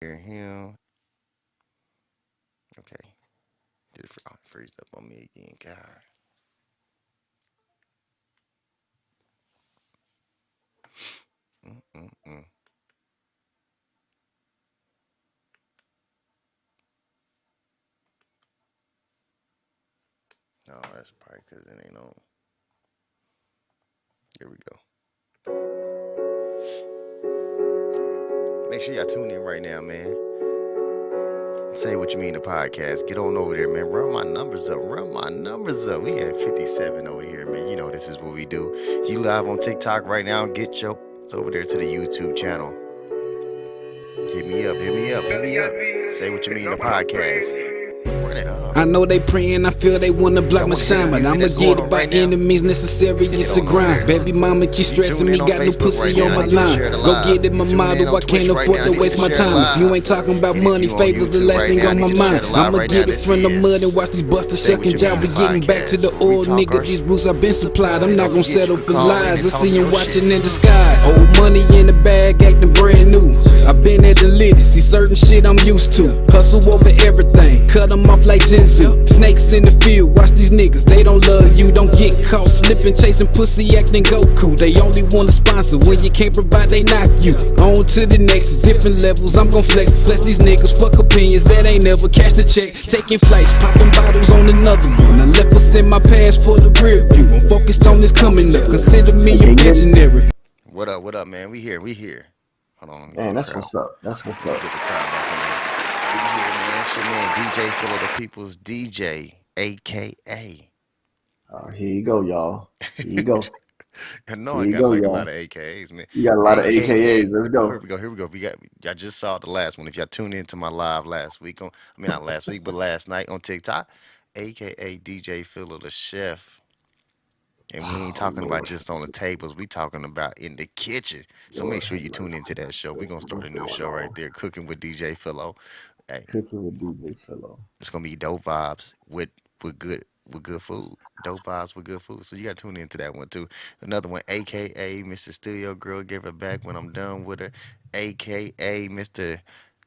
Hear him. Okay. Did it freeze up on me again? God. Mm-mm-mm. No, that's probably because it ain't on. Here we go. Make sure y'all tune in right now, man. Say what you mean the podcast. Get on over there, man. Run my numbers up. Run my numbers up. We at 57 over here, man. You know this is what we do. You live on TikTok right now. Get your over there to the YouTube channel. Hit me up. Hit me up. Hit me up. Say what you mean the podcast. Run it up. I know they praying, I feel they wanna block my shine, but I'ma get it by any means necessary, it's a grind. Baby mama keep stressing me, got no pussy on my line. Go get it, my model, I can't afford to waste my time. If you ain't talking about money, favors the last thing on my mind. I'ma get it from the mud and watch these busters second job. We getting back to the old nigga, these roots I've been supplied. I'm not gonna settle for lies, I see him watching in the sky. Old money in the bag, acting brand new. I've been at the litty, see certain shit I'm used to. Hustle over everything, cut them off like Jinzu. Snakes in the field, watch these niggas, they don't love you. Don't get caught slipping, chasing pussy, acting Goku. They only want to sponsor, when you can't provide, they knock you. On to the next, different levels, I'm gon' flex. Bless these niggas, fuck opinions, that ain't never cash the check. Taking flights, popping bottles on another one. I left what's in my past for the rear view. I'm focused on this coming up, consider me a visionary. What up, man? We here. Hold on, let me Man, get the that's crowd. what's up. That's what's Let me up. get the crowd back in there. We here, man. It's your man, DJ Phil of the People's DJ, AKA. Here you go, y'all. Here you go. I know Here I you got go, like a lot y'all. of AKAs, man. You got a lot of AKAs. AKA. Let's Oh, go. here we go. Here we go. Y'all just saw the last one. If y'all tuned into my live last week not last week, but last night on TikTok, AKA DJ Phil of the Chef. And we ain't Oh talking about Lord, just on the tables. We talking about in the kitchen. So make Lord sure have you tune into that show. We gonna start a what's new going show right on? there, cooking with DJ Philo. Hey, Cooking with DJ Philo. it's gonna be dope vibes with good food. Dope vibes with good food. So you gotta tune into that one too. Another one, AKA Mr. Studio Girl, give her back when I'm done with her. AKA Mr.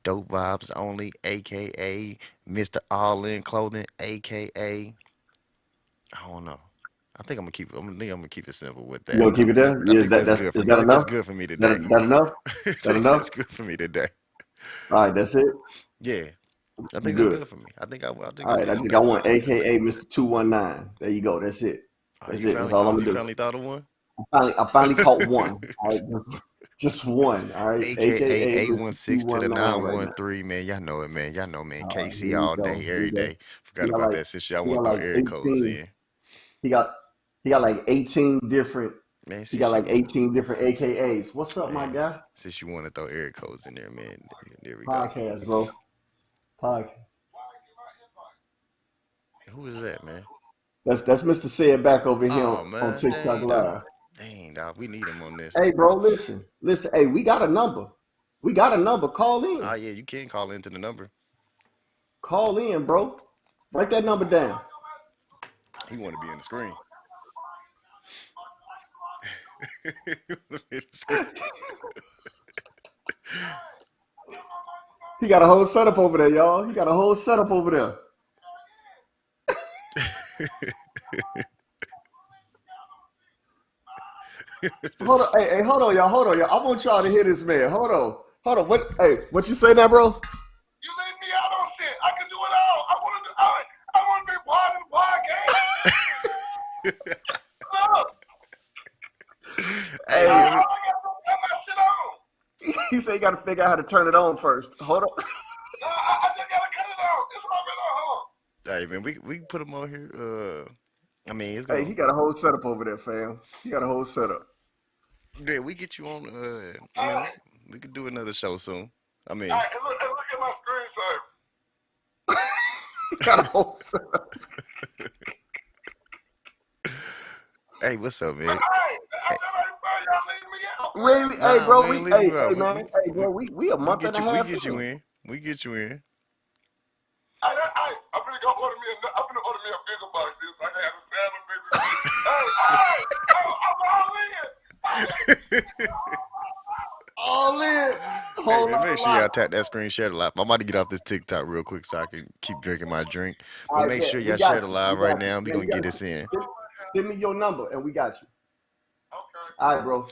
Dope Vibes Only, AKA Mr. All In Clothing, AKA I don't know. I'm gonna keep it simple with You that. gonna keep it there? I Yeah, think that's that's good for is me. that That's enough? good for me That today. that enough? I That think enough? that's good for me today. All right, that's it. Yeah, I think that's Good. good for me. I think All I'm right, I good on think I that one. want AKA Mr. 219. There you go. That's it. Oh, That's it. That's all I'm you gonna do. finally thought of one? I finally caught one. All right, just one. All right, AKA AKA Mr. 816 to the 219 right now. 913, man. Y'all know it, man. Y'all know, man. Here KC you all go. day, Here every you go. day. He Forgot got about like that since y'all he want got to throw like air codes 18. in. He got he got like 18 different. Man, He got since like you 18 different AKAs. What's up, my man, guy? since you want to throw air codes in there, man. There we go. Podcast, bro. Podcast. Who is that, man? That's Mr. Say It Back over here Oh on man, TikTok dang dog. Live. Dang dog. We need him on this. Hey, bro, listen. Hey, we got a number. We got a number. Call Oh in. yeah, you can call into the number. Call in, bro. Write that number down. He want to be in the screen. He wanna be in the screen. He got a whole setup over there, y'all. He got a whole setup over there. Hold on, hey, hold on, y'all. Hold on, y'all. I want y'all to hear this man. Hold on. What you say now, bro? You leave me out on shit. I can do it all. I want to be part of the podcast. Look, Hey Hey, man, I got to put my shit on. he said you got to figure out how to turn it on first. Hold on. No, I just got to cut it off. It's already on. hey man, we can put him on here. I mean, it's Hey, gonna. he got a whole setup over there, fam. He got a whole setup. Yeah, we get you on. I All mean, right. we could do another show soon. I All mean, right. And look at my screensaver. He got a whole setup. hey, what's up, But man? I never heard y'all leave me out, man. Really? Hey, Nah, we bro. ain't leaving you out. Hey, man. Hey, bro. We a month and a We half get you in. in. We get you in. I'm gonna go order me I'm gonna order me a bigger box here so I can have a salad, baby. I'm all in. All in. Hey Whole man, lot make of sure y'all lock. tap that screen, share the live. I'm about to get off this TikTok real quick so I can keep drinking my drink. But All right, make sure bet. We y'all share got the you. We live right got you. now. We Man, gonna we get got this you. in. Send me your number and we got you. Okay. All right, bro.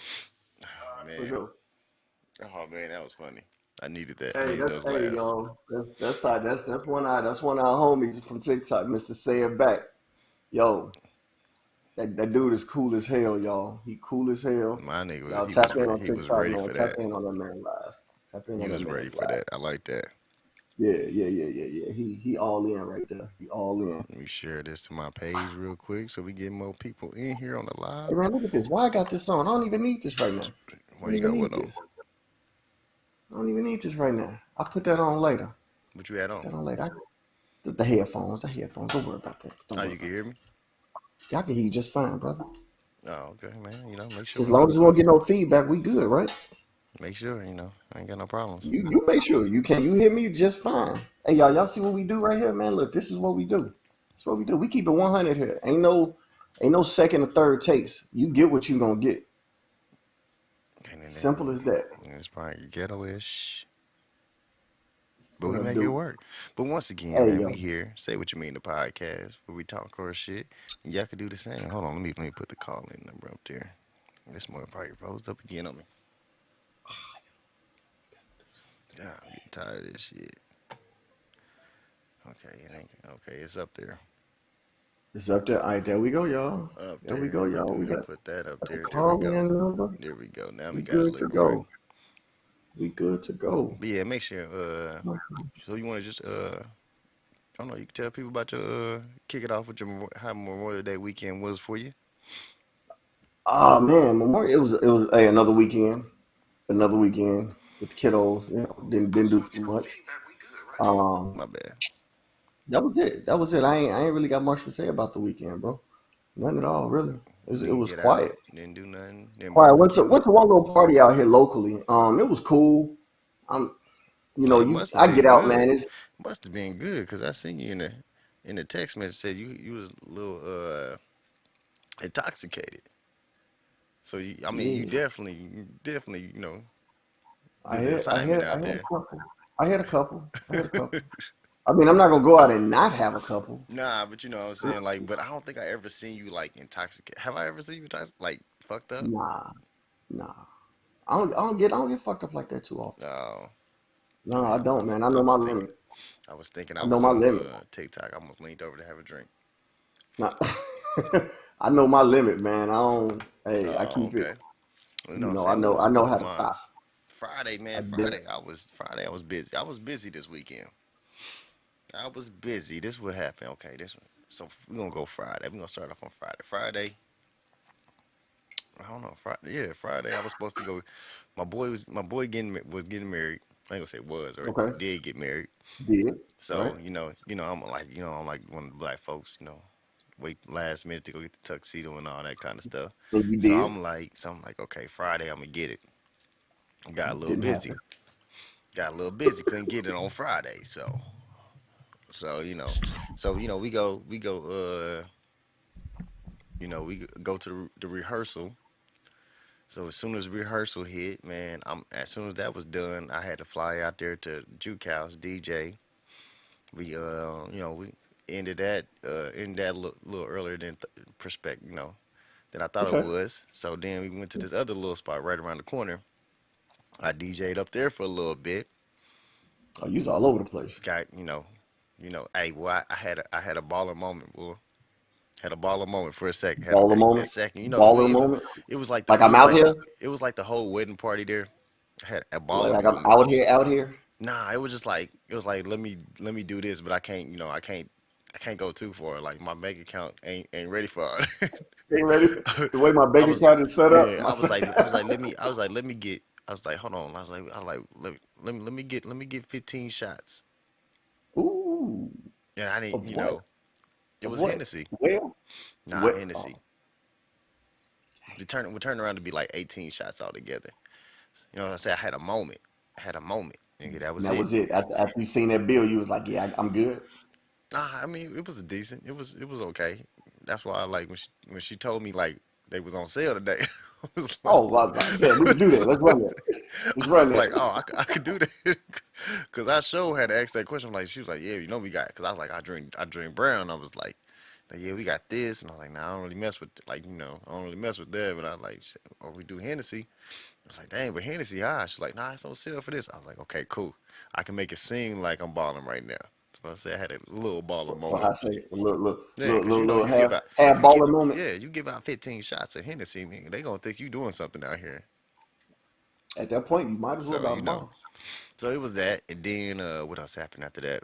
For Man. sure. Oh man, that was funny. I needed that. I Hey, needed that's those hey, laughs. y'all. That's one of our homies from TikTok, Mr. Say It Back. Yo, that dude is cool as hell, y'all. He cool as hell. My nigga, Y'all tap in on he was TikTok, ready man. for Tap that. in on that man live. Tap in He on that was ready man's for live. that. I like that. Yeah. He all in right there. He all in. Let me share this to my page real quick so we get more people in here on the Hey live. man, look at this. Why I got this on? I don't even need this right now. I Why don't you even got what need on? this. I don't even need this right now. I'll put that on later. What you had Put on? that on later. The headphones. The headphones. Don't worry about that. Don't Oh, worry you can about hear me? that. Y'all can hear you just fine, brother. Oh, okay, man. Make sure Just as we long as we won't get no feedback, we good, right? make sure, I ain't got no problems. You make sure you hear me just fine. Hey y'all see what we do right here, man? Look, this is what we do. That's what we do. We keep it 100 here. Ain't no second or third takes. You get what you gonna get. And Simple as that. it's probably ghetto-ish. But What we up, make it dude? work. But once again, Hey man, we yo. here. Say what you mean the podcast where we talk core shit. And y'all can do the same. Hold on, let me put the call in number up there. This motherfucker probably rose up again on me. God, I'm getting tired of this shit. Okay, it ain't okay, it's up there. It's up there. All right, there we go, y'all. Up There we there. go, y'all. Let We me got put that up the there. There we call go. in number. There we go. Now we We got it good to looking right. go. We good to go. But yeah, make sure so you wanna just I don't know, you can tell people about your kick it off with your how Memorial Day weekend was for you. Oh man, Memorial. It was hey, another weekend with the kiddos. Didn't do too much. Um, My bad. that was it. That was it. I ain't really got much to say about the weekend, bro. None at all, really. You It didn't was get out, quiet. didn't do nothing, didn't Quiet. Went to barbecue. went to one little party out here locally. It was cool. Um, Oh, it must have I get been out, good. man. It's Must have been good because I seen you in the text message said you was a little intoxicated. So I mean yeah. you definitely I did the had I assignment had I out had a there. couple. I had a couple. I had a couple. I mean, I'm not gonna go out and not have a couple. Nah, but you know what I'm saying, like, but I don't think I ever seen you like intoxicated. Have I ever seen you like fucked up? Nah, nah. I don't get fucked up like that too often. No, No, I yeah, don't, man. I know my limit. I was thinking I I know was my on limit. TikTok. I almost leaned over to have a drink. Nah. I know my limit, man. I don't. Hey, I Oh, keep it. okay. You know You what I'm know, I saying? We know. gonna I know split the how to stop. minds. Friday, I man. did. Friday. I was busy. I was busy this weekend. I was busy. This what happened. Okay, this one. So we gonna go Friday. We gonna start off on Friday. Friday. I don't know. Friday. Yeah, Friday. I was supposed to go. My boy was getting married. I ain't gonna say was or Okay. did get married. Did. Right. So I'm like one of the black folks. Wait last minute to go get the tuxedo and all that kind of stuff. And you So did. I'm like, okay, Friday I'm gonna get it. Got a little Didn't busy. happen. Got a little busy. Couldn't get it on Friday. So we go to the rehearsal. So as soon as rehearsal hit, man, as soon as that was done, I had to fly out there to Juke House DJ. We ended that a little earlier than than I thought it Okay. was. So then we went to this other little spot right around the corner. I DJ'd up there for a little bit. Oh, you was all over the place. Got hey, well, I had a baller moment, boy. Had a baller moment for a second. Had Baller a moment. second. Baller moment. It was like Like I'm out here. the whole wedding party there. I had a baller Like I'm moment. out here. Out here. Nah, it was like let me do this, but I can't I can't go too far. Like my bank account ain't ready for it. Ain't ready. The way my I bank was account is set up. yeah, My. let me get I was like, hold on. Let me get 15 shots. Ooh. And I didn't, Of what? it Of was what? Hennessy. Well. Nah, Well. Hennessy. We turned around to be like 18 shots altogether. You know what I'm saying? I had a moment. I had a moment. Nigga, that And was that it. was it. After you seen that bill, you was like, "Yeah, I'm good." Nah, I mean, it was decent. It was okay. That's why I like when she told me like they was on sale today. was like, Oh, yeah, we can do that. Let's run that. Let's I run was like, that. oh, I could do that. Cause I sure had to ask that question. I'm like, she was like, yeah, we got. Cause I was like, I drink brown. I was like, yeah, we got this, and I was like, nah, I don't really mess with I don't really mess with that. But I like, or we do Hennessy. I was like, dang, but Hennessy, She's like, nah, it's on sale for this. I was like, okay, cool. I can make it seem like I'm balling right now. So I said I had a little baller So moment. I say a little, Yeah, cause little you give out, half you get, baller moment. yeah, you give out 15 shots of Hennessy, man, they gonna think you doing something out here. At that point, you might as well So got them all. so it was that, and then what else happened after that?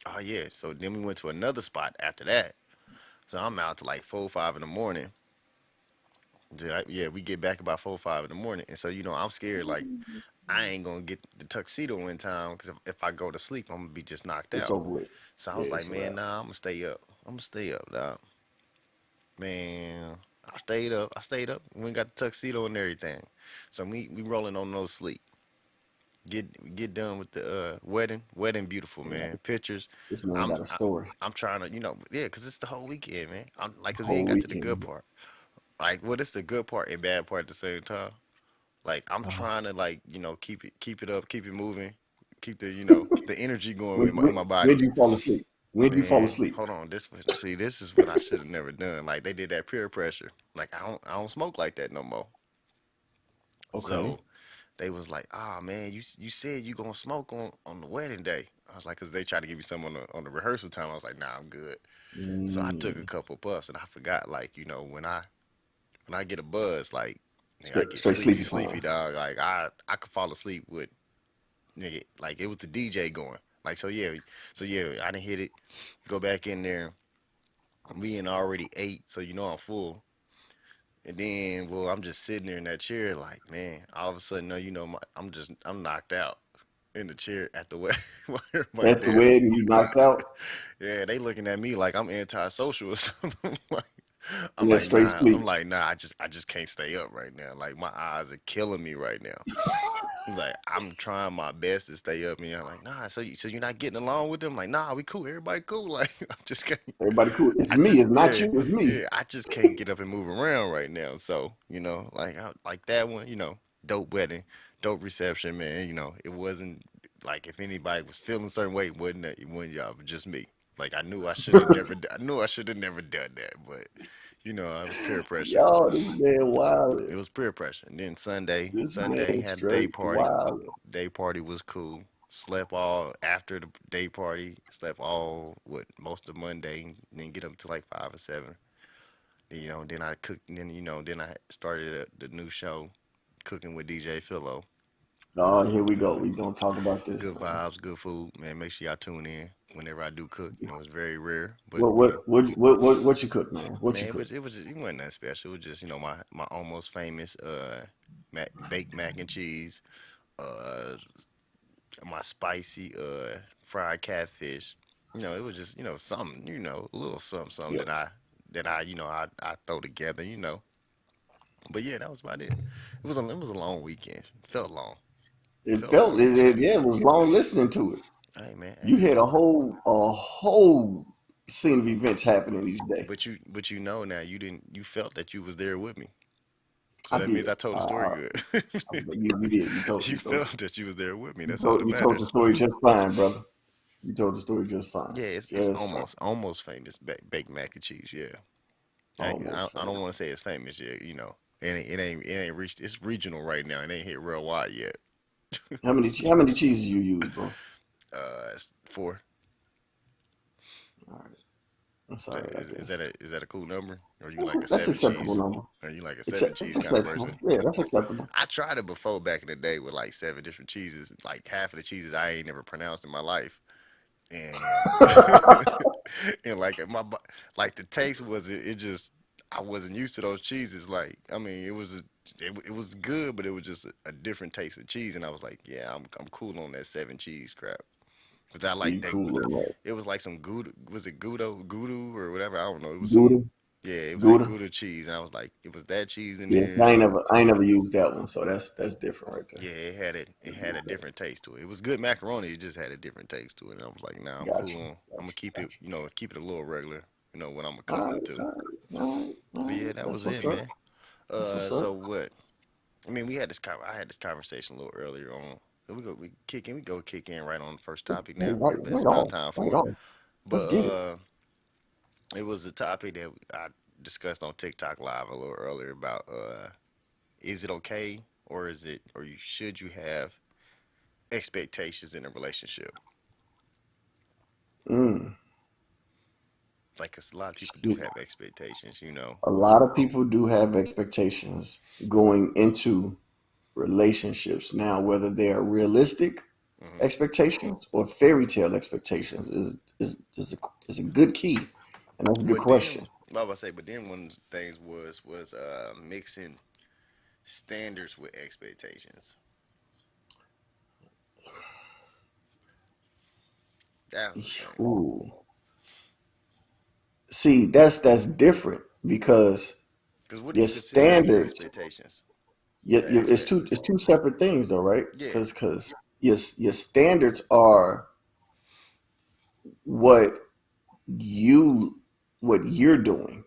Oh yeah, so then we went to another spot after that. So I'm out to like 4, 5 in the morning. Yeah, we get back about 4, 5 in the morning, and so I'm scared like I ain't gonna get the tuxedo in time because if I go to sleep, I'm gonna be just knocked It's out. over with. So I Yeah, was like, it's a man, wrap. nah, I'm gonna stay up. I'm gonna stay up, dog. Man, I stayed up. I stayed up. We got the tuxedo and everything. So we rolling on no sleep. Get done with the wedding. Wedding beautiful, Yeah, man. Pictures. this man I'm got a I, story. I'm trying to yeah, cause it's the whole weekend, man. I'm like, cause we ain't Whole got to the good weekend. part. Like, what is the good part and bad part at the same time? Like, I'm Uh, trying to like keep it up, keep it moving, keep the the energy going when, in when, my when body. do you fall asleep? When do you fall Man, asleep? hold on. This is what I should have never done. Like they did that peer pressure. Like I don't smoke like that no more. Okay. So they was like, ah man, you said you gonna smoke on the wedding day. I was like, cause they tried to give me some on the rehearsal time. I was like, nah, I'm good. So I took a Mm, couple puffs and I forgot like when I get a buzz like nigga, I straight, get straight sleepy sleepy time. dog. Like I could fall asleep with nigga like it was the DJ going. Like so yeah I didn't hit it. Go back in there. We in already ate, so I'm full. And then, well, I'm just sitting there in that chair, like, man. All of a sudden, no, I'm knocked out in the chair at the wedding while everybody At the dancing. wedding, you knocked out. Yeah, they looking at me like I'm antisocial or something. Yeah, straight I'm sleep. like, nah. I just can't stay up right now. Like my eyes are killing me right now. Like I'm trying my best to stay up, and I'm like, nah. So you're not getting along with them? Like, nah, we cool. Everybody cool. Like I just can't. Everybody cool. It's I me. just It's not yeah you. It's me. yeah. I just can't get up and move around right now. So like like that one. Dope wedding, dope reception, man. It wasn't like if anybody was feeling a certain way, it wasn't y'all, but just me. Like I knew I should have never done that, but it was peer pressure. Y'all, this man wild. It was peer pressure. And then This Sunday man had a day straight party. wild. Day party was cool. Slept all after the day party. Slept all most of Monday. And then get up to like 5 or 7. Then I cooked. Then I started the new show, cooking with DJ Philo. Oh, here we go. Uh, We gonna talk about this, Good man. vibes, good food, man. Make sure y'all tune in whenever I do cook. It's very rare, but What you cook, man? What you man, cook? it wasn't that special. It was just my almost famous baked mac and cheese, uh my spicy fried catfish. It was just something a little something Yeah. that I throw together. But yeah, that was about it. It was a long weekend. Felt long. It Felt felt long. yeah, it was long listening to it. Hey man, You hey had man. a whole scene of events happening each day. But now you felt that you was there with me. So I that means did. I told the story good. You did. You told You the story. felt that you was there with me. You That's all that told the matters. story just fine, brother. You told the story just fine. Yeah, it's Just fine. almost famous baked mac and cheese. Yeah, Almost I don't fine. want to say it's famous yet. It ain't reached. It's regional right now. It ain't hit real wide yet. How many cheeses you use, bro? It's 4. All right. That's all right, I guess. Is that a cool number? Or you like a That's seven acceptable cheese? number. Are you like a seven It's cheese kind of acceptable. person? Yeah, that's acceptable. I tried it before back in the day with like 7 different cheeses. Like half of the cheeses I ain't never pronounced in my life, and and like the taste was it just I wasn't used to those cheeses. Like I mean, it was good, but it was just a different taste of cheese, and I was like, yeah, I'm cool on that 7 cheese crap. Cause I like You that. cool on that. It was like some Gouda. Was it Gouda or whatever? I don't know. It was Gouda? some. Yeah, it was that Gouda? Gouda cheese, and I was like, it was that cheese in Yeah, there. I ain't never used that one, so that's different right there. Yeah, it had a different taste to it. It was good macaroni. It just had a different taste to it. And I was like, nah, I'm Got cool you. on. I'm Got gonna you. keep it. Got you. Keep it a little regular. What I'm All accustomed right, to. all right. But yeah, that That's was what's it, up. man. That's what's So up. what? I mean, I had this conversation a little earlier on. We go kick in right on the first topic Hey, now. right, It's right about on, time right for it. on. But Let's get it. it was a topic that I discussed on TikTok live a little earlier about is it okay or should you have expectations in a relationship? Mm. Like, 'cause a lot of people do Shoot. have expectations, you know. A lot of people do have expectations going into relationships. Now, whether they are realistic Hmm. expectations or fairy tale expectations is a good key, and that's a good But then, question. I was about to say, but then one of the things was mixing standards with expectations. That was the thing. Ooh, see, that's different because Because what do your you consider as your standards, expectations? your, Your your, expect. it's two separate things though, right? Yeah. Because your standards are what you what you're doing.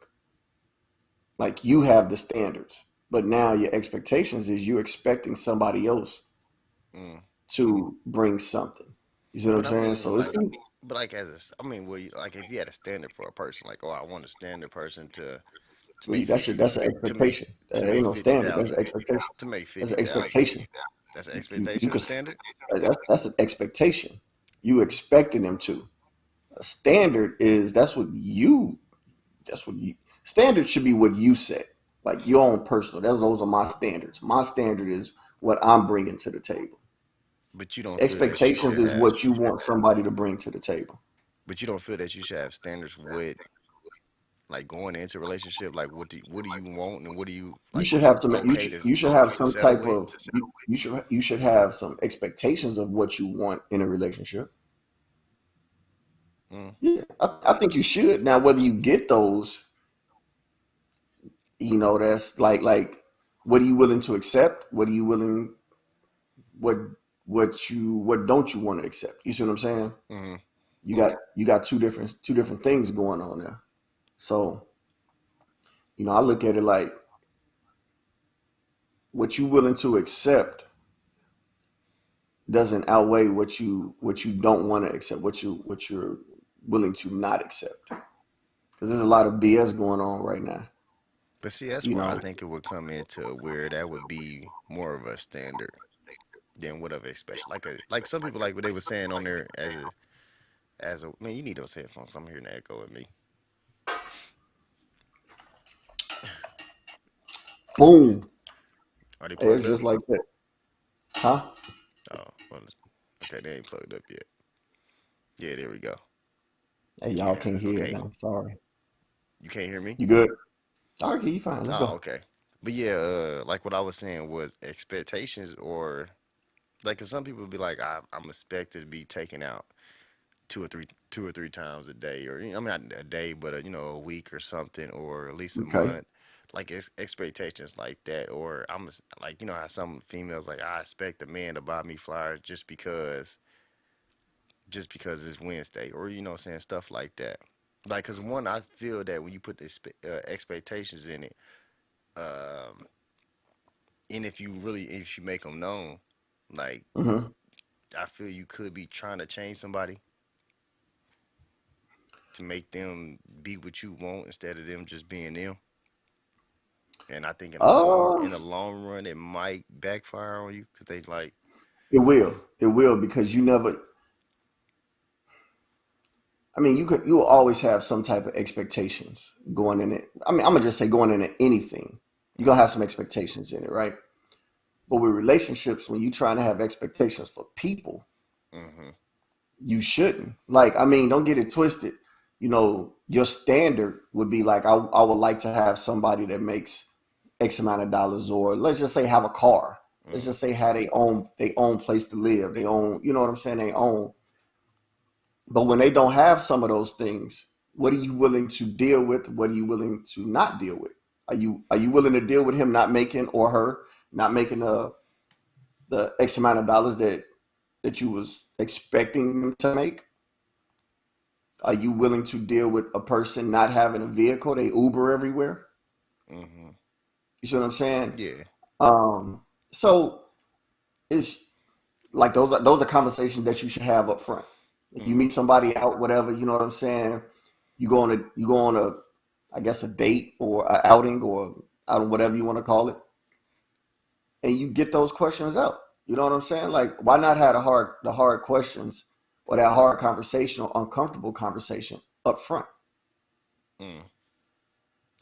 Like you have the standards, but now your expectations is you expecting somebody else Mm. to bring something. You see what I'm But I saying? mean, So it's like, but like I mean, like if you had a standard for a person, like, oh, I want a standard person to make fifty that's an to make expectation. to That ain't make no standard. That's 50,000 an expectation. to make That's fifty an thousand. expectation. That's an You expectation, a could standard. that's an expectation. You expecting them to. A standard is that's what you standard should be what you set. Like your own personal. Those are my standards. My standard is what I'm bringing to the table. But you don't feel that you Expectations should is have. what you want somebody to bring to the table. But you don't feel that you should have standards with like going into a relationship. Like, what do you want and what do you You like? should You have some. okay You should have to some settle type with? of. You should have some expectations of what you want in a relationship. Mm. Yeah, I think you should. Now, whether you get those, that's what are you willing to accept? What are you willing? What what don't you want to accept? You see what I'm saying? Hmm. You got two different things going on there. So I look at it like what you willing to accept doesn't outweigh what you don't want to accept, what you're willing to not accept. Because there's a lot of BS going on right now. But see, that's You where I know, think it would come into where that would be more of a standard than what of expect. Like some people like what they were saying on there as a man. You need those headphones. I'm hearing the echo in me. boom. Are they It's plugged up? just like that, huh? Oh, well, okay, they ain't plugged up yet. Yeah, there we go. Hey, y'all Yeah, can't hear it. okay. I'm sorry. You can't hear me? You good? All right, you fine. Let's Oh, go. okay. But yeah, like what I was saying was expectations, or like 'cause some people be like, I'm expected to be taken out two or three times a day, or I mean not a day, but a week or something, or at least a Okay. month. Like expectations like that, or like how some females like I expect a man to buy me flowers just because it's Wednesday, or saying stuff like that. Like, cause one, I feel that when you put the expectations in it, um, and if you make them known, like Hmm. I feel you could be trying to change somebody to make them be what you want instead of them just being them. And I think Uh, in the long run, it might backfire on you because they like, it will. It will because you never. I mean, you will always have some type of expectations going in it. I mean, I'm gonna just say going into anything, you're gonna mm, have some expectations in it, right? But with relationships, when you're trying to have expectations for people, mm-hmm, you shouldn't. Like, I mean, don't get it twisted. Your standard would be like, I would like to have somebody that makes X amount of dollars, or let's just say have a car. Let's mm. just say have they own place to live. They own, you know what I'm saying? They own. But when they don't have some of those things, what are you willing to deal with? What are you willing to not deal with? Are you willing to deal with him not making, or her not making the X amount of dollars that you was expecting them to make? Are you willing to deal with a person not having a vehicle? They Uber everywhere. Mm-hmm. You see what I'm saying? Yeah. Um, so it's like those are conversations that you should have up front. If you Mm-hmm. meet somebody out, whatever, you know what I'm saying. You go on a I guess a date or a outing or outing, whatever you want to call it, and you get those questions out. You know what I'm saying? Like, why not have the hard questions or that hard conversation or uncomfortable conversation up front? Mm.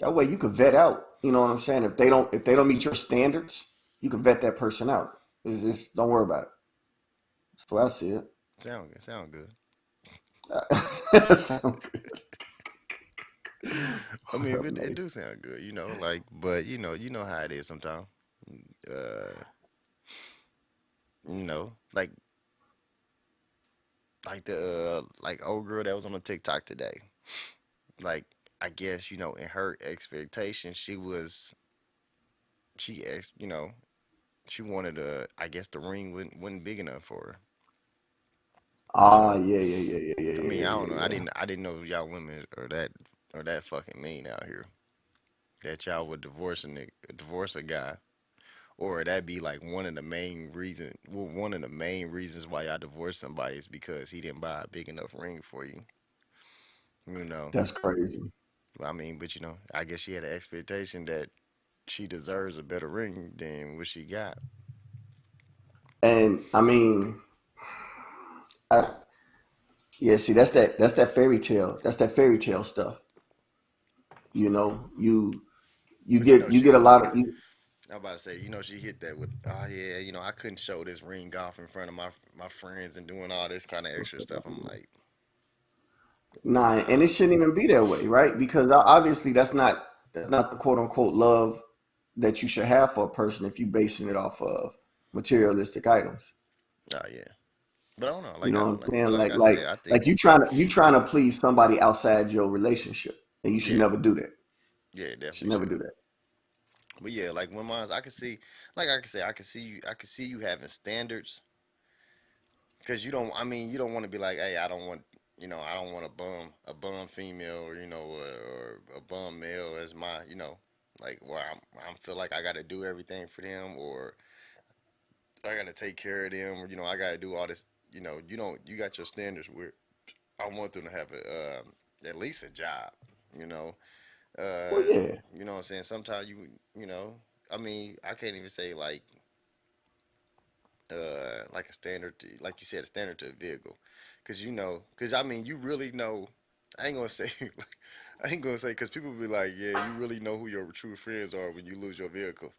That way you can vet out. You know what I'm saying? If they don't meet your standards, you can vet that person out. It's don't worry about it. That's the way I see it. Sound good. Sound good. Sound good. I What mean, up, it Nate? do sound good, like, but you know how it is sometimes. Uh, like the like old girl that was on the TikTok today. Like, I guess in her expectation, she ex, she wanted I guess the ring wasn't big enough for her. Ah, So yeah, yeah, yeah, yeah, I yeah, mean, yeah, I don't yeah, know. yeah. I didn't know y'all women are that fucking mean out here. That y'all would divorce a guy, or that be like one of the main reasons why y'all divorce somebody is because he didn't buy a big enough ring for you. You know, That's crazy. I mean, but I guess she had an expectation that she deserves a better ring than what she got. And I mean, I, yeah. See, that's that fairy tale. That's that fairy tale stuff. You know, you But get you she get a was. lot of you. I'm about to say, she hit that with, oh yeah, I couldn't show this ring off in front of my friends and doing all this kind of extra stuff. I'm like, Nah, and it nah, shouldn't even be that way, right? Because obviously that's not the quote unquote love that you should have for a person if you basing it off of materialistic items. oh yeah. But I don't know, You know what I'm but saying? like Like I like said, I think, like you trying to please somebody outside your relationship, and you should yeah, never do that. yeah, Should definitely never do shouldn't. that. But yeah, like when mine's, I can see, like I can say, I can see you having standards because you don't. I mean, you don't want to be like, hey, I don't want a bum female, or or a bum male as my, like where I feel like I got to do everything for them, or I got to take care of them, or I got to do all this. You got your standards where I want them to have at least a job. You know, Well, uh, yeah. you know what I'm saying. Sometimes you know, I mean, I can't even say like a standard, like you said, a standard to a vehicle, because I mean, you really know. I ain't gonna say, I ain't gonna say, because people be like, yeah, you really know who your true friends are when you lose your vehicle.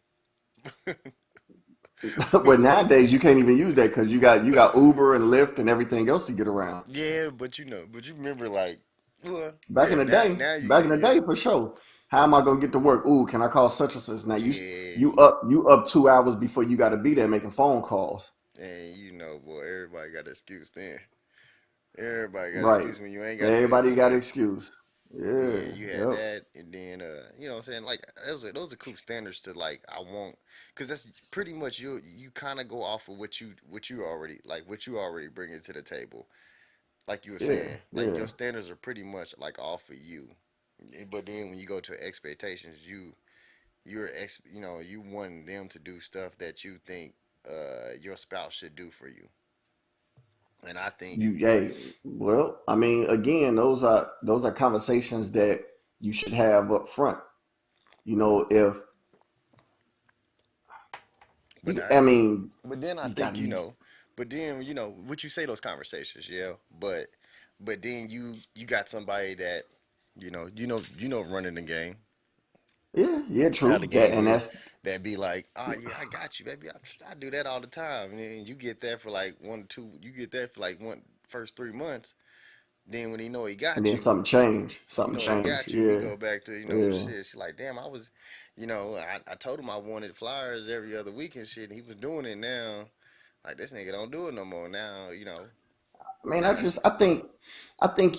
But nowadays you can't even use that because you got Uber and Lyft and everything else to get around. Yeah, but you remember like, well, Back in yeah, the day, now you back in can, the day for sure. How am I gonna get to work? Ooh, can I call such and such? Now you you yeah, up you up 2 hours before you got to be there making phone calls. and boy, everybody got an excuse then. Everybody got an Right. excuse when you ain't got a Everybody vehicle got an then. excuse. But Yeah. yeah, you had Yep. that, and then you know what I'm saying, like those are cool standards to like I want, because that's pretty much you kind of go off of what you already bring to the table, like you were Yeah. saying, like Yeah. your standards are pretty much like off of you, but then when you go to expectations, you want them to do stuff that you think your spouse should do for you, and I think Hey, well, I mean, again, those are conversations that you should have up front. If but I I mean, But then I you got think to. but then what you say those conversations, yeah. But then you got somebody that running the game, Yeah, yeah, how the true. That game and is, that's that be like, oh yeah, I got you, baby. I do that all the time, and then you get that for like 1 2, you get that for like one first 3 months. Then when he know he and got then you, something change. you Something know he change. got you. He Yeah, go back to yeah. shit. She's like, damn, I was, I told him I wanted flyers every other week and shit. And he was doing it now. Like this nigga don't do it no more now. I mean, I Now, just I think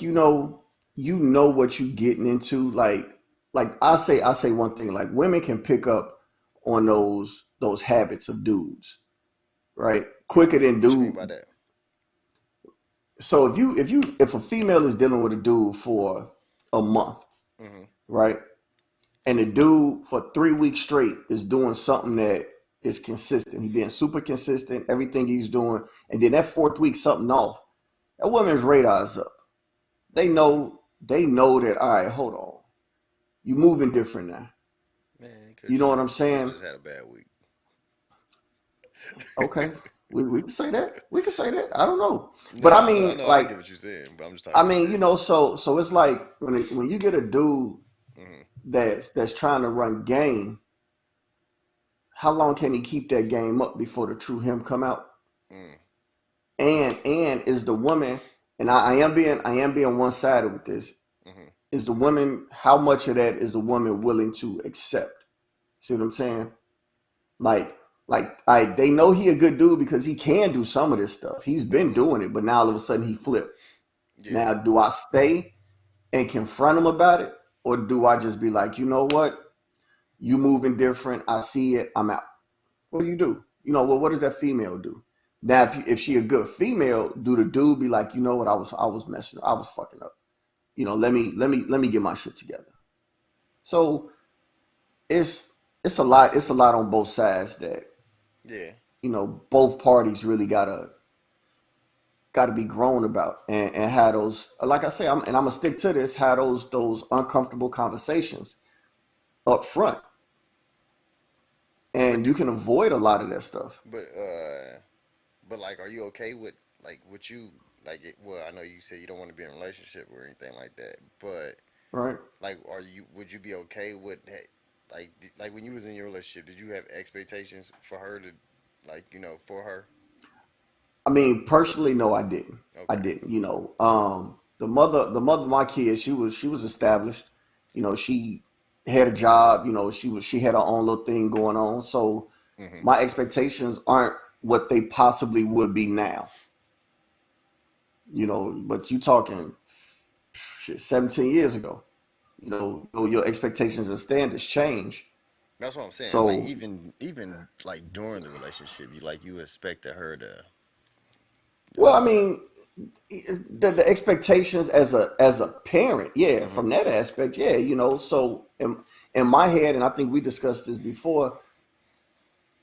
you know what you getting into. Like I say one thing. Like women can pick up on those habits of dudes, right? Quicker than what you mean dude. by that? So if a female is dealing with a dude for a month, Mm-hmm. right, and the dude for 3 weeks straight is doing something that is consistent, he being super consistent, everything he's doing, and then that fourth week something off, that woman's radar is up. They know that, all right, hold on, you moving different now. Man, You know what I'm saying? just had a bad week. Okay, we can say that. We can say that. I don't know, No, but I I mean, know, I like, get what you're saying, but I'm just I talking mean, shit. so it's like when you get a dude Mm-hmm. that's trying to run game, how long can he keep that game up before the true him come out? Mm. And is the woman, and I am being one sided with this. Mm-hmm. Is the woman, how much of that is the woman willing to accept? See what I'm saying? Like they know he a good dude because he can do some of this stuff. He's been Mm-hmm. doing it, but now all of a sudden he flipped. Yeah. Now, do I stay and confront him about it, or do I just be like, you know what? You moving different. I see it. I'm out. What do you do? You know, well, what does that female do? Now, if she a good female, do the dude be like, you know what? I was messing. I was fucking up. You know, let me get my shit together. So it's it's a lot. It's a lot on both sides that Yeah. both parties really gotta be grown about and have those. Like I say, I'm gonna stick to this. Have those uncomfortable conversations up front, But and do you can avoid a lot of that stuff. but like, are you okay with like what you like? Well, I know you said you don't want to be in a relationship or anything like that, but Right. like, would you be okay with like when you was in your relationship? Did you have expectations for her to like for her? I mean, personally, no, I didn't. I Okay. didn't. The mother of my kids, she was established. She had a job. She had her own little thing going on. So Mm-hmm. my expectations aren't what they possibly would be now. But you talking shit, 17 years ago. Your expectations and standards change. That's what I'm saying. Like So, even like during the relationship, you expected her to. well, I mean, the expectations as a parent, yeah, Mm-hmm. from that aspect, yeah. So in my head, and I think we discussed this before,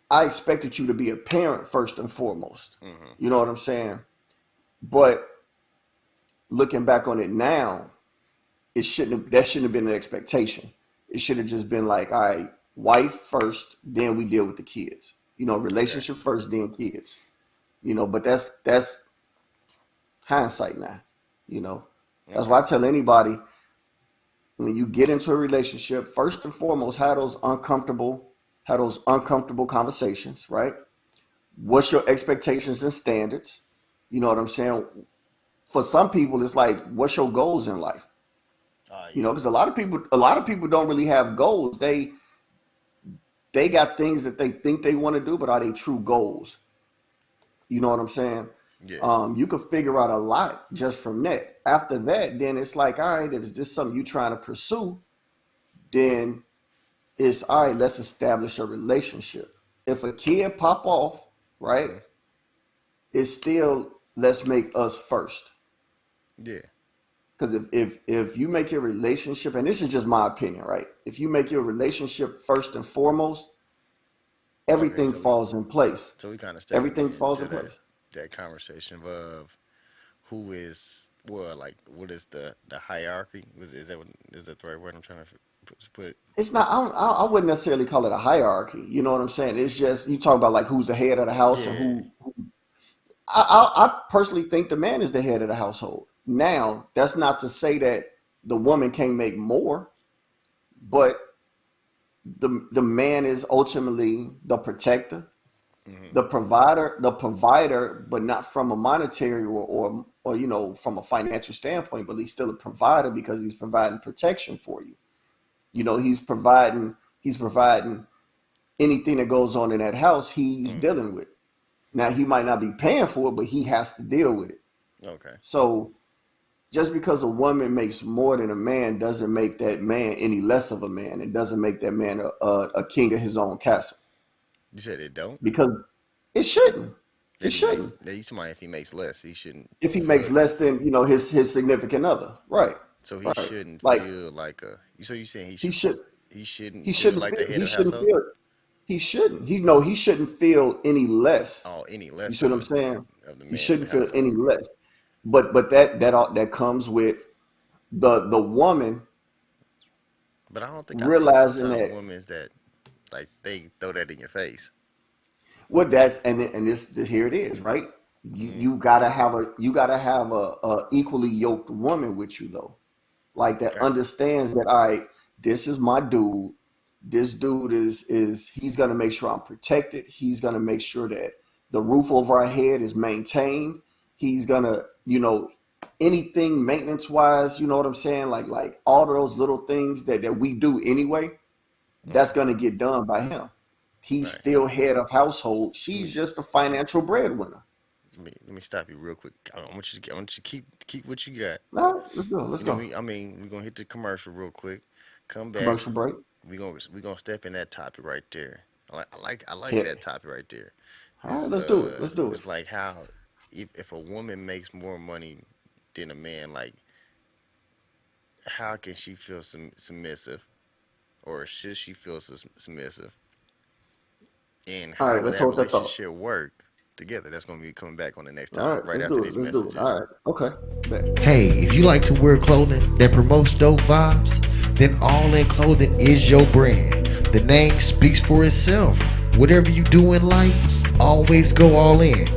I expected you to be a parent first and foremost. Mm-hmm. You know what I'm saying? But looking back on it now, that shouldn't have been an expectation. It should have just been like, all right, wife first, then we deal with the kids. Okay. Relationship first, then kids. But that's hindsight now. You know, that's Okay. why I tell anybody, when you get into a relationship, first and foremost, have those uncomfortable conversations, right? What's your expectations and standards? You know what I'm saying? For some people, it's like, what's your goals in life? Yeah. Because a lot of people don't really have goals. They got things that they think they want to do, but are they true goals? You know what I'm saying? Yeah. You could figure out a lot just from that. After that, then it's like, all right, is this something you're trying to pursue? Then it's all right, let's establish a relationship. If a kid pop off, right, Mm-hmm. it's still, let's make us first. Yeah. Because if you make your relationship, and this is just my opinion, right? If you make your relationship first and foremost, Okay. everything falls in place. So we kind of stepping Everything falls into in place. that conversation of who is well, like what is the hierarchy? Is that the right word I'm trying to put it? It's not. I wouldn't necessarily call it a hierarchy. You know what I'm saying? It's just, you talk about like who's the head of the house and Yeah. who. I personally think the man is the head of the household. Now, that's not to say that the woman can't make more, but the man is ultimately the protector, Mm-hmm. the provider, but not from a monetary or from a financial standpoint, but he's still a provider because he's providing protection for you. He's providing anything that goes on in that house, he's Mm-hmm. dealing with. Now, he might not be paying for it, but he has to deal with it. Okay. So just because a woman makes more than a man doesn't make that man any less of a man. It doesn't make that man a king of his own castle, You said it don't. because it shouldn't. It shouldn't. If he makes less, he shouldn't If he makes feel. less than his significant other, right? So he Right. shouldn't Like feel like a. So you saying he should he he shouldn't feel shouldn't like the feel head he of the shouldn't household? feel he shouldn't. He shouldn't feel any less. Oh, any You less see what I'm saying? of the He man of the shouldn't feel household. any less. But that comes with the woman But I don't think I think realizing sometimes that women's that like they throw that in your face. what that's and this here it is, right? Hmm. You gotta have a equally yoked woman with you though, like that Okay. understands that all right, this is my dude. This dude is he's gonna make sure I'm protected. He's gonna make sure that the roof over our head is maintained. He's gonna, anything maintenance wise, you know what I'm saying? Like all of those little things that we do anyway, that's Hmm. gonna get done by him. He's Right. still head of household. Let She's me just a financial breadwinner. let me stop you real quick. I want you to keep what you got. All right, let's go. Let's And then go. we're gonna hit the commercial real quick. Come back. Commercial break. We gonna step in that topic right there. I like Hit that me. topic right there. All right, let's do it. Let's do it. It's like how if a woman makes more money than a man, like how can she feel submissive, or should she feel submissive, and All how right, will let's that hold that thought. relationship work together? That's gonna be coming back on the next All topic right, right let's after do it. these Let's do it. messages. All right. Okay. Bet. Hey, if you like to wear clothing that promotes dope vibes, then All In Clothing is your brand. The name speaks for itself. Whatever you do in life, always go all in.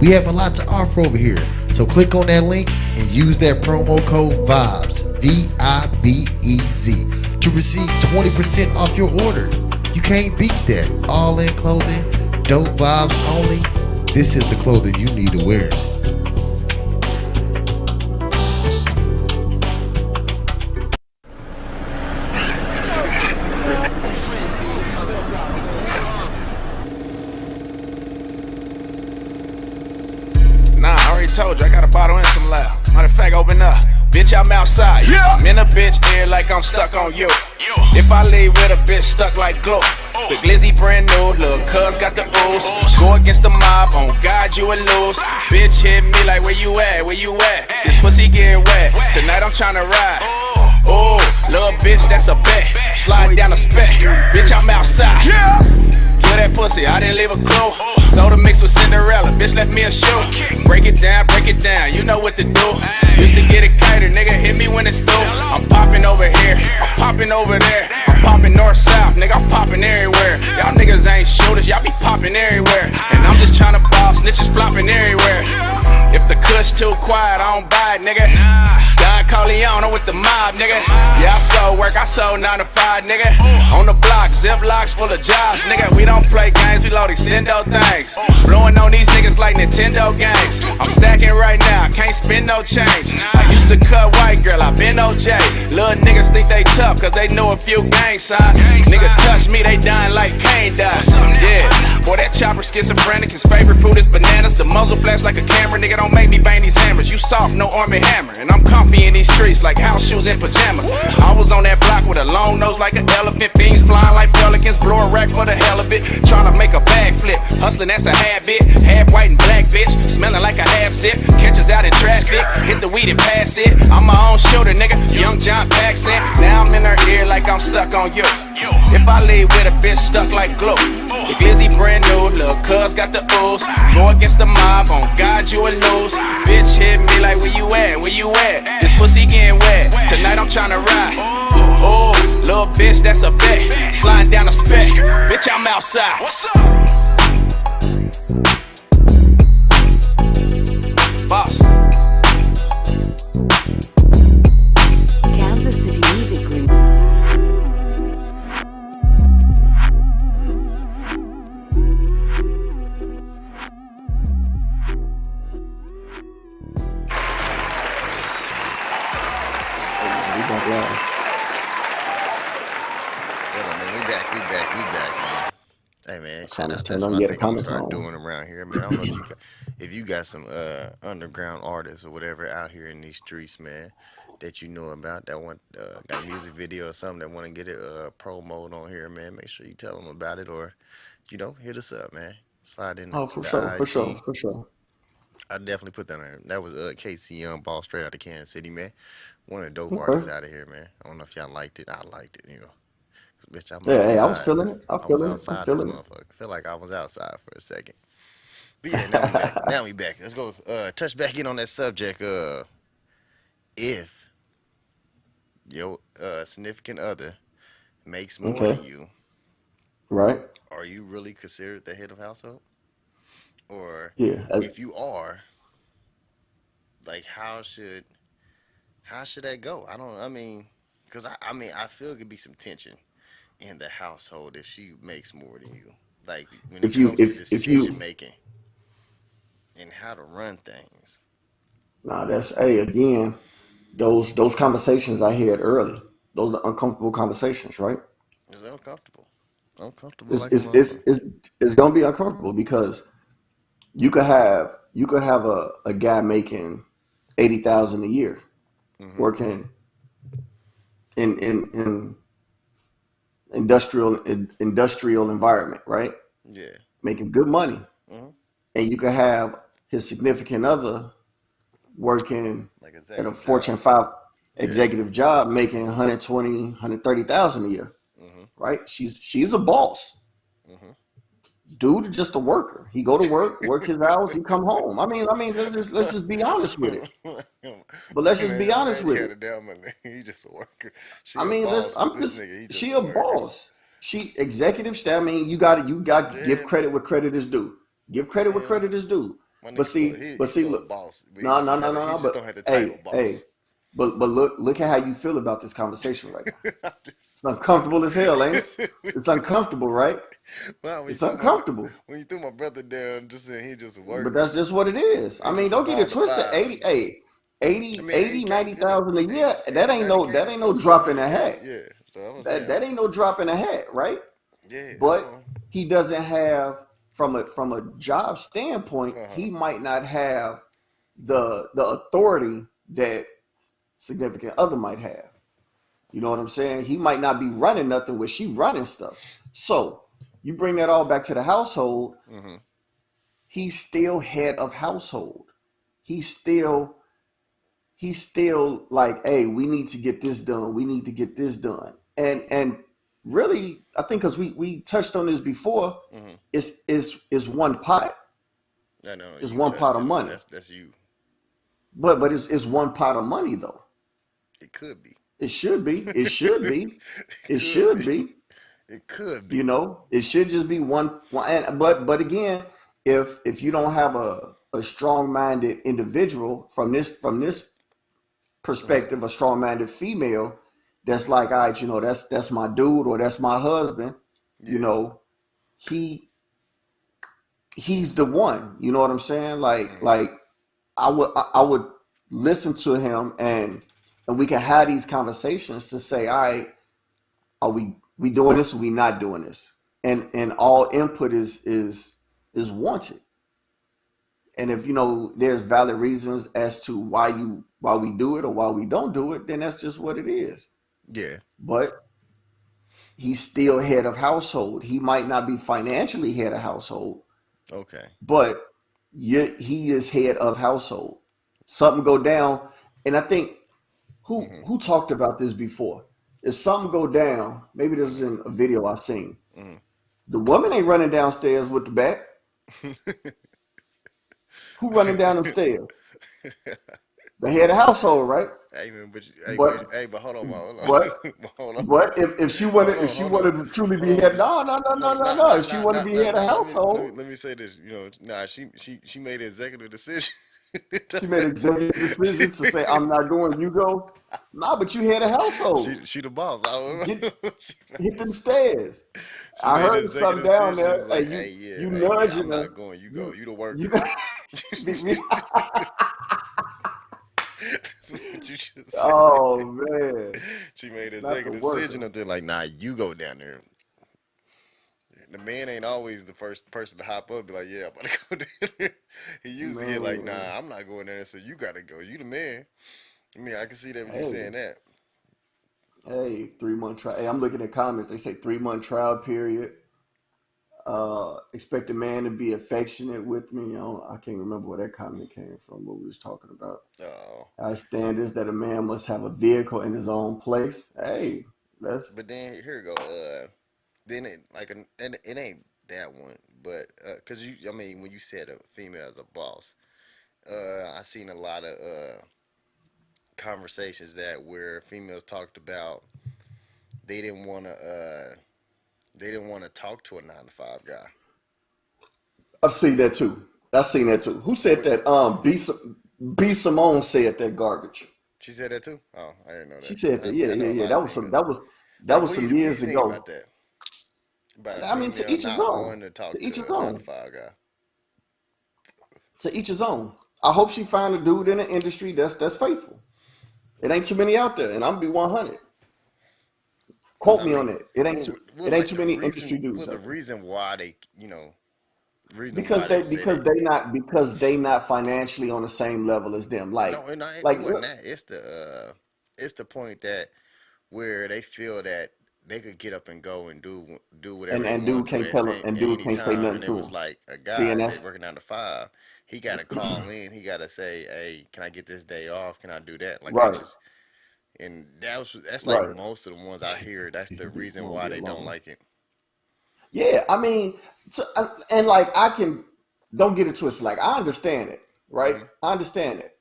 We have a lot to offer over here, so click on that link and use that promo code VIBEZ, VIBEZ, to receive 20% off your order. You can't beat that. All In Clothing, dope vibes only. This is the clothing you need to wear. Nah, I already told you, I got a bottle and some loud. Matter of fact, open up. Bitch, I'm outside. Yeah. I'm in a bitch ear like I'm stuck on you. If I leave with a bitch stuck like glue. The glizzy brand new, lil' cuz got the ooze. Go against the mob, on God you will lose. Bitch hit me like where you at, where you at? This pussy getting wet, tonight I'm tryna ride. Oh, little bitch, that's a bet. Sliding down the spec, bitch, I'm outside. Kill that pussy, I didn't leave a clue. Soda mixed with Cinderella, bitch left me a shoe. Break it down, you know what to do. Used to get it catered, nigga hit me when it's through. I'm popping over here, I'm popping over there. I'm popping north, south, nigga, I'm popping everywhere. Y'all niggas ain't shooters, y'all be popping everywhere. And I'm just tryna ball, snitches flopping everywhere. If the cush too quiet, I don't buy it, nigga. Don Corleone, I'm with the mob, nigga. Yeah, I sold work, I sold 9 to 5, nigga. On the block, Ziplocs full of jobs, nigga. We don't play games, we load extendo things. Blowing on these niggas like Nintendo games. I'm stacking right now, can't spend no change. I used to cut white girl, I been OJ. Little niggas think they tough, cause they know a few gang signs. Nigga touch me, they dying like Kane died. Yeah, boy, that chopper schizophrenic. His favorite food is bananas. The muzzle flash like a camera, nigga, don't make me bang these hammers. You soft, no arm and hammer. And I'm comfy in these streets like house shoes and pajamas. I was on that block with a long nose like an elephant. Fiends flying like pelicans, blow a rack for the hell of it. Tryna make a bag flip, hustling that's a habit. Half white and black bitch, smelling like a half zip. Catch us out in traffic, hit the weed and pass it. I'm my own shooter, nigga, young John Paxson. Now I'm in her ear like I'm stuck on you. If I leave with a bitch stuck like glue. The glizzy brand new, lil' cuz got the ooze. Go against the mob, on God you will lose. Bitch hit me like where you at, where you at? This pussy getting wet, tonight I'm tryna ride. Oh, little bitch, that's a bet. Sliding down the spec, bitch, I'm outside. What's up? Boss. Kansas City Music Group. We back live. Well, I mean, we back, man. Hey, man, shout out. Comments That's turned on. what I Yeah, the think I'm gonna comments start on. doing around here, man. I don't know if you got some underground artists or whatever out here in these streets, man, that you know about that want got a music video or something that want to get it promoted on here, man. Make sure you tell them about it, or hit us up, man. Slide in Oh, for the sure, for sure, IG. for sure. I definitely put that on there. That was KC Young Ball straight out of Kansas City, man. One of the dope artists Okay. out of here, man. I don't know if y'all liked it. I liked it, you know. 'Cause, bitch, I'm Yeah, hey, I was outside. feeling it. I'm I was feeling it. I'm outside this feeling it. motherfucker. I feel like I was outside for a second. But yeah, now we back. Now we back. Let's go touch back in on that subject. If your significant other makes more Okay. than you, Right. are you really considered the head of household? Or Yeah. if you are, like how should that go? I mean, because I mean, I feel it could be some tension in the household if she makes more than you. Like when it If you comes to if decision you making and how to run things. nah, that's hey again, those conversations I had early, those are uncomfortable conversations, right? It's uncomfortable. Uncomfortable It's like a it's it's motherfucker. it's, it's gonna be uncomfortable because you could have a guy making 80,000 a year Mm-hmm. working in industrial environment, right? Yeah. Making good money, Mm-hmm. and you could have his significant other working Like at a executive Fortune job. 5 Yeah. executive job making 120, 130,000 a year, Mm-hmm. right? She's a boss. Mm-hmm. Dude is just a worker. He go to work, work his hours, he come home. I mean, let's just be honest with it. But let's just be My honest man with had it. it down my name. He just a worker. She I a mean, let's boss, but I'm this just nigga, he just she a a worker. boss. She executive staff. I mean, you got give Yeah, credit where credit is due. Give credit where man. credit is due. My But nigga still see, but he's see, still a look, boss, but no, no, no, no, he no. just But don't have the title hey, boss. but look at how you feel about this conversation right now. I just, It's uncomfortable as hell, ain't it? we It's just uncomfortable, right? wow, It's uncomfortable. when you threw my brother down, just saying he just a But worker. that's just what it is. I He mean, just a don't get it nine to twisted. five. 80, hey, I 80, mean, 80, 80K 90,000 a year. 80, 90K That is ain't no still drop something in to the carry. hat. Yeah, so I'm saying, That ain't no drop in the hat, right? yeah, that's But all. he doesn't have from a job standpoint, Uh huh. he might not have the authority that significant other might have. You know what I'm saying? He might not be running nothing where she running stuff. So you bring that all back to the household, Mm-hmm. he's still head of household. He's still he's still like, hey, we need to get this done. We need to get this done. And really, I think because we touched on this before, Mm-hmm. is one pot. I know It's you one pot touched of it on. money. That's you. But it's one pot of money though. It could be. It should be. It should be. It It could should be. be. It could You be. know, it should just be one. But again, if you don't have a strong minded individual from this Mm-hmm. perspective, a strong minded female that's like, all right, that's my dude or that's my husband, you Yeah. know, he he's the one. You know what I'm saying? Like Mm-hmm. like I would listen to him and we can have these conversations to say, all right, are we doing this or we not doing this? And all input is wanted. And if there's valid reasons as to why we do it or why we don't do it, then that's just what it is. Yeah. But he's still head of household. He might not be financially head of household, Okay. but he is head of household. Something go down, and I think Mm-hmm. who talked about this before? If something go down, maybe this is Mm-hmm. in a video I seen. Mm-hmm. The woman ain't running downstairs with the bat. Who running down them stairs? The head of household, right? Hey man, But but hold on, hold but on, hold on, but if she wanted if she hold on, wanted to truly hold be on. head, no. If she wanted to be head of household, Let me say this. You know, nah, she made an executive decision. she made an executive decision to say, I'm not going, you go. Nah, but you head of household. She the boss. I Get don't know. hit them stairs. She I made an heard something executive down decision. It there. was Hey, like, hey, yeah, you hey, yeah, I'm nudging her. not going. You go. You You the you worker. That's what you just said. oh man. She made an Not the executive decision worker. up there, like, nah, you go down there. The man ain't always the first person to hop up and be like, yeah, I'm about to go down there. He usually get like, Man. nah, I'm not going there, so you gotta go. You the man. I mean, I can see that when you saying Hey. that. Hey, 3 month trial. Hey, I'm looking at comments. They say 3 month trial period. Expect a man to be affectionate with me. I can't remember where that comment came from. What we was talking about. Oh, High standards that a man must have a vehicle in his own place. Hey, that's but then here you go. Then it like and it ain't that one, but cause I mean, when you said a female is a boss, I seen a lot of conversations that where females talked about they didn't want to they didn't want to talk to a 9 to 5 guy. I've seen that too. I've seen that too. Who said What that? B Simone said that garbage. she said that too? Oh, I didn't know She said that. that. Yeah, I yeah, know a yeah. lot of That was some. females. That Like, was some what do years you think ago. about that? About a I mean, to female each his not own. wanting to talk To each to his a nine to own. five guy. To each his own. I hope she find a dude in the industry that's faithful. It ain't too many out there, and I'm gonna be 100. Cause Quote I me on mean, that. It ain't what, too. what It ain't like too the many reason? industry dudes What the out there. reason why they reason Because why they say that? they not financially on the same level as them. No, and Like it wasn't that. It's the point that where they feel that they could get up and go and do whatever they and want dude to can't at, tell him, and at dude any can't say time, nothing and it to was him. like a See, and guy that that's working 9 to 5. He got to call in. He got to say, "Hey, can I get this day off? Can I do that?" Like I right, just and that's like right. most of the ones I hear. That's the It's reason gonna why be a they don't long. like it. Yeah, I mean, and like I can don't get it twisted. Like I understand it, right? Hmm. I understand it.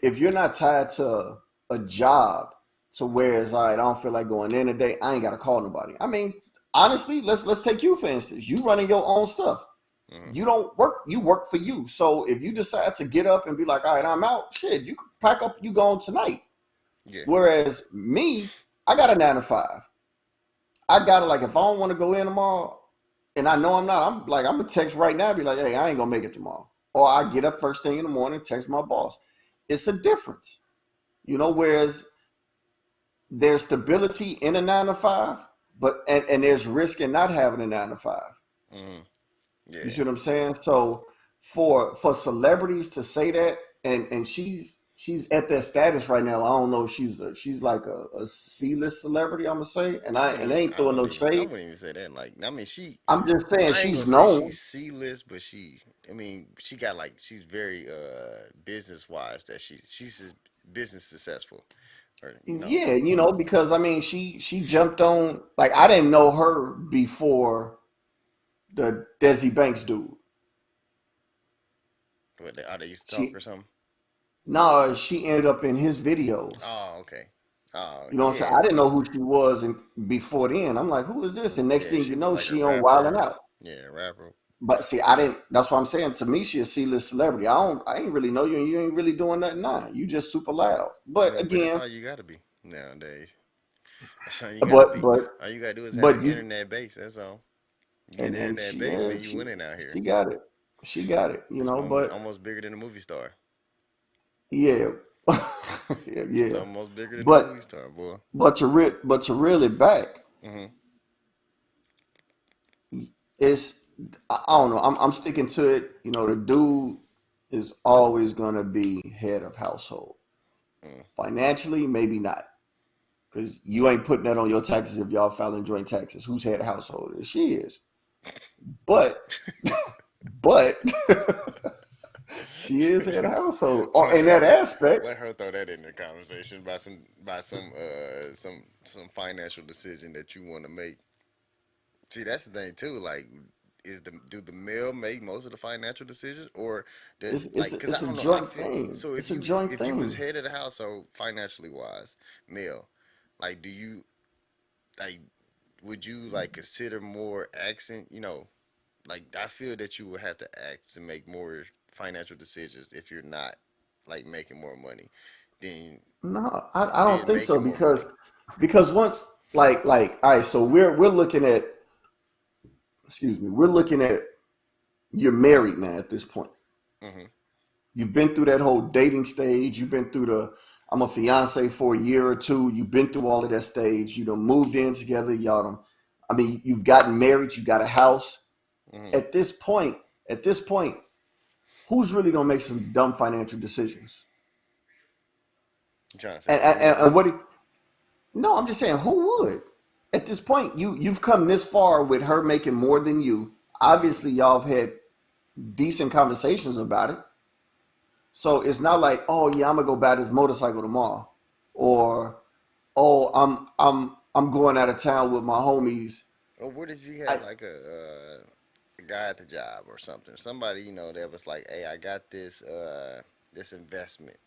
If you're not tied to a job to where it's all right, I don't feel like going in today. I ain't got to call nobody. I mean, honestly, let's take you for instance. You running your own stuff. Hmm. You don't work. You work for you. So if you decide to get up and be like, all right, I'm out. Shit, you can pack up. You going tonight. Yeah. Whereas me, I got a 9 to 5. I gotta like if I don't want to go in tomorrow, and I know I'm not, I'm gonna text right now, be like, hey, I ain't gonna make it tomorrow. Or I get up first thing in the morning, text my boss. It's a difference, whereas there's stability in a 9 to 5, but and there's risk in not having a 9 to 5. Hmm. You Yeah. see what I'm saying? So for celebrities to say that, and she's at that status right now. I don't know if she's like a C-list celebrity, I'm gonna say, and I ain't throwing no I shade. wouldn't even say that. Like, I mean, I'm just saying I ain't gonna she's say she's known. C-list, but I mean, she got like, she's very business wise. That she's business successful, or Yeah, because I mean she jumped on like I didn't know her before the Desi Banks dude. what they used to talk or She something. No, she ended up in his videos. Oh, okay. Oh, You know what I'm saying? yeah, I didn't know who she was and before then. I'm like, who is this? And next yeah. thing She you was know, like a she on Wild 'N rapper. Out. Yeah, rapper. But see, I didn't. That's what I'm saying. To me, she a C-list celebrity. I ain't really know you, and you ain't really doing nothing now. You just super loud. I But mean, but that's again, all you gotta be nowadays. That's all you gotta but be. but All you gotta do is have but the you internet base. That's all. You get the and internet she base, yeah man. You winning out here. she got it. She got it. It's But almost bigger than a movie star. yeah, yeah, It's yeah. almost bigger than a movie But star, boy. to reel it back, Hmm. it's I don't know. I'm sticking to it. The dude is always gonna be head of household. Mm. Financially, maybe not, because you ain't putting that on your taxes if y'all filing joint taxes. Who's head of household? She is. But but she is head of household let in that her aspect. let her throw that in the conversation by some financial decision that you want to make. See, that's the thing too. Like, do the male make most of the financial decisions, or It's does it's like? a, Because I it's a don't know. I joint feel thing. so. It's a joint If you was thing. head of the household financially wise, male, like, do you like? Would you like consider more accent? Like, I feel that you would have to act to make more financial decisions if you're not like making more money. Then No, I don't think so making more money. because once like all right, so we're looking at excuse me, we're looking at you're married now at this point. Hmm. You've been through that whole dating stage. You've been through the I'm a fiance for a year or two. You've been through all of that stage. You done moved in together. Y'all done, I mean, you've gotten married. You got a house. Hmm. At this point, at this point, who's really gonna make some dumb financial decisions? You trying to say And the and, woman? and what? No, I'm just saying, who would? At this point, you've come this far with her making more than you. Obviously, y'all have had decent conversations about it. So it's not like, oh yeah, I'm gonna go buy this motorcycle tomorrow, or oh I'm going out of town with my homies. Or what if you I, had like a guy at the job or something, somebody that was like, hey, I got this investment.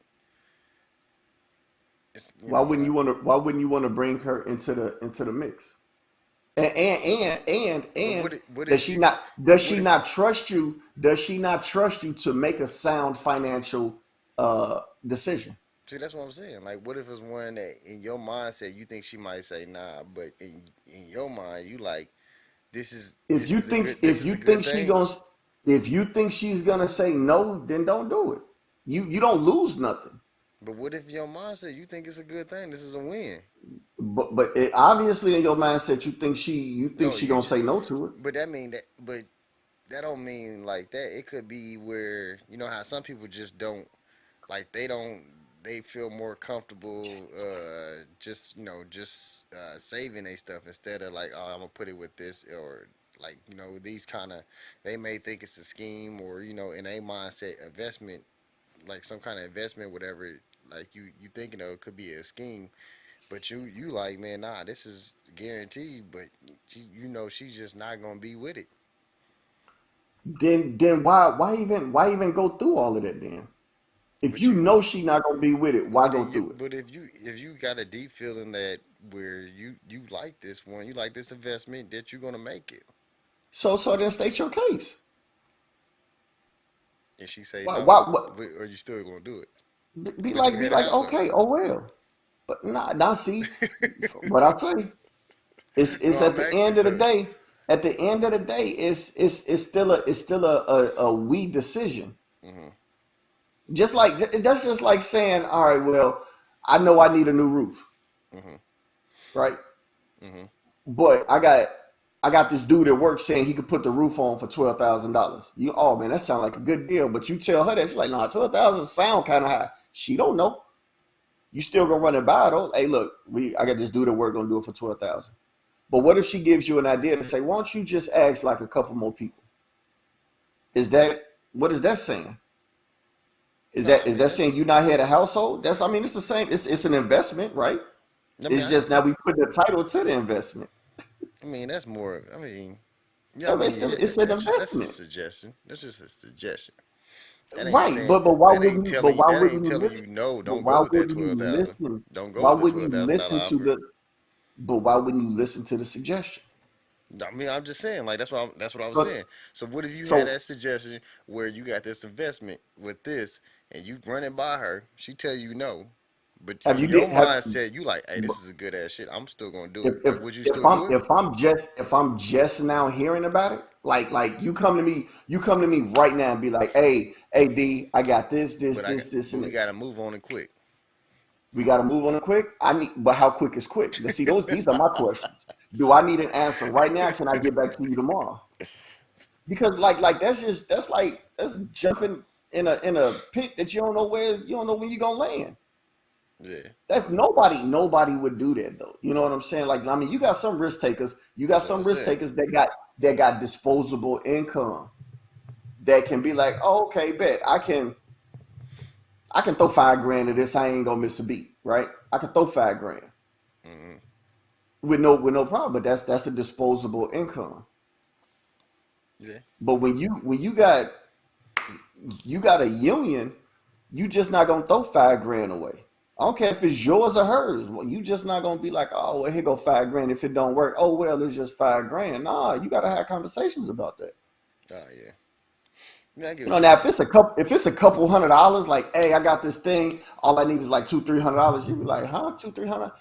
It's why wouldn't you want to bring her into the mix? but And what if you does what she if not trust you? Does she not trust you to make a sound financial decision? see, that's what I'm saying. Like, what if it's one that in your mindset you think she might say nah, but in your mind you like this If is you a good think she thing. going if you think she's gonna say no, then don't do it. You don't lose nothing. But what if your mindset you think it's a good thing? This is a win. But obviously in your mindset you think No, she you gonna just say no to it. but that mean that but that don't mean like that. It could be where you know how some people just don't like they feel more comfortable just saving their stuff instead of like, oh, I'm gonna put it with this, or like these kind of, they may think it's a scheme, or in a mindset investment, like some kind of investment, whatever, like you thinking of could be a scheme, but you like, man, nah, this is guaranteed, but she's just not gonna be with it. Then why even go through all of that then? If But you know she not gonna be with it, why But go it, through it? but if you got a deep feeling that where you like this one, you like this investment, that you're gonna make it, So then state your case. and she say Why no, why, why are you still gonna do it? But you be had a like house up. okay, oh well. But now see, what I tell you, No, it's I'm at the asking, end of the so day. At the end of the day, it's still a we decision. hmm That's just like saying, all right, well, I know I need a new roof, hmm right? hmm But I got this dude at work saying he could put the roof on for $12,000. You, oh man, that sounds like a good deal. But you tell her that she's like, nah, 12,000 sound kind of high. She don't know. You still gonna run it by her though. Hey, look, I got this dude at work gonna do it for 12,000. But what if she gives you an idea to say, why don't you just ask like a couple more people? Is that what is that saying? No, I Is mean that that's saying you not had a household? That's, I mean, it's the same. It's an investment, right? I mean It's I, just now we put the title to the investment. I mean that's more. I mean, yeah, I I mean, mean, yeah, it's an that's a investment, suggestion. That's just a suggestion. That ain't right? saying But why that ain't wouldn't you telling you listen? no. But Don't why go with that wouldn't you 12,000. listen? Don't go Why with the wouldn't you $12,000 listen to offer. But why wouldn't you listen to the suggestion? I mean, I'm just saying, like that's what I was So, saying. So what if you had so that suggestion where you got this investment with this, and you run it by her, she tell you no, but have in you your did have mindset you like, hey, this is a good ass shit. I'm still gonna do if it. Like, would you still do it? if I'm just now hearing about it, like you come to me right now and be like, hey D, I got this, But and we gotta move on it quick. we got to move on it quick. But how quick is quick? Let's see, these are my questions. Do I need an answer right now? Can I get back to you tomorrow? Because that's jumping in a pit that you don't know when you're gonna land. Yeah, That's nobody would do that though. You know what I'm saying? Like, I mean, you got some risk takers. You got that's what I some risk said. takers that got disposable income that can be like, oh, okay, bet I can throw 5 grand at this. I ain't gonna miss a beat, right? I can throw 5 grand Hmm. with no problem. But that's a disposable income. Yeah, But when you got a union, you just not gonna throw 5 grand away. I don't care if it's yours or hers. Well, you just not gonna be like, oh, well, here go 5 grand. If it don't work, oh well, it's just 5 grand. Nah, you gotta have conversations about that. oh yeah, yeah. I get You know, what you're now saying. if it's a couple $100, like, hey, I got this thing. All I need is like $200-300. You be like, huh, 200-300?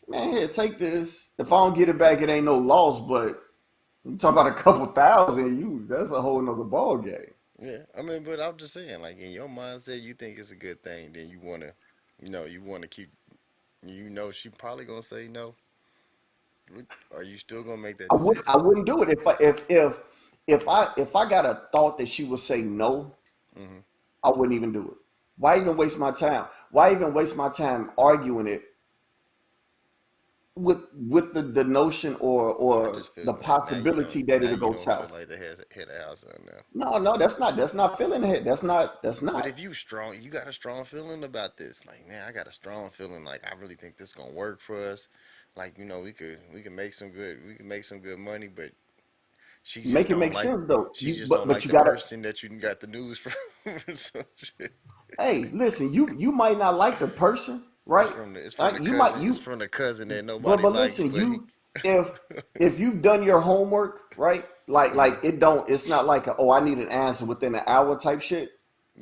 Man, here, take this. If I don't get it back, it ain't no loss. But you talk about a couple thousand, that's a whole nother ball game. Yeah, I mean, but I'm just saying, like in your mindset, you think it's a good thing, then you wanna keep. She probably gonna say no. Are you still gonna make that decision? I wouldn't do it if I got a thought that she would say no. Hmm. I wouldn't even do it. Why even waste my time? Why even waste my time arguing it with the notion I or just feel the like now you possibility don't that now it'll you go don't feel south. like the head of house on now. No, that's not feeling it. That's But not. if you strong, you got a strong feeling about this. Like, man, I got a strong feeling. Like, I really think this gonna work for us. Like, we can make some good money. But she just Make it don't make like sense though. she just don't But like you the gotta. person that you got the news from or some shit. Hey, listen, you might not like the person, right? It's from the Right? You might cousin. It's you from the cousin that but nobody but likes. listen, But he, if if you've done your homework, right? Like mm, it's not like oh, I need an answer within an hour type shit.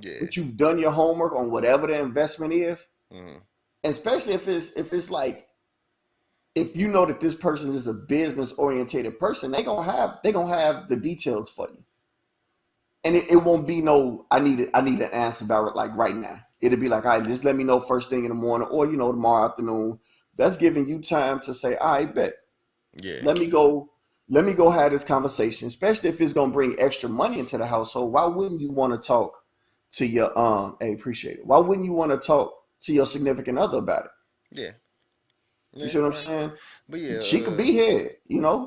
yeah, But you've done your homework on whatever the investment is, mm, and especially if it's like if you know that this person is a business orientated person, they gonna have the details for you. And it won't be no I need an answer about it like right now. It'll be like, all right, just let me know first thing in the morning or tomorrow afternoon. That's giving you time to say, all right, bet. yeah, Let me go, have this conversation, especially if it's gonna bring extra money into the household. Why wouldn't you want to talk to your hey, appreciate it. Why wouldn't you want to talk to your significant other about it? yeah, You yeah. see what I'm Right. saying? But yeah, She could be here,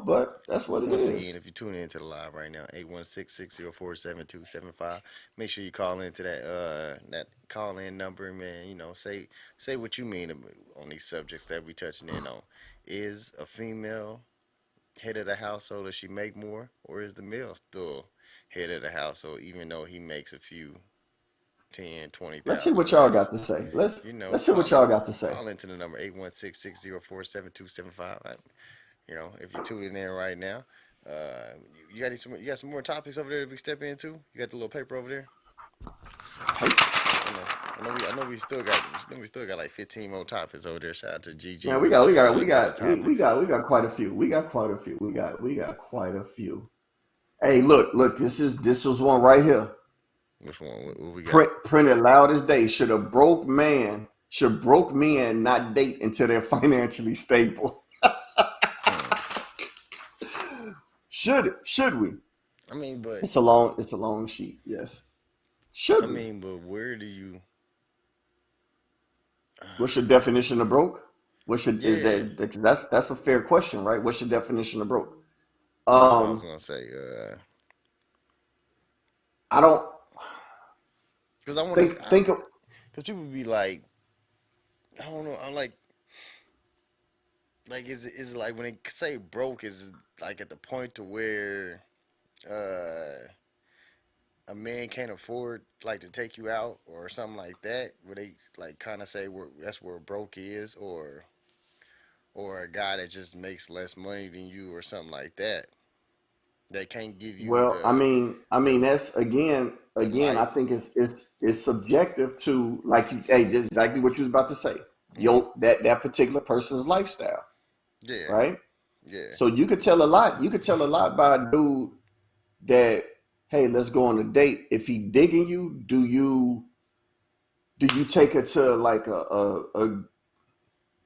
but that's what it once again, is. if you're tuning into the live right now, 816-604-7275, make sure you call into that call in number, man. Say what you mean on these subjects that we touching in on. Is a female head of the household, does she make more, or is the male still head of the household, even though he makes a few 10, twenty Let's see thousand what y'all less? got to say. Let's see what Call y'all in, got to say. call into the number 816-604-7275. If you're tuning in right now, you got some more topics over there that we step into. You got the little paper over there. Hey, We still got like 15 more topics over there. Shout out to yeah, GG we with got we got we getting the got we, we topics. got we got quite a few. We got quite a few. We got quite a few. Hey, look. This was one right here. Which one? What we got? Printed loud as day. Should broke men not date until they're financially stable? Hmm. Should we? I mean, but It's a long sheet. Yes. Should we? but where do you? What's your definition of broke? What should is Yeah, that's a fair question, right? What's your definition of broke? that's what I was Um, gonna say. I don't Because I want to, think of because people be like, I don't know. I'm like, is it like when they say broke, is it like at the point to where uh a man can't afford like to take you out or something like that, where they like kind of say that's where broke is, or a guy that just makes less money than you or something like that, that can't give you well, I mean the that's the again I life. think it's subjective to like hey, just exactly what you was about to say. Hmm. That particular person's lifestyle, Yeah, right? yeah, So you could tell a lot. You could tell a lot by a dude that hey, let's go on a date. If he digging you, do you take her to like a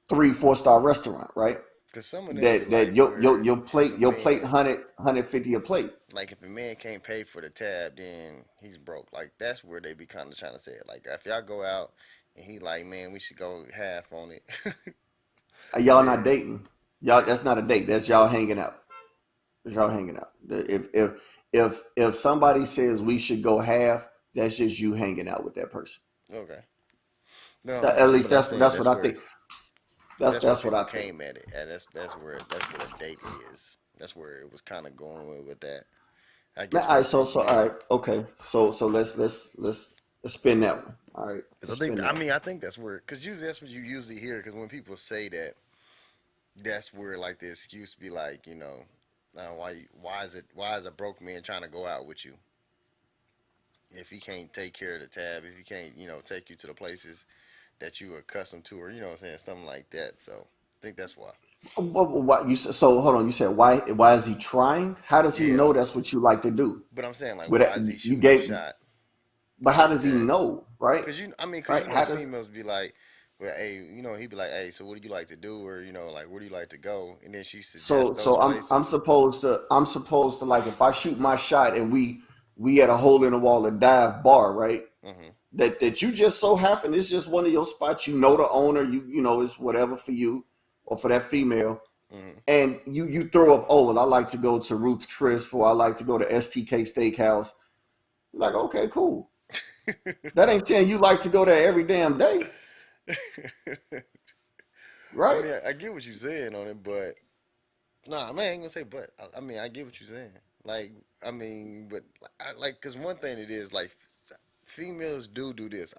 3 4 star restaurant, right? because some of them be That like your your where your if plate a your plate man 150 a plate. like if a man can't pay for the tab, then he's broke. Like that's where they be kind of trying to say it. Like if y'all go out and he like, man, we should go half on it. Y'all not Then dating. Y'all that's not a date. That's y'all hanging out. That's y'all hanging out. If somebody says we should go half, that's just you hanging out with that person. okay, no, At least but I'm saying that's what I think. that's where That's what I people think. came at it. And that's where a date is. That's where it was kind of going with that. I Man, guess all right, most of these so all men, right, okay. So let's spin that one. All right, because let's spin that one. I think that's where, because usually that's what you usually hear. Because when people say that, that's where like the excuse be like, why is a broke man trying to go out with you if he can't take care of the tab, if he can't take you to the places that you accustomed to, or what I'm saying, something like that. So I think that's why. What you said, so hold on. You said why is he trying? How does he Yeah, know that's what you like to do? but I'm saying like, With why that, is he you shooting his gave, shot but how like does he that? know? Right, Because right. How does females be like, well, hey, he'd be like, hey, so what do you like to do, or like, where do you like to go, and then she suggests those I'm places. supposed to like if I shoot my shot and we at a hole in the wall a dive bar, right? Hmm. That you just so happen it's just one of your spots. You know the owner. You know it's whatever for you, or for that female, Mm-hmm. and you throw up, oh well, I like to go to Ruth's Chris, or I like to go to STK Steakhouse. Like, okay, cool. That ain't saying you like to go there every damn day, I right? mean, I get what you're saying on it, but nah, man, I ain't gonna say but. I mean, I get what you're saying. Like, I mean, but cause one thing it is like females do this.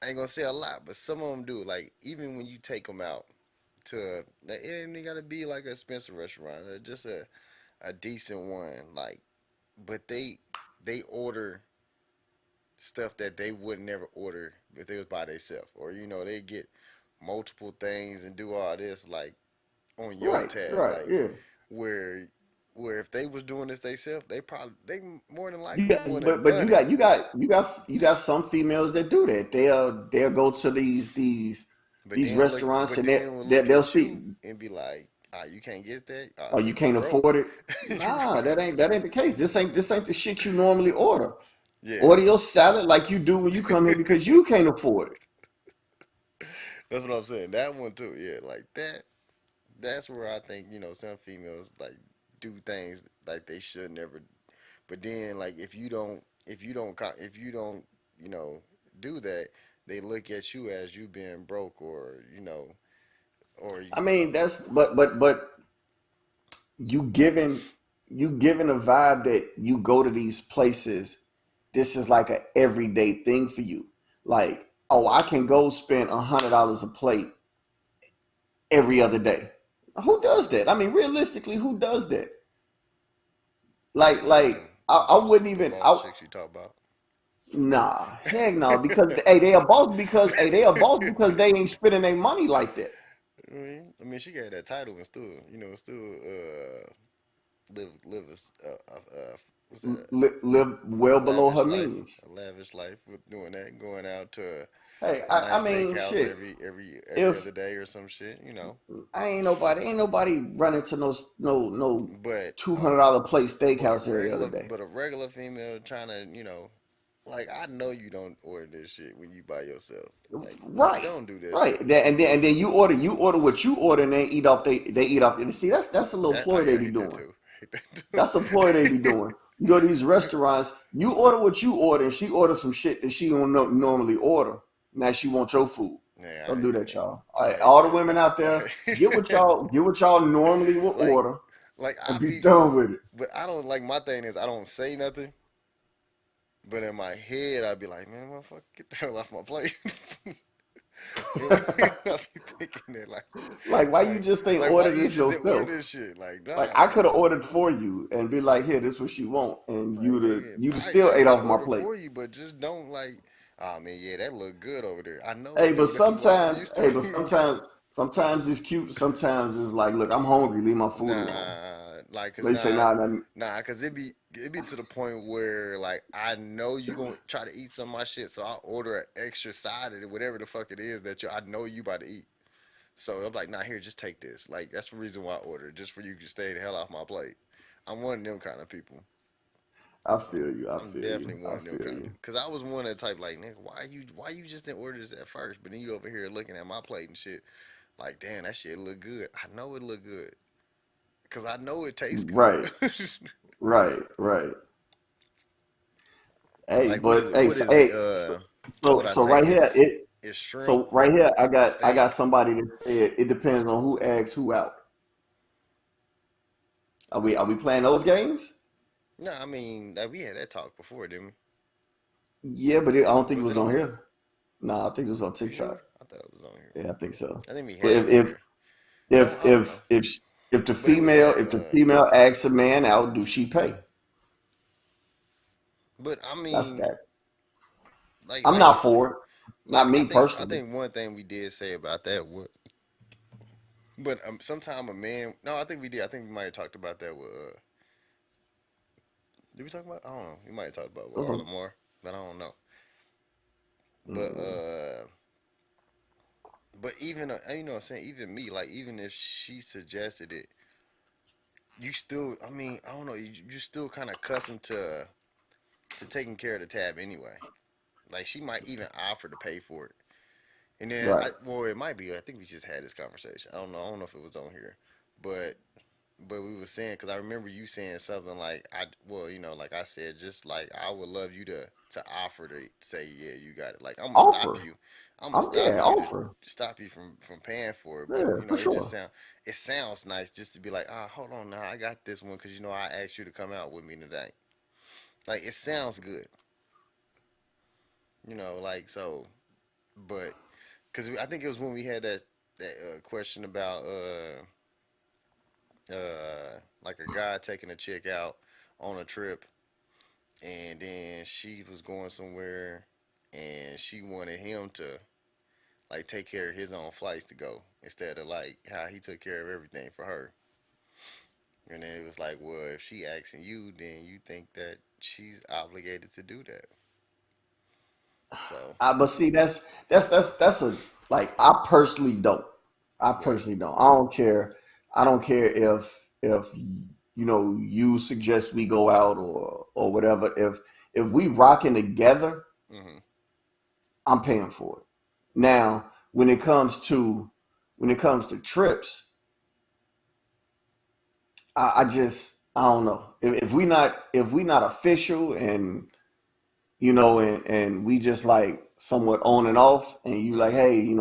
I ain't gonna say a lot, but some of them do. Like, even when you take them out to, like, it ain't gotta be like a expensive restaurant or just a decent one. Like, but they order stuff that they would never order if they was by themselves, or they get multiple things and do all this like on your Right, tab, right, like yeah. where where if they was doing this themselves, they more than You likely would got, have but done it. Like, you got some females that do that. They'll go to but these then look, restaurants but and then we'll look they'll at speak. you and be like, ah, you can't get that. Ah, Oh, man, you you can't broke. afford it. You Nah, broke. that ain't the case. This ain't the shit you normally order. Yeah, Order your salad like you do when you come here because you can't afford it. that's what I'm saying. That one too. Yeah, like that. That's where I think some females like do things like they should never. But then like if you don't you know do that, they look at you as you being broke or or I mean, that's but you giving you giving a vibe that you go to these places. This is like a everyday thing for you. Like, oh, I can go spend $100 a plate every other day. Who does that? I mean, realistically, who does that? Like I wouldn't the even. boss chicks you talk about. Nah, heck no, because hey, they a boss because hey, they a boss because they ain't spending their money like that. I mean, she got that title and still live what's that, Live well a below her lavish life, means. a lavish life with doing that, going out to Hey, a I nice mean, steakhouse shit. every If other day or some shit. I ain't nobody running to no But $200 plate steakhouse every other day. a regular female trying to like, I know you don't order this shit when you by yourself. Like, you Right, don't do that right. shit. And then you order what you order and they eat off. And see, that's a little That ploy they I be hate that doing. too. I hate that too. That's a ploy they be doing. You go to these restaurants, you order what you order, and she orders some shit that she don't normally order. Now she wants your food. Yeah, I Don't do hate that, that. y'all. All I right, hate all the that. women out there, I get what hate y'all normally will like order like and I be be done with it. but I don't like, my thing is I don't say nothing, but in my head I'd be like, man, motherfucker, get the hell off my plate. I be thinking that Like, why you like just ain't why order you this just didn't order yourself? this shit? Like, Like, nah, I man. could have ordered for you and be like, here, this is what she want, and Like, nigga, you'd have I still accept ate that off my order plate. for you, but just don't like, oh man, yeah, that look good over there. I know it Hey, but do. This is what I'm sometimes, used hey, but to. sometimes it's cute. Sometimes it's like, look, I'm hungry. Leave my food alone. Nah, like, cause They say, nah, nah. cause it be to the point where like I know you gonna try to eat some of my shit, so I'll order an extra side of it, whatever the fuck it is that I know you about to eat. So I'm like, nah, here, just take this. Like, that's the reason why I ordered, just for you to stay the hell off my plate. I'm one of them kind of people. I feel you. I I'm feel you. definitely one I of them feel kind of you. people. Cause I was one of that type, like, nigga, why you just didn't order this at first? But then you over here looking at my plate and shit, like, damn, that shit look good. I know it look good, cause I know it tastes good. Right, right. Hey, Like, what is but it? hey, What so, is it? hey, What I so say right here, is shrimp, I got steak. somebody that said it depends on who asks who out. Are we playing those games? No, I mean, like, we had that talk before, didn't we? Yeah, but I don't think it Was was it on on here? here. No, I think it was on You TikTok. sure? I thought it was on here. Yeah, I think so. I think we But had it on here. if I don't know. if if sh- if the But it was like, female asks a man out, do she pay? but I That's mean, that. like, I'm not for it. Not me I personally. think one thing we did say about that was, but sometime a man. No, I think we did. I think we might have talked about that with. Did we talk about? I don't know. We might have talked about with Those are- Arlen Moore, but I don't know. But mm, even you know what I'm saying, even me, like, even if she suggested it, you still. I mean, I don't know. You still kind of accustomed to taking care of the tab anyway. Like, she might even offer to pay for it. And then Right. well, it might be. I think we just had this conversation. I don't know. I don't know if it was on here, but we were saying because I remember you saying something like well, like I said, just like I would love you to offer to say, yeah, you got it. Like Offer. I'm gonna stop Yeah, you offer. to stop you from paying for it. But Yeah, for sure. it sounds nice just to be like, hold on now, I got this one because I asked you to come out with me today. Like it sounds good, like so. But because I think it was when we had that question about like a guy taking a chick out on a trip, and then she was going somewhere, and she wanted him to like take care of his own flights to go instead of like how he took care of everything for her. And then it was like, well, if she asking you, then you think that she's obligated to do that. So But see, that's a like I personally don't. I right. personally don't. I don't care. I don't care if you suggest we go out or whatever. If we rocking together, Hmm. I'm paying for it. Now, when it comes to trips, I don't know. If we not official and we just like somewhat on and off, and you like, Hmm. hey,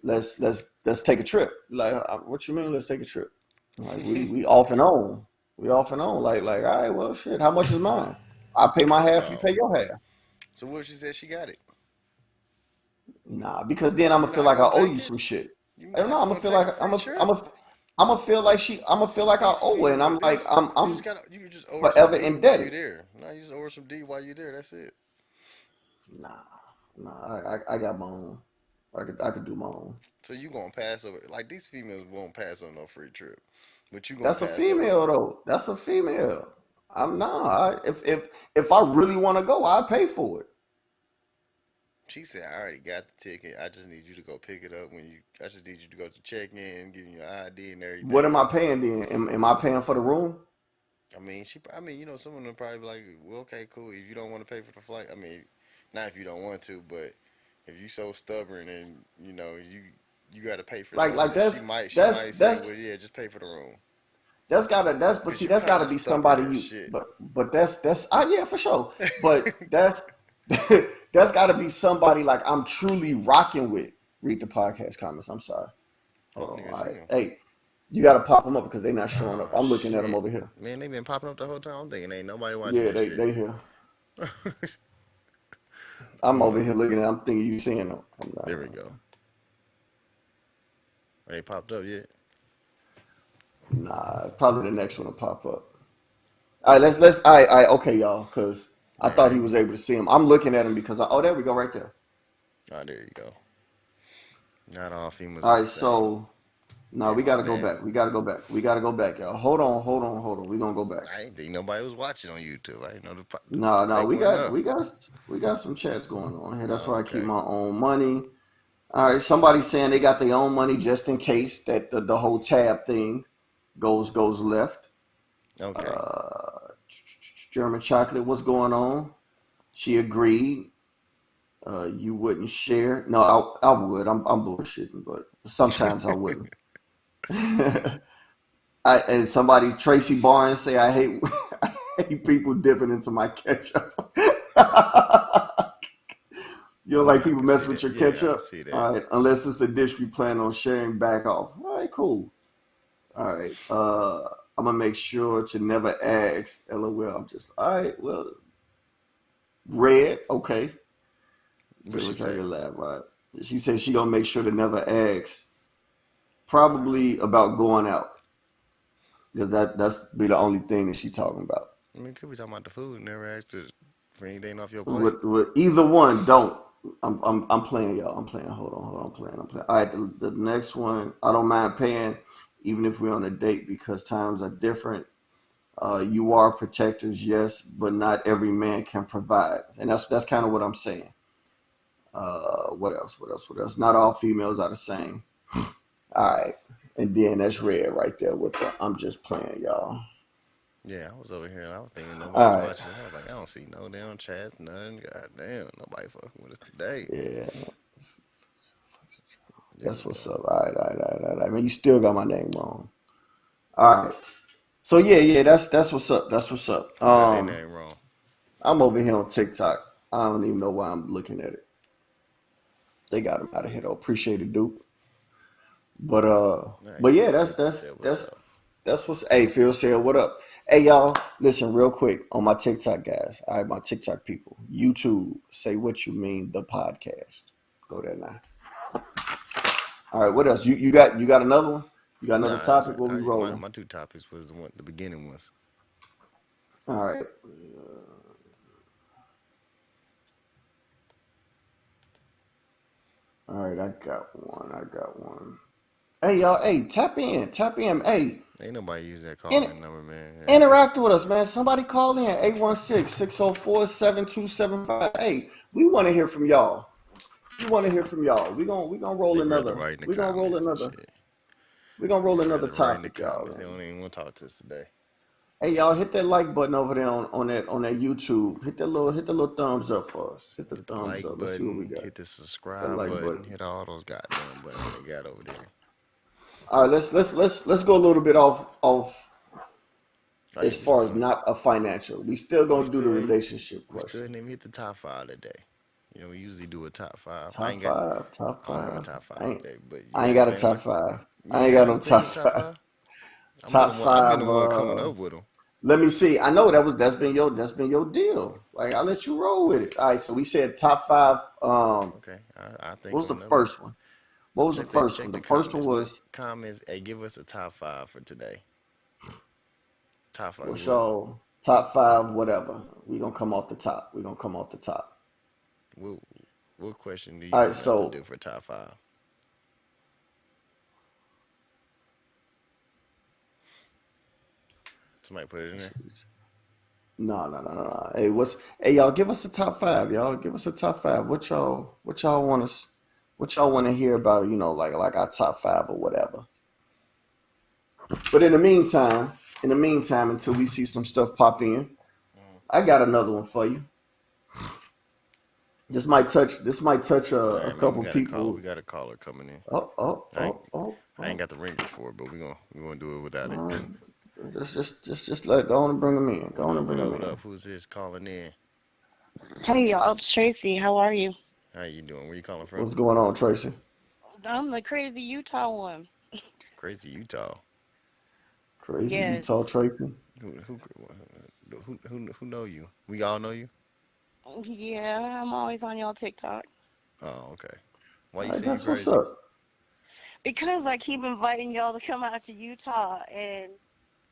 let's take a trip. Like, what you mean? Let's take a trip. Like we off and on. We off and on. Like, all right, well, shit. How much is mine? I pay my half. You Oh, pay your half. so what if she said she got it? Nah, because then I'm You gonna feel not like I gonna owe take you it? some shit. You I don't know. not I'm gonna gonna feel take like a free trip? I'm gonna feel like I owe it, and I'm like You can just owe her some forever D while you're indebted. there. No, you just owe her some D while you're there. That's it. Nah, nah. I got my own. I could do my own. So you gonna pass over like these females won't pass on no free trip, but you gonna That's a pass over. female though. That's a female. I'm nah. If I really want to go, I pay for it. She said, "I already got the ticket. I just need you to go pick it up when you. I just need you to go to check in, give you your ID and What everything." am I paying then? Am I paying for the room? I mean, some of them probably be like, "Well, okay, cool. If you don't want to pay for the flight, I mean, not if you don't want to, but if you so stubborn and you got to pay for Like something, that's she that's might say, well, that's yeah, just pay for the room, that's gotta that's but because see you that's kind gotta of be somebody stubborn as you shit. but that's yeah, for sure. But that's that's gotta be somebody like I'm truly rocking with. Read the podcast comments. I'm sorry. I Hold don't on. even All see right. him. Hey, you gotta pop them up because they're not showing up. Oh I'm looking at them shit, over here. man, they been popping up the whole time. I'm thinking ain't nobody watching Yeah, this they shit. they here. I'm over here looking at. I'm thinking you seeing them. I'm There we not. go. Are they popped up yet? Nah, probably the next one will pop up. All right, let's. All right, okay, y'all, because I All thought right. he was able to see him. I'm looking at him because oh, there we go, right there. Oh, there you go. Not all females All are the right, same. so no, we Damn, my gotta go bad. back. We gotta go back. We gotta go back, y'all. Hold on. We gonna go back. I didn't think nobody was watching on YouTube. I didn't know No, they no, we went got up. we got we got some chats going on here. That's Oh, why I keep okay. my own money. All right, somebody saying they got their own money just in case that the whole tab thing goes left. Okay. Uh, German chocolate, what's going on? She agreed. You wouldn't share. No, I would. I'm bullshitting, but sometimes I wouldn't. And somebody, Tracy Barnes, say I hate I hate people dipping into my ketchup. You don't like I people can see messing with that. your Yeah, I can ketchup? see that. All right, unless it's a dish we plan on sharing back off. All right, cool. All right. I'm gonna make sure to never ask. LOL. I'm just all right. Well, red. Okay. What she Look how say? you laugh, right? She said she gonna make sure to never ask. Probably about going out because that's be the only thing that she talking about. I mean, could be talking about the food. Never asked for anything off your plate. With either one, don't. I'm playing, y'all. I'm playing. Hold on. I'm playing. All right, the next one. I don't mind paying, even if we're on a date because times are different. You are protectors, yes, but not every man can provide, and that's kind of what I'm saying. What else? What else? Not all females are the same. All right, and then that's red right there with the. I'm just playing, y'all. Yeah, I was over here and I was thinking nobody was All right, watching. I was like, I don't see no damn chats, none. God damn, nobody fucking with us today. yeah. There That's we what's go. up. All right, all right, all right, all right. Man, you still got my name wrong. All right. So yeah, that's what's up. That's what's up. Who got their name wrong? I'm over here on TikTok. I don't even know why I'm looking at it. They got him out of here though. Appreciate it, Duke. But Nice. but yeah, Phil said, "What's up?" that's what's. Hey, Phil said, "What up?" Hey, y'all, listen real quick on my TikTok, guys. All right, my TikTok people. YouTube, say what you mean. The podcast. Go there now. All right, what else? You got another one? You got another Nah, topic? What we rolling? my two topics was the beginning ones. All right. All right, I got one. I got one. Hey, y'all. Hey, tap in. Tap in. Hey, Ain't nobody use that in, calling number, man. interact with us, man. Somebody call in 816-604-7275. Hey, we want to hear from y'all. We want to hear from y'all. We gonna roll They rather another. write in the We gonna roll comments and another. shit. We gonna roll They another rather write in the topic, y'all. comments. They Man. don't even want to talk to us today. Hey, y'all, hit that like button over there on that YouTube. Hit the little thumbs up for us. Hit the Hit the thumbs like up. Let's see what we button, got. hit the That subscribe like button, button. hit all those goddamn buttons they got over there. All right, let's go a little bit off Oh yeah, as far as not a financial. We still we gonna do the still ain't relationship we still question. didn't even hit the top five today. You know, we usually do a top five. Top five, top I don't have a five. top five today, but you I ain't got got a anything? top five. You I ain't ain't got got no anything top with top five. five? Top I'm being the five. one coming up with them. Let me see. I know that's been your deal. Like I'll let you roll with it. All right. So we said top five. Okay, I What think was of the another one. first one? What was the first one? Check The the first one comments. was Comments. Hey, give us a top five for today. Top five. what's y'all top five? Whatever. We gonna come off the top. We gonna come off the top. What, what question do you All right. want us to So do for top five? Somebody put it in there. no. Hey y'all? Give us a top five. Y'all give us a top five. What y'all want us? What y'all want to hear about? Like our top five or whatever. But in the meantime, until we see some stuff pop in, I got another one for you. This might touch All a right, man. We couple got a caller. people. We got a caller coming in. Oh, oh, I ain't, oh, oh, I ain't oh. got the ringers for it, but we gonna do it without it. All right. Just let it go on and bring them in. Go What on up? and What bring up? them What in. up? Who's this calling in? Hey y'all, it's Tracy. How are you? How you doing? Where you calling from? What's going on, Tracy? I'm the crazy Utah one. Crazy Utah. Crazy Utah Yes. Tracy. Who know you? We all know you. Yeah, I'm always on y'all TikTok. Oh, okay. Why All you right, say you that's what's crazy? up. Because I keep inviting y'all to come out to Utah and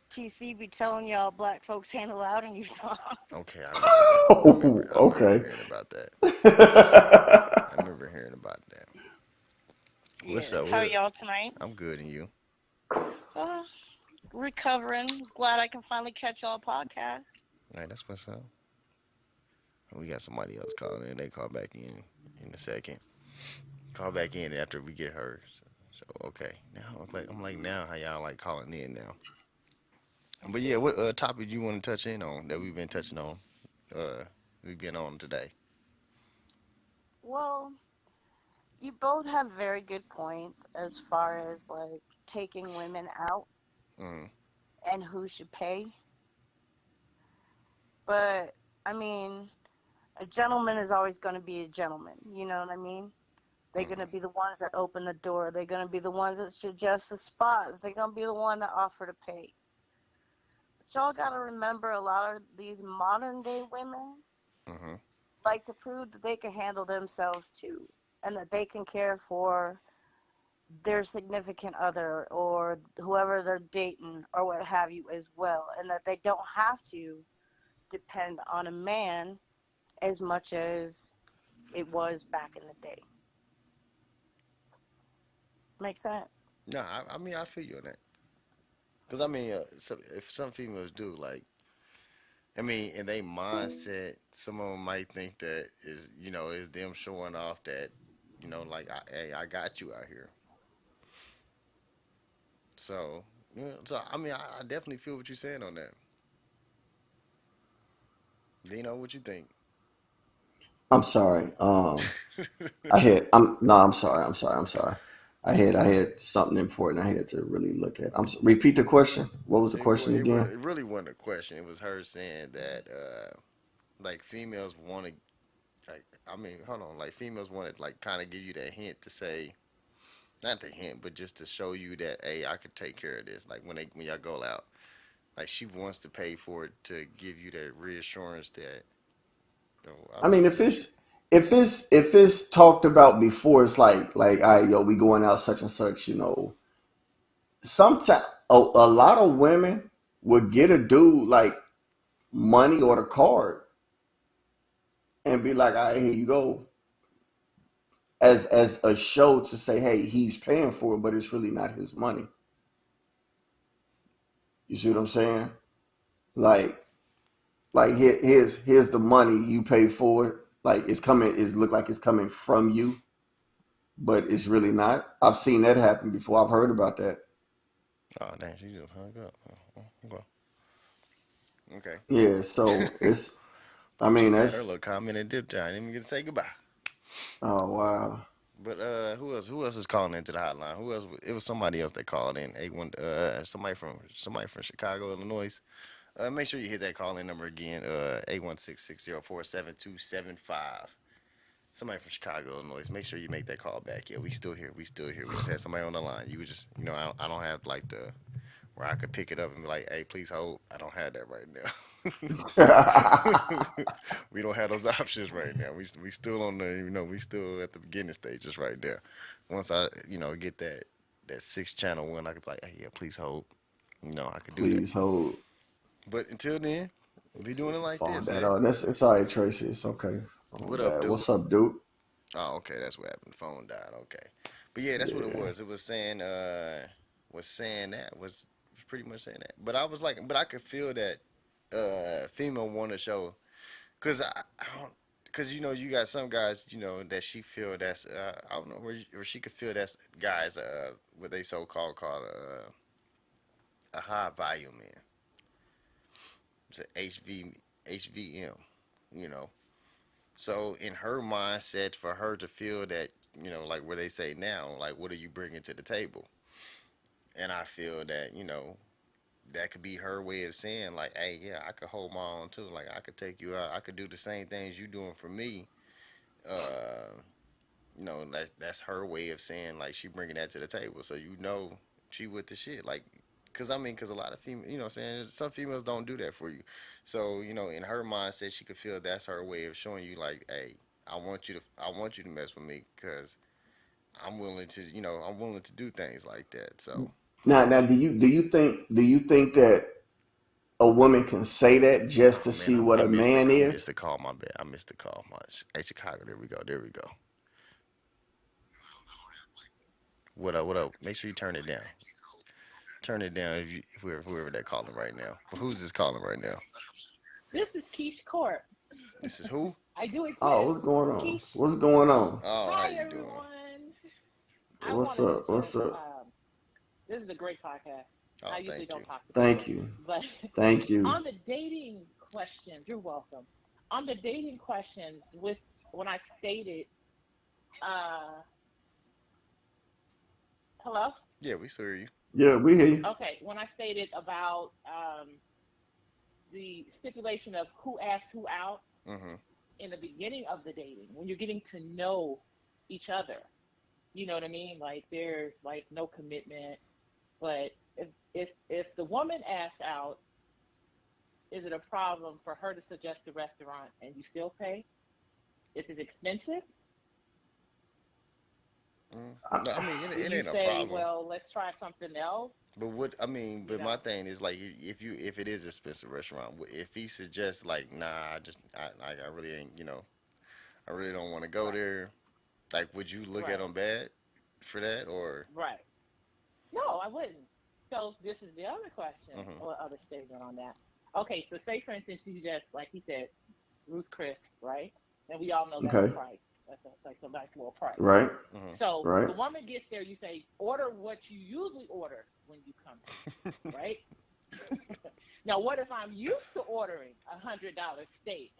TC be telling y'all black folks ain't allowed in Utah. Okay, I remember that. Oh, I remember okay. hearing about that. That's I remember hearing about that. What's Yes. up? How What are up? y'all tonight? I'm good, and you? Uh, Recovering. Glad I can finally catch y'all podcast. All right, that's what's up. We got somebody else calling in. They call back in a second. Call back in after we get hers. So okay. Now I'm like now how y'all like calling in now. But yeah, what topic you want to touch in on that we've been touching on? Uh, we've been on today. Well, you both have very good points as far as like taking women out Mm, and who should pay. But I mean, a gentleman is always going to be a gentleman. You know what I mean? They're going to be the ones that open the door. They're going to be the ones that suggest the spots. They're going to be the one that offer to pay. But y'all got to remember a lot of these modern day women mm-hmm. like to prove that they can handle themselves too and that they can care for their significant other or whoever they're dating or what have you as well, and that they don't have to depend on a man as much as it was back in the day. Make sense? No, I mean I feel you on that. Cause I mean, if some females do like, I mean, in their mindset, some of them might think that is them showing off that, like, hey, I got you out here. So, so I mean, I definitely feel what you're saying on that. Dino, what you think? I'm sorry. I had. I'm no. I'm sorry. I'm sorry. I'm sorry. I had something important I had to really look at. Repeat the question. What was the question again? It really wasn't a question. It was her saying that like females want to like I mean hold on like females want to like kind of give you that hint to say not the hint but just to show you that hey I could take care of this like when y'all go out like she wants to pay for it to give you that reassurance that I I mean mean, if it's talked about before, it's like, all right, yo, we going out such and such. Sometimes a lot of women would get a dude like money or the card and be like, all right, here you go, as a show to say, hey, he's paying for it, but it's really not his money. You see what I'm saying? Like here's the money you pay for it. Like it look like it's coming from you, but it's really not. I've seen that happen before. I've heard about that. oh dang she just hung up okay okay Yeah, so it's. I she mean, said her that's. little comment and dipped out I didn't even get to say goodbye. Oh wow. But who else is calling into the hotline? Who else? It was somebody else that called in. Somebody from Chicago, Illinois. Make sure you hit that call in number again. 816-604-7275. Somebody from Chicago, Illinois. Make sure you make that call back. Yeah, we still here. We still here. We just had somebody on the line. You was just I don't have like the where I could pick it up and be like, hey, please hold. I don't have that right now. We don't have those options right now. We still on the we still at the beginning stages right there. Once I get that 6 channel one, I could be like, hey, yeah, please hold. I could do that. Please hold. But until then, we doing it like Phone this, that man. out. It's all right, Tracy. It's okay. What up, dude? What's up, dude? Oh, okay, that's what happened. The phone died. Okay, but yeah, that's what it Yeah. was. It was saying was pretty much saying that. But I was like, but I could feel that female want to show because I don't. Because you got some guys that she feel that's I don't know where she could feel that's guys what they so called a high volume man. It's a HVM, you know. So in her mindset, for her to feel that, like where they say now, like what are you bringing to the table? And I feel that, that could be her way of saying like, hey, yeah, I could hold my own too. Like I could take you out. I could do the same things you doing for me. Uh, that's her way of saying like she bringing that to the table. So she with the shit. Like, cause a lot of females, what I'm saying, some females don't do that for you. So in her mindset, she could feel that's her way of showing you like, hey, I want you to mess with me, cause I'm willing to do things like that. So Now, do you think that a woman can say that just to oh man, see what a man I is? missed the call. My bad. I missed the call. Much. Hey, Chicago. There we go. There we go. What up? What up? Make sure you turn it down. Turn it down if whoever that calling right now. But who's this calling right now? This is Keish Court. This is who? I do Oh, exist. what's going on? Keish. What's going on? Oh, how Hi, you doing? everyone. I What's wanted to up? What's just, up? this is a great podcast. Oh, I usually thank don't you. talk to Thank people. you. But Thank you. on the dating questions, you're welcome. On the dating questions, when I stated, uh, hello? Yeah, we saw you. Yeah, we hear you. Okay, when I stated about the stipulation of who asked who out Mm-hmm. in the beginning of the dating, when you're getting to know each other, you know what I mean? Like there's like no commitment, but if the woman asked out, is it a problem for her to suggest a restaurant and you still pay? Is it expensive? No, I mean Do it you ain't a say, problem. well, let's try something else? But You my know, thing is like if it is a expensive restaurant, if he suggests like nah, I really ain't I really don't want to go right, there. Like, would you look at right, him bad for that or? right. No, I wouldn't. So this is the other question Mm-hmm. or other statement on that. Okay, so say for instance you just like he said, Ruth Chris, right? And we all know that's a Okay. price. Like a nice little price. Right. Mm-hmm. So Right. the woman gets there, you say, order what you usually order when you come in, right? Now what if I'm used to ordering $100 steak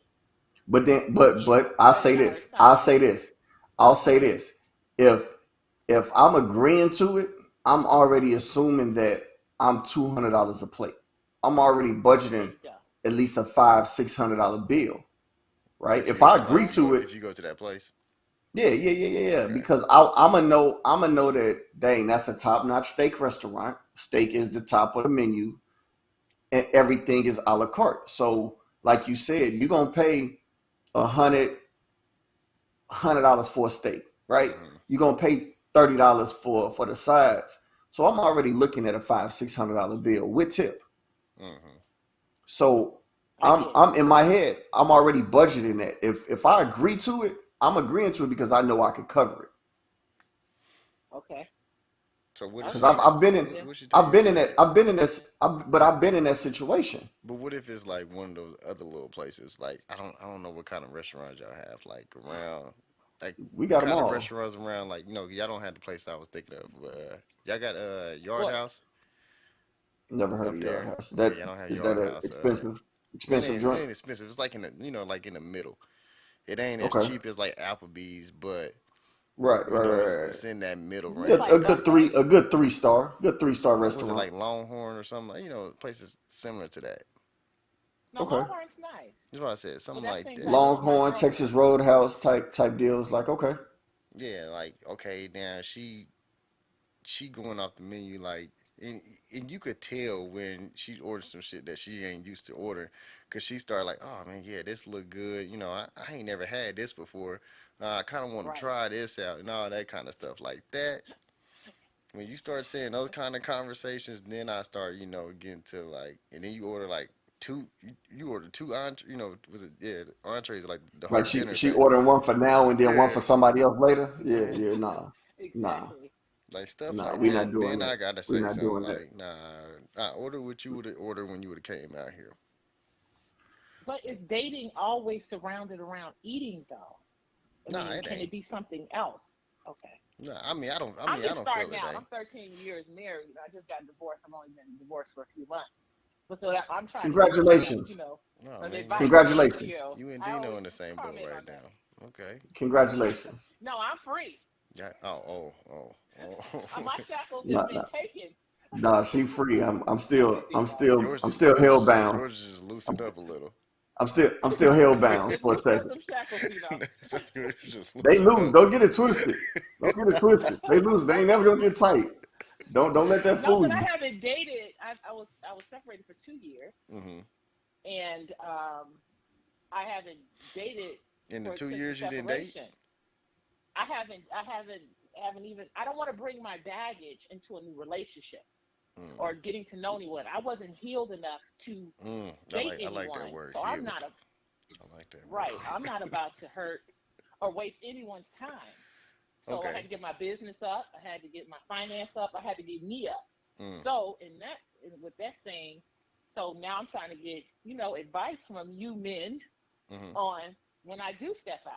But then, and but I say $30 this. side dishes? I'll say Mm-hmm. this. If if I'm agreeing to it, I'm already assuming that I'm $200 a plate. I'm already There budgeting you go. at least a $500-600 bill, right? If If you I agree if you go to it, if you go to that place, yeah. okay. Because I'm gonna know that dang, that's a top notch steak restaurant. Steak is the top of the menu, and everything is a la carte. So, like you said, you're gonna pay a $100 for a steak, right? Mm-hmm. You're gonna pay $30 for the sides. So I'm already looking at a $500-600 bill with tip. Mm-hmm. So I I'm get it. I'm in my head, I'm already budgeting that. If I agree to it, I'm agreeing to it because I know I can cover it. Okay. So what if Because she I've, Okay. take I've been in Yeah. what she take I've you been to in that that? I've been in this but I've been in that situation. But what if it's like one of those other little places? Like I don't know what kind of restaurants y'all have like around like We what got them kind of all. restaurants around like y'all don't have the place I was thinking of. But y'all got Yard Well, House Never heard up of Yard there. House. Yeah, That y'all don't have is that Yard a House. expensive It joint? ain't expensive. It's like in the like in the middle. It ain't as Okay. cheap as like Applebee's, but Right, right, right, it's right. in that middle you range. A like good buffet? three star What was it restaurant. like Longhorn or something? Places similar to that. No, Okay. Longhorn's nice, That's what I said. but Something that like seems that. like more my Longhorn, girl Texas stuff. Roadhouse type deals. Like, okay. Yeah, like okay, now she going off the menu like, and you could tell when she ordered some shit that she ain't used to order, cause she started like, oh man, yeah, this look good. I ain't never had this before. I kind of want to Right. try this out and all that kind of stuff like that. When you start saying those kind of conversations, then I start, getting to like, and then you order like two, you order two entrees, was it, yeah, the entrees, like the Like whole dinner she thing. ordering one for now and then one Yeah. for somebody else later. Yeah, Hmm. yeah, nah, Exactly. Like stuff nah. like We that. not doing Then that. I gotta We say not something doing that. like, nah, I order what you would order when you would have came out here. But is dating always surrounded around eating though? I Nah, mean, it can ain't. it be something else? Okay. Nah, I mean, I don't. I I'm mean, I just don't feel starting it out. ain't. I'm 13 years married. I just got divorced. I've only been divorced for a few months. But so I'm trying to get some, like, Congratulations, No, some man, advice. Thank congratulations, you. you and I Dino always in the same boat comment right on that. now. Okay. congratulations. No, I'm free. Yeah. Oh. My shackles have Nah, been nah, taken. nah. She free. I'm Joking, still I'm Dino. still I'm still held bound. Yours is just I'm, loosened up a little. I'm still held bound for a There's still second. some shackles, Dino. So yours is just They loosened lose. up. Don't get it twisted. Don't get it twisted. They lose. They ain't never gonna get tight. Don't let that No, fool but I you. haven't dated. I was separated for 2 years, Hmm. and I haven't dated In the for two since the years you didn't date. separation. I haven't even. I don't want to bring my baggage into a new relationship Mm, or getting to know anyone. I wasn't healed enough to date I like that anyone, word so I'm healed. not a I like that right. I'm not word. about to hurt or waste anyone's time. So I had Okay. to get my business up. I had to get my finance up. I had to get me up. Mm, So with that saying, so now I'm trying to get advice from you men hmm. on when I do step out.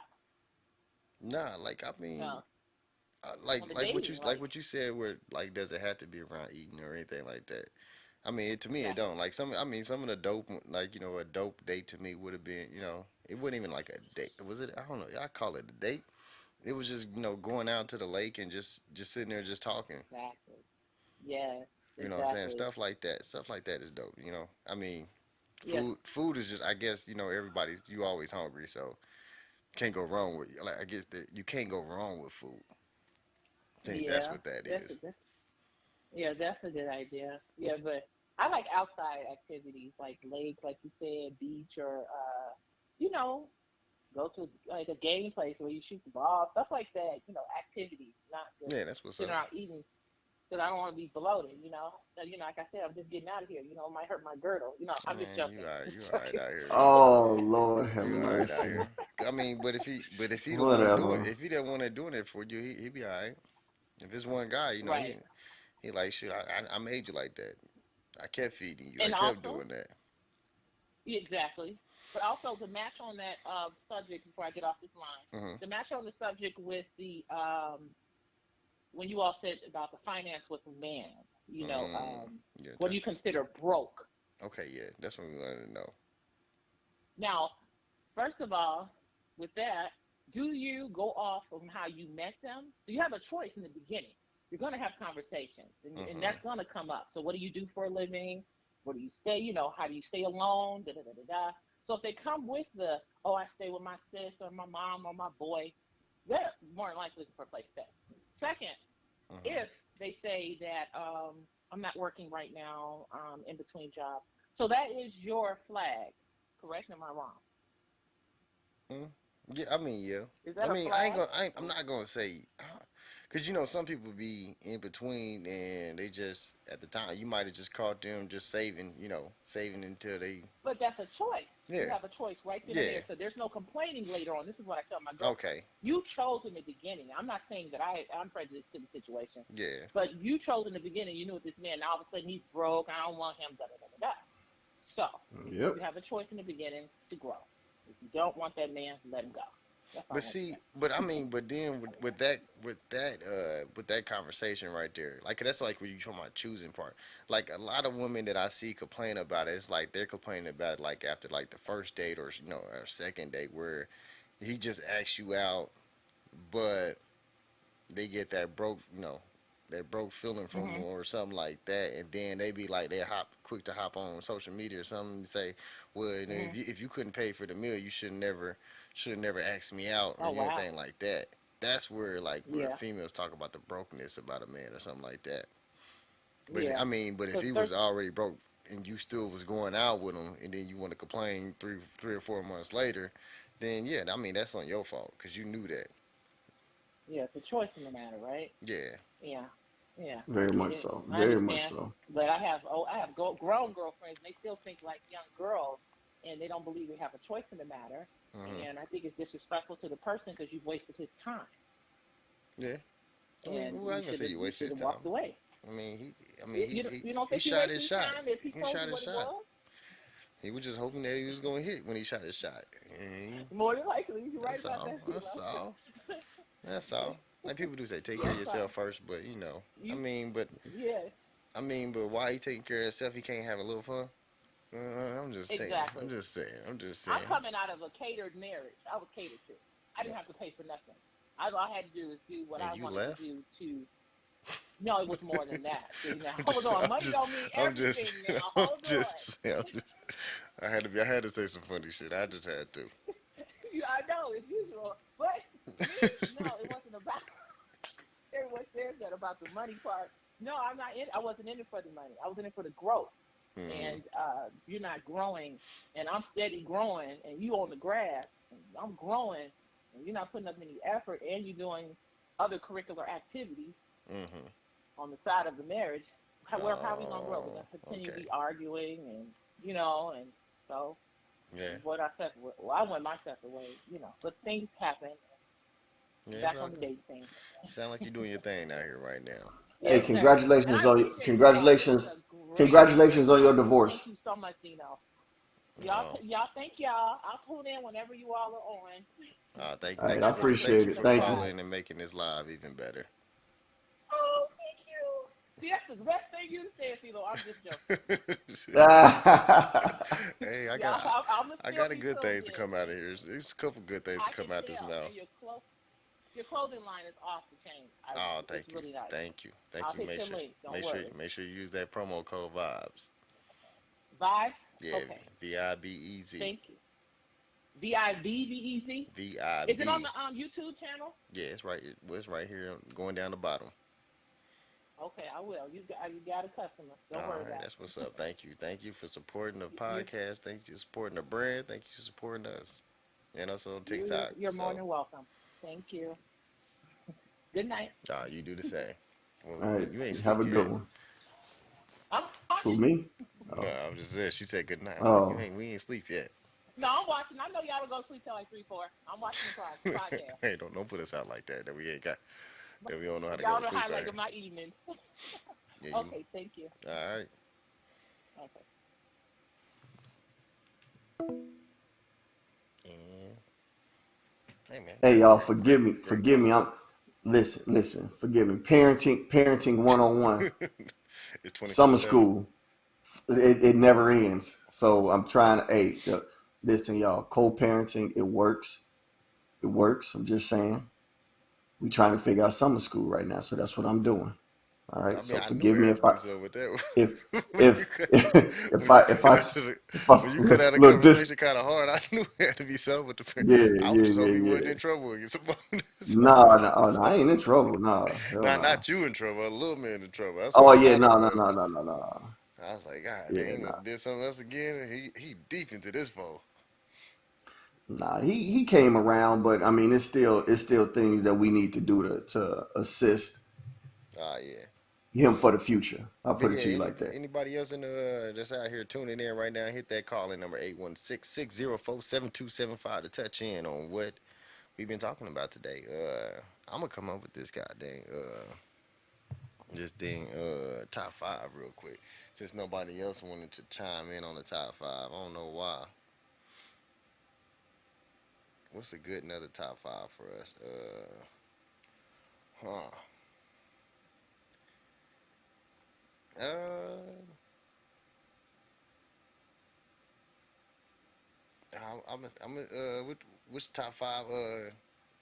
Nah, like I mean, No, on the dating, like like what you said. Where like, does it have to be around eating or anything like that? I mean, to me, it exactly. don't. Like some of the dope, like a dope date to me would have been, it wasn't even like a date. Was it? I don't know. I call it a date. It was just going out to the lake and just sitting there just talking. Exactly. Yes, You know what I'm saying? exactly. Stuff like that. Stuff like that is dope. I mean, Yes, food is just. I guess everybody's. You always hungry, so can't go wrong with. Like I guess that you can't go wrong with food. I think that's yeah. what that That's a, is. that's yeah, that's a good idea. Yeah, but I like outside activities like lake, like you said, beach, or you know, go to like a game place where you shoot the ball, stuff like that. Activities, not just Yeah, that's what's sitting up. around eating. Because I don't want to be bloated. Like I said, I'm just getting out of here. It might hurt my girdle. I'm just Man, joking. you Just alright joking. out here. Oh Lord, have You alright out mercy. here. I mean, but if he the one doing, Whatever. if he the one that doing it for you, he be alright. If it's one guy, Right. he like shit. I made you like that. I kept feeding you. I And kept also, doing that. exactly. But also to match on that subject before I get off this line, Hmm. to match on the subject with the when you all said about the finance with a man, Yeah, what do you consider broke? okay, yeah, that's what we wanted to know. Now, first of all, with that. Do you go off on how you met them? So you have a choice in the beginning. You're going to have conversations, and Mm-hmm. that's going to come up. So what do you do for a living? Where do you stay? How do you stay alone? Da, da, da, da, da. So if they come with oh, I stay with my sis or my mom or my boy, they're more than likely for a place to stay. Second, Mm-hmm. if they say that I'm not working right now, in between jobs, so that is your flag, correct? Am I wrong? Mm. Yeah, I mean, yeah. Is I that a mean, flag? I'm not gonna say, cause some people be in between and they just at the time you might have just caught them just saving, saving until they, But that's a choice. You yeah, have a choice right then and yeah, there. So there's no complaining later on. This is what I tell my girlfriend. okay, You chose in the beginning. I'm not saying that I'm prejudiced to the situation, yeah, but you chose in the beginning. You knew what this man. Now all of a sudden he's broke. I don't want him. Da da da da da. So Yep. you have a choice in the beginning to grow. If you don't want that man, let him go. That's all but I have to see, say. but I mean, but then with that conversation right there, like that's like when you talking about choosing part. Like a lot of women that I see complain about it, it's like they're complaining about it like after like the first date or or second date where he just asks you out, but they get that broke feeling from Hmm. them or something like that, and then they be like they hop quick to hop on social media or something and say, well, Hmm. if you couldn't pay for the meal, you should have never asked me out or Oh wow. anything like that. That's where like where Yeah. females talk about the brokenness about a man or something like that. But Yeah. I mean, but if Because he was there's already broke and you still was going out with him, and then you want to complain three or 4 months later, then yeah, I mean that's on your fault because you knew that. yeah, it's a choice in the matter, right? Yeah. Yeah, yeah, I Very get much it. so. I Very much understand. so. But I have grown girlfriends, and they still think like young girls, and they don't believe they have a choice in the matter. Hmm. And I think it's disrespectful to the person because you've wasted his time, Yeah. I mean, and well, I ain't gonna say you you wasted should his have time. walked away. I mean, You don't he think he shot wasted his his shot. time if he He told shot you his what it shot. was? He was just hoping that he was gonna hit when he shot his shot. Mhm. More than likely, you're right That's about all. that, That's CeeLo. all. That's all. Like people do say, take care of That's yourself all. first, but I You, mean, yeah, but why he taking care of himself? He can't have a little fun. I'm just saying. I'm exactly. just saying. I'm just I'm saying. coming out of a catered marriage. I was catered to. I didn't have to pay for nothing. All I had to do is do what And I you wanted to left. do to. No, it was more than that. See, now hold I'm on. Money just, don't mean I'm just, everything now. I'm Hold on. just saying. I had to say some funny shit. I just had to. I know as usual, but me, no, it wasn't about. Everyone says that about the money part. No, I'm not in. I wasn't in it for the money. I was in it for the growth. Hmm. And you're not growing, and I'm steady growing, and you on the grass, and I'm growing, and you're not putting up any effort, and you're doing other curricular activities Hmm. on the side of the marriage. How are we gonna grow? We're Oh, gonna continue to okay. be arguing, and and so Yeah. what I said. Well, I went my separate ways, but things happen. Yeah, it's Back all on the good. date thing. You sound like you're doing your thing out here right now. Hey, Yes, sir. And congratulations I on appreciate you all. This is congratulations, a great congratulations on your topic. divorce. Thank you so much, Dino. Oh, Thank y'all. I'll tune in whenever you all are on. All right, And I I really thank appreciate you it. for Thank you. subscribe. calling and making this live even better. Oh, thank you. See, that's the best thing you said, CeeLo. I'm just joking. Hey, Yeah, I'm gonna I still got a be good tuned things to in. come out of here. There's a couple good things to I can come out this tell, mouth. and your clothing line is off the chain. Oh, It's thank you, really nice. thank you, thank I'll you. hit your link. Don't worry. Make sure you use that promo code vibes. Vibes. Yeah, Okay. VIBEZ, Thank you. VIVDEZ. Is it on VIB. the YouTube channel? Yeah, it's right. Well, it's right here, going down the bottom. Okay, I will. You got a customer. Don't All worry right, about that's what's up. Thank you for supporting the it. podcast. Thank you for supporting the brand. Thank you for supporting us, and also on You're TikTok. you're more So, than welcome. Thank you. Good night. you do the same. Well, All right, you ain't have sleep a good yet. one. I'm Who, watching. me? No, Oh, I was just there. She said good night. I was like, oh, we ain't sleep yet. No, I'm watching. I know y'all will go sleep till like 3, 4. I'm watching the podcast. Hey, don't put us out like that. That we ain't got. That we don't know how to go Y'all to the sleep out highlight here. of my evening. Yeah, you. Okay, thank you. All right. Okay. And hey, man, hey y'all, great forgive me. conversation. Listen, forgive me. Parenting 101. It's Summer 24/7. school. It never ends. So I'm trying to listen, y'all. Co-parenting, it works. It works. I'm just saying. We trying to figure out summer school right now, so that's what I'm doing. All right. I mean, So I knew forgive it me had to do something with that. if when you if cut, if when you I cut out if I when you cut out the look this. conversation kind of hard, I knew it had to be something with the parent. Yeah, I was yeah, just yeah, hoping he wasn't yeah. in trouble and get some bonus. No, no, oh, no, I ain't in trouble. No, hell no. Not you in trouble, a little man in trouble. That's what Oh I yeah, thought it no, no, was. no, no, no, no. I was like, God dang, Yeah, he no. must have did something else again. He deep into this foe. Nah, he came around, but I mean, it's still things that we need to do to assist Ah, yeah. him for the future. I'll But put it yeah, to you like that. anybody else in the that's out here tuning in right now, hit that call in number 816-604-7275 to touch in on what we've been talking about today. I'm gonna come up with this goddamn this thing top five real quick since nobody else wanted to chime in on the top five. I don't know why. What's a good another top five for us? Huh. Uh, which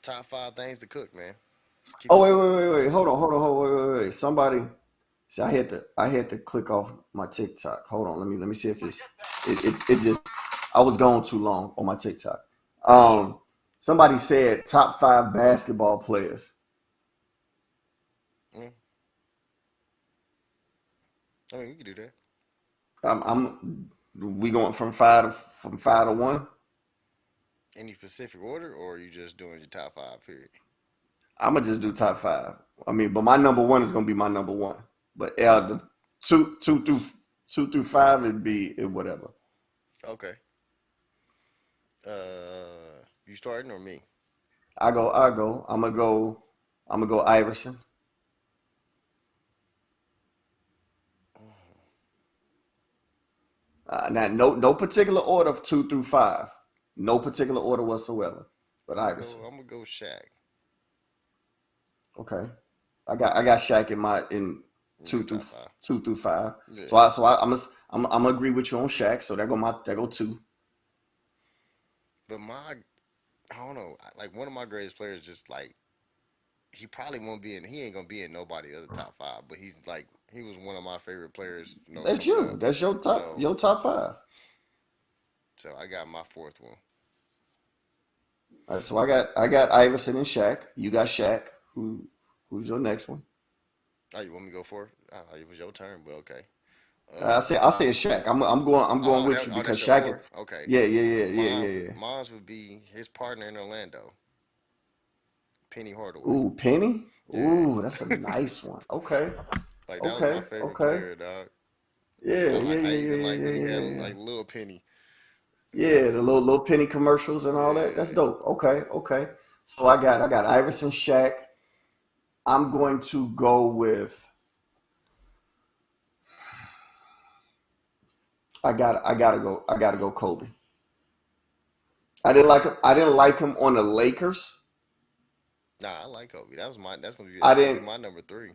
top five things to cook, man. Just keep Oh it wait, simple. wait, wait, wait. Hold on, wait. Somebody, see, I had to click off my TikTok. Hold on, let me see if it just I was gone too long on my TikTok. Um, Somebody said top five basketball players. Mm. I mean, we can do that. We going from five to one. Any specific order, or are you just doing your top five? Period. I'm gonna just do top five. I mean, but my number one is gonna be my number one. But Mm. the two through five it'd be whatever. Okay. You starting or me? I go. I'm gonna go Iverson. Now, no particular order of two through five. No particular order whatsoever. But Iverson. I'm gonna go Shaq. Okay. I got Shaq in In two your through top five. two through five. Yeah. I'm gonna agree with you on Shaq. So that go two. But I don't know. Like one of my greatest players, just like he probably won't be in. He ain't gonna be in nobody other top five. But he's like he was one of my favorite players, That's coming you. up. That's your top So your top five. I got my fourth one. All right, so I got Iverson and Shaq. You got Shaq. Who's your next one? Oh, you want me to go for it? It was your turn, but okay. I said Shaq. I'm going Oh, with you that's because your Shaq is. fourth. Okay. Yeah, yeah, yeah, yeah, Mine, yeah, yeah. mine would be his partner in Orlando, Penny Hardaway. Ooh, Penny. Yeah, Ooh, that's a nice one. Okay, like that was my okay, favorite okay. player, dog. Yeah, yeah, I yeah, yeah, even yeah, like when he yeah, had yeah, yeah. like little Penny. Yeah, the little Penny commercials and all that. That's Yeah. dope. Okay, okay. So I got Iverson, Shaq. I'm going to go with. I gotta go Kobe. I didn't like him on the Lakers. Nah, I like Kobe. I That's gonna be didn't my number three.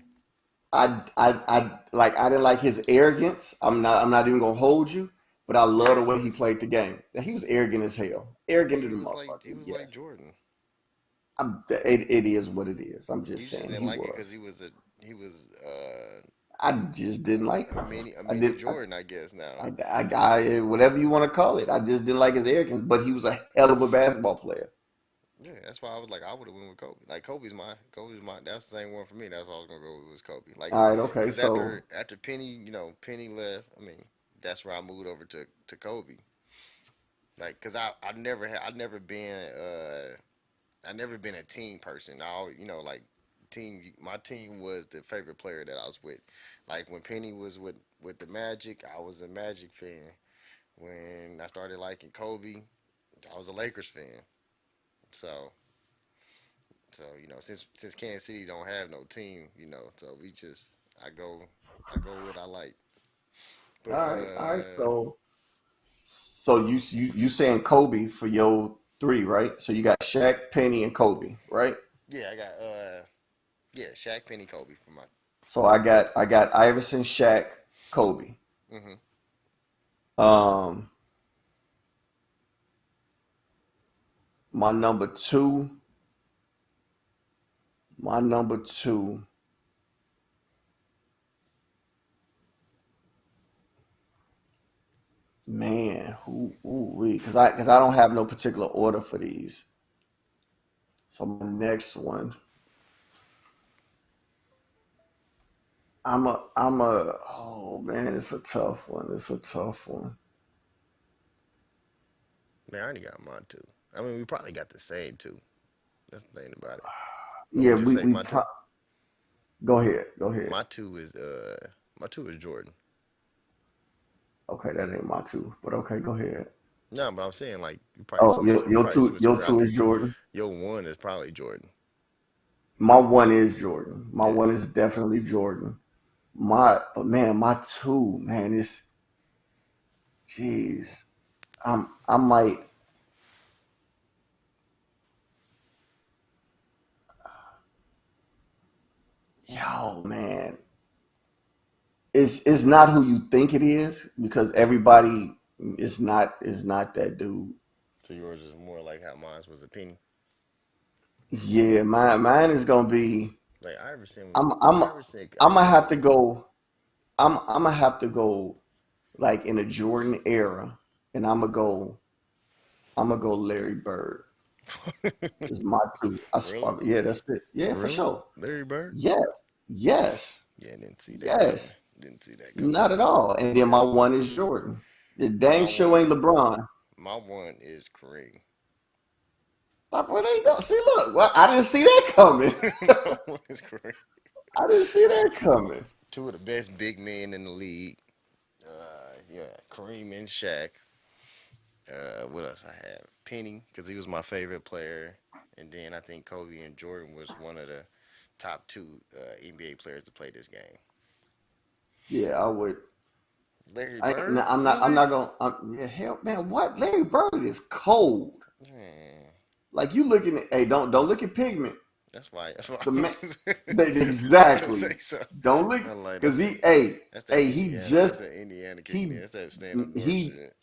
I didn't like his arrogance. I'm not even gonna hold you, but I love the way he Arrogance. played the game. He was arrogant as hell. Arrogant to He the was like he motherfucker. was like Yes. Jordan. It is what it is. I'm You just just saying didn't he like it because was. he was I just didn't like a him. I mini did Jordan, I guess now. whatever you want to call it. I just didn't like his arrogance, but he was a hell of a basketball player. Yeah, that's why I was like, I would have went with Kobe. Like Kobe's my. That's the same one for me. That's why I was gonna go with was Kobe. Like, All right, okay. cause So after Penny, Penny left. I mean, that's where I moved over to Kobe. Like, cause I never been a team person. I always, like my team was the favorite player that I was with. Like when Penny was with the Magic, I was a Magic fan. When I started liking Kobe, I was a Lakers fan. So since Kansas City don't have no team, so I go what I like. But all right. So you saying Kobe for your three, right? So you got Shaq, Penny, and Kobe, right? yeah, I got Shaq, Penny, Kobe for my. So I got Iverson, Shaq, Kobe. Hmm. Um, My number two. My number two. Man, because I don't have no particular order for these. So my next one, oh man, it's a tough one. It's a tough one. Man, I already got mine too. I mean, we probably got the same too. That's the thing about it. What Yeah, would you we say, we my pro- two? go ahead, go ahead. My two is my two is Jordan. Okay, that ain't my two, but okay, go ahead. No, but I'm saying like Oh, you your probably two, switch your over. I two is think Jordan. your one is probably Jordan. My one is Jordan. My Yeah. one is definitely Jordan. But man, my two, man, it's jeez. I might, yo, man. It's not who you think it is because everybody is not that dude. So yours is more like how mine was a penny. Yeah, mine is gonna be. Like Iverson was I'm I'm Iverson. I I'm mean, gonna it's have to go. I'm gonna have to go like in a Jordan era, and I'm gonna go Larry Bird is my two. really, Yeah, that's it. Yeah, for really, sure. Larry Bird. Yes, yes, Yeah, didn't see that coming. yes. Didn't see that coming. Not at all. And then my Yeah, one is Jordan. The my dang show ain't one, LeBron. my one is Kareem. Well, there you go. See, look, well, I didn't see that coming. My one is Kareem. I didn't see that coming. Two of the best big men in the league. Yeah, Kareem and Shaq. What else I have? Penny, because he was my favorite player, and then I think Kobe and Jordan was one of the top two NBA players to play this game. Yeah, I would. Larry No, Bird, I'm not. I'm really? not gonna. Yeah, hell, man, what? Larry Bird is cold. Man, Like you looking at. Hey, don't look at pigment. that's why. That's why The I man, was gonna exactly. say so. Don't look I'm like, because hey, that's that hey, he Indiana. That's just that Indiana kicking in. he That's that stand up he. bullshit.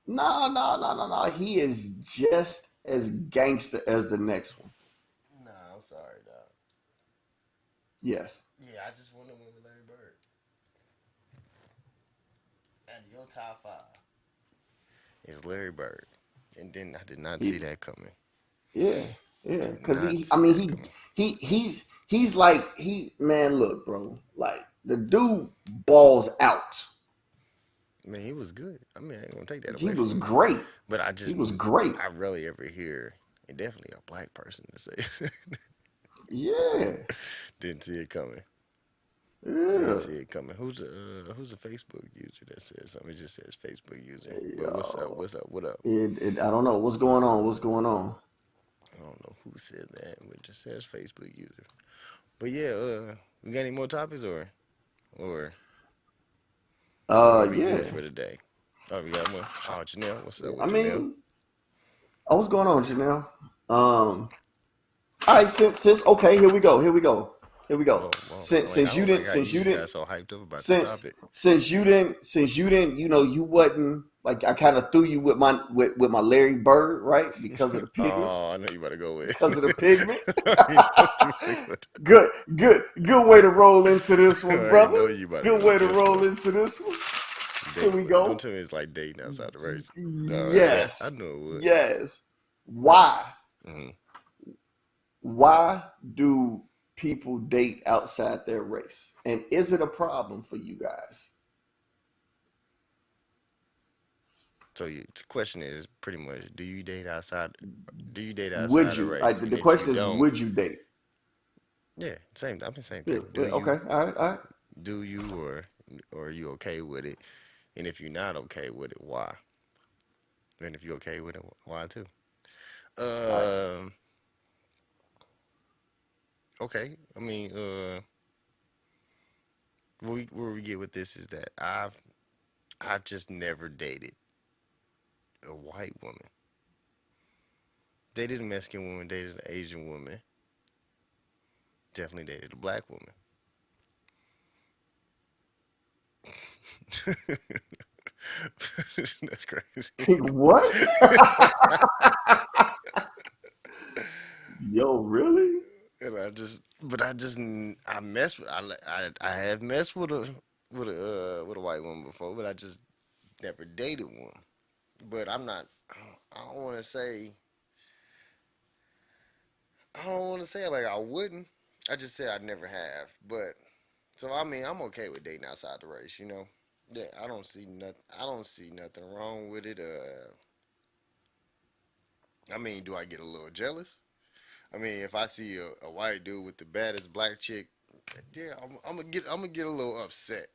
No, no, no, no, no. He is just as gangster as the next one. Nah, I'm sorry, dog. Yes. Yeah, I just want to win with Larry Bird. And your top five is Larry Bird, and then I did not see He, that coming. yeah, yeah. Did Because not I see mean, that coming. he's like man. Look, bro. Like the dude balls out. Man, he was good. I mean, I ain't gonna take that He away was from him. great. But He was great. I rarely ever hear, and definitely a black person to say, Yeah, didn't see it coming. Didn't yeah. see it coming. Who's a Facebook user that says something? It just says Facebook user. But what's up? Yo, What's up? What up? I don't know what's going on. What's going on? I don't know who said that, but it just says Facebook user. But yeah, we got any more topics or are we good Yeah. for today? Oh, we got one. Oh, Janelle, what's up I with Janelle? mean, what's going on, Janelle? All right, since okay, here we go. Here we go. Here we go. Oh, well, Since like I since you don't like didn't how you since you just didn't got so hyped up about this since topic. since you didn't you wasn't like I kind of threw you with my Larry Bird, right, because of the pigment. Oh, I know you about to go with. Because of the pigment. I know you about to go Good way to roll into this I one, already brother. know you about to Good go way with to this roll one. into this one. Here we Don't go. tell me it's like dating outside the race. No, that's right. Yes. I knew it would. Yes. Why? Hmm. Why do people date outside their race? And is it a problem for you guys? So the question is pretty much: Do you date outside? Do you date Would outside the you? race? And The if you question is, don't, would you date? yeah, same. I mean, same Yeah. thing. Okay. All right. All right. Do you, or are you okay with it? And if you're not okay with it, why? And if you're okay with it, why too? All right. Um. Okay. I mean, where we get with this is that I've just never dated a white woman. Dated a Mexican woman, dated an Asian woman, definitely dated a black woman. That's crazy. What? Yo, really? And I mess with, I have messed with a white woman before, but I just never dated one. But I'm not, I don't want to say, I don't want to say like I wouldn't. I just said I never have. But so I mean, I'm okay with dating outside the race. Yeah, I don't see nothing. I don't see nothing wrong with it. I mean, do I get a little jealous? I mean, if I see a white dude with the baddest black chick, yeah, I'm gonna get a little upset.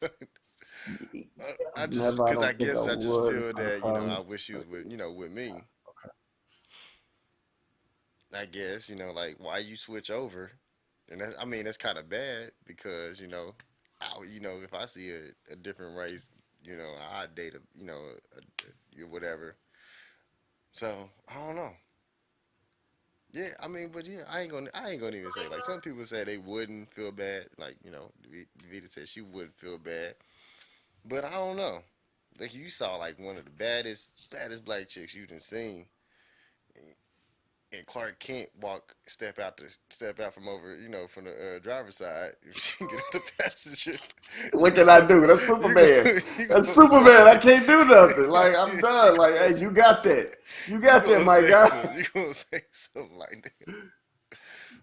But I just Never. I because I don't think I guess I just would. feel I that probably. I wish she was with me. I guess like why you switch over, and I mean that's kind of bad because if I see a different race, I date whatever. So I don't know. Yeah, I mean, but yeah, I ain't gonna even say like some people say they wouldn't feel bad. Like Vita said she wouldn't feel bad, but I don't know. Like you saw like one of the baddest black chicks you done seen, and Clark Kent step out from over, from the driver's side. If she get in the passenger, What can I do? That's Superman. you That's gonna say Superman. I can't do nothing. Like I'm she done. Like, gonna hey, you got that. You you got that, gonna my say guy. something. You gonna say something like that.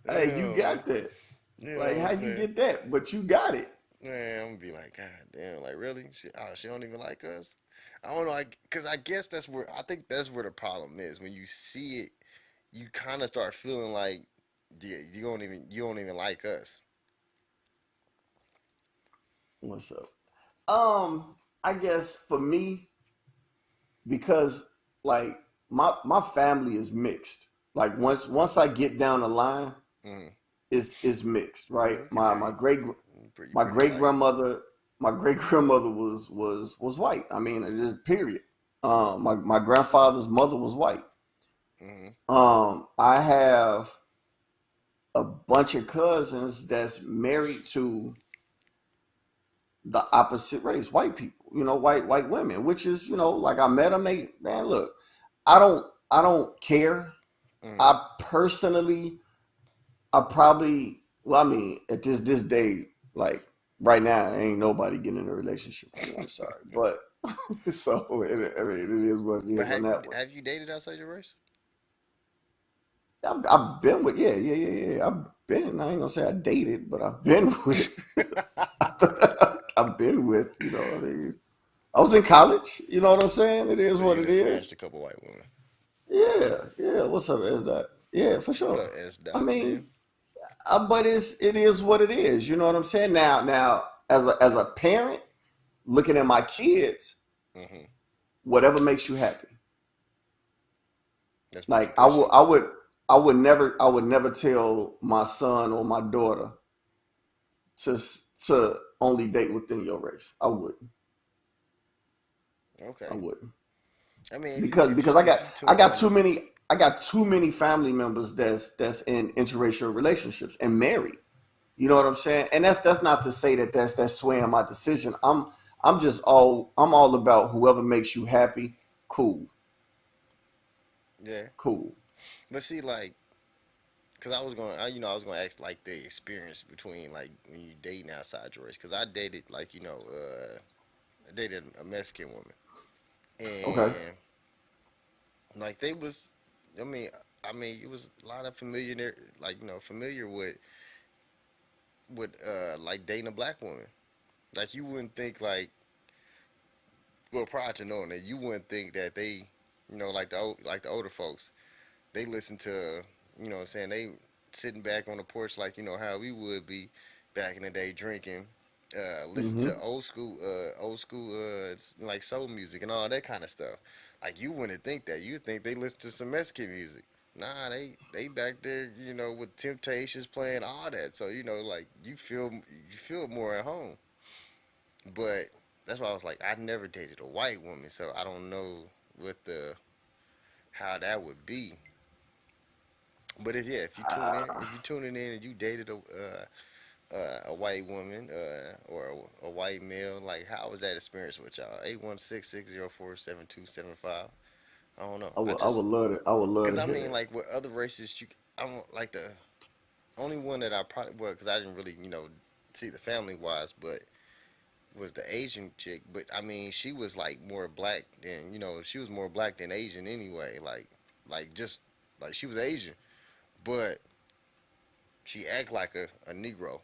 Hey, you Damn, man. got that. You know Like, what how I'm you saying? get that? But you got it. Man, I'm gonna be like, God damn, like really? She don't even like us. I don't know, cause I guess I think that's where the problem is. When you see it, you kind of start feeling like, yeah, you don't even like us. What's up? I guess for me, because like my family is mixed. Like once I get down the line, Mm. is mixed, Yeah, right? we could tell you My pretty great white. grandmother my great grandmother was white. I mean, it just period. My grandfather's mother was white. Hmm. I have a bunch of cousins that's married to the opposite race, white people. White women, which is like I met them. They man, look, I don't care. Hmm. I personally I probably, well, I mean, at this day, like right now, ain't nobody getting in a relationship with me. I'm sorry, but so I mean, it is what it But is on that one. have you dated outside your race? I've been with, yeah, yeah, yeah, yeah. I've been. I ain't gonna say I dated, but I've been with. I've been with. I mean, I was in college. You know what I'm saying? It is So what you it done smashed is. a couple white women. Yeah, yeah. What's up, is that? Yeah, for What sure. up, S I Dot, man? mean, but it is what it is. You know what I'm saying? Now, as a parent, looking at my kids, Hmm. whatever makes you happy. That's what you Like pushing. I would never tell my son or my daughter to to only date within your race. I Okay. wouldn't I mean, because if you I tuning got in, too many family members that's in interracial relationships and married. You know what I'm saying? And that's not to say that that's swaying my decision. I'm all about whoever makes you happy. Cool, yeah. cool. But see, like, cause I was gonna ask like the experience between like when you dating outside your race. Cause I dated like I dated a Mexican woman, Okay. and like they was, I mean, it was a lot of familiar, like familiar with like dating a black woman. Like you wouldn't think like, well, prior to knowing that, you wouldn't think that they, like like the older folks, they listen to, what I'm saying, they sitting back on the porch like how we would be back in the day drinking, listen to Mm-hmm. old school, like soul music and all that kind of stuff. Like you wouldn't think that. You think they listen to some Mexican music. Nah, they back there, with Temptations playing all that. So like you feel more at home. But that's why I was like, I never dated a white woman, so I don't know what the how that would be. But if you tune in, if you tuning in and you dated a white woman or a white male, like how was that experience with y'all? 816-604-7275. I don't know. I would love it. I would love Cause to I hear mean, that. like with other races, I'm like the only one that I probably because I didn't really see the family wise, but was the Asian chick. But I mean, she was like more black than she was more black than Asian anyway. Like just like she was Asian, but she act like a Negro.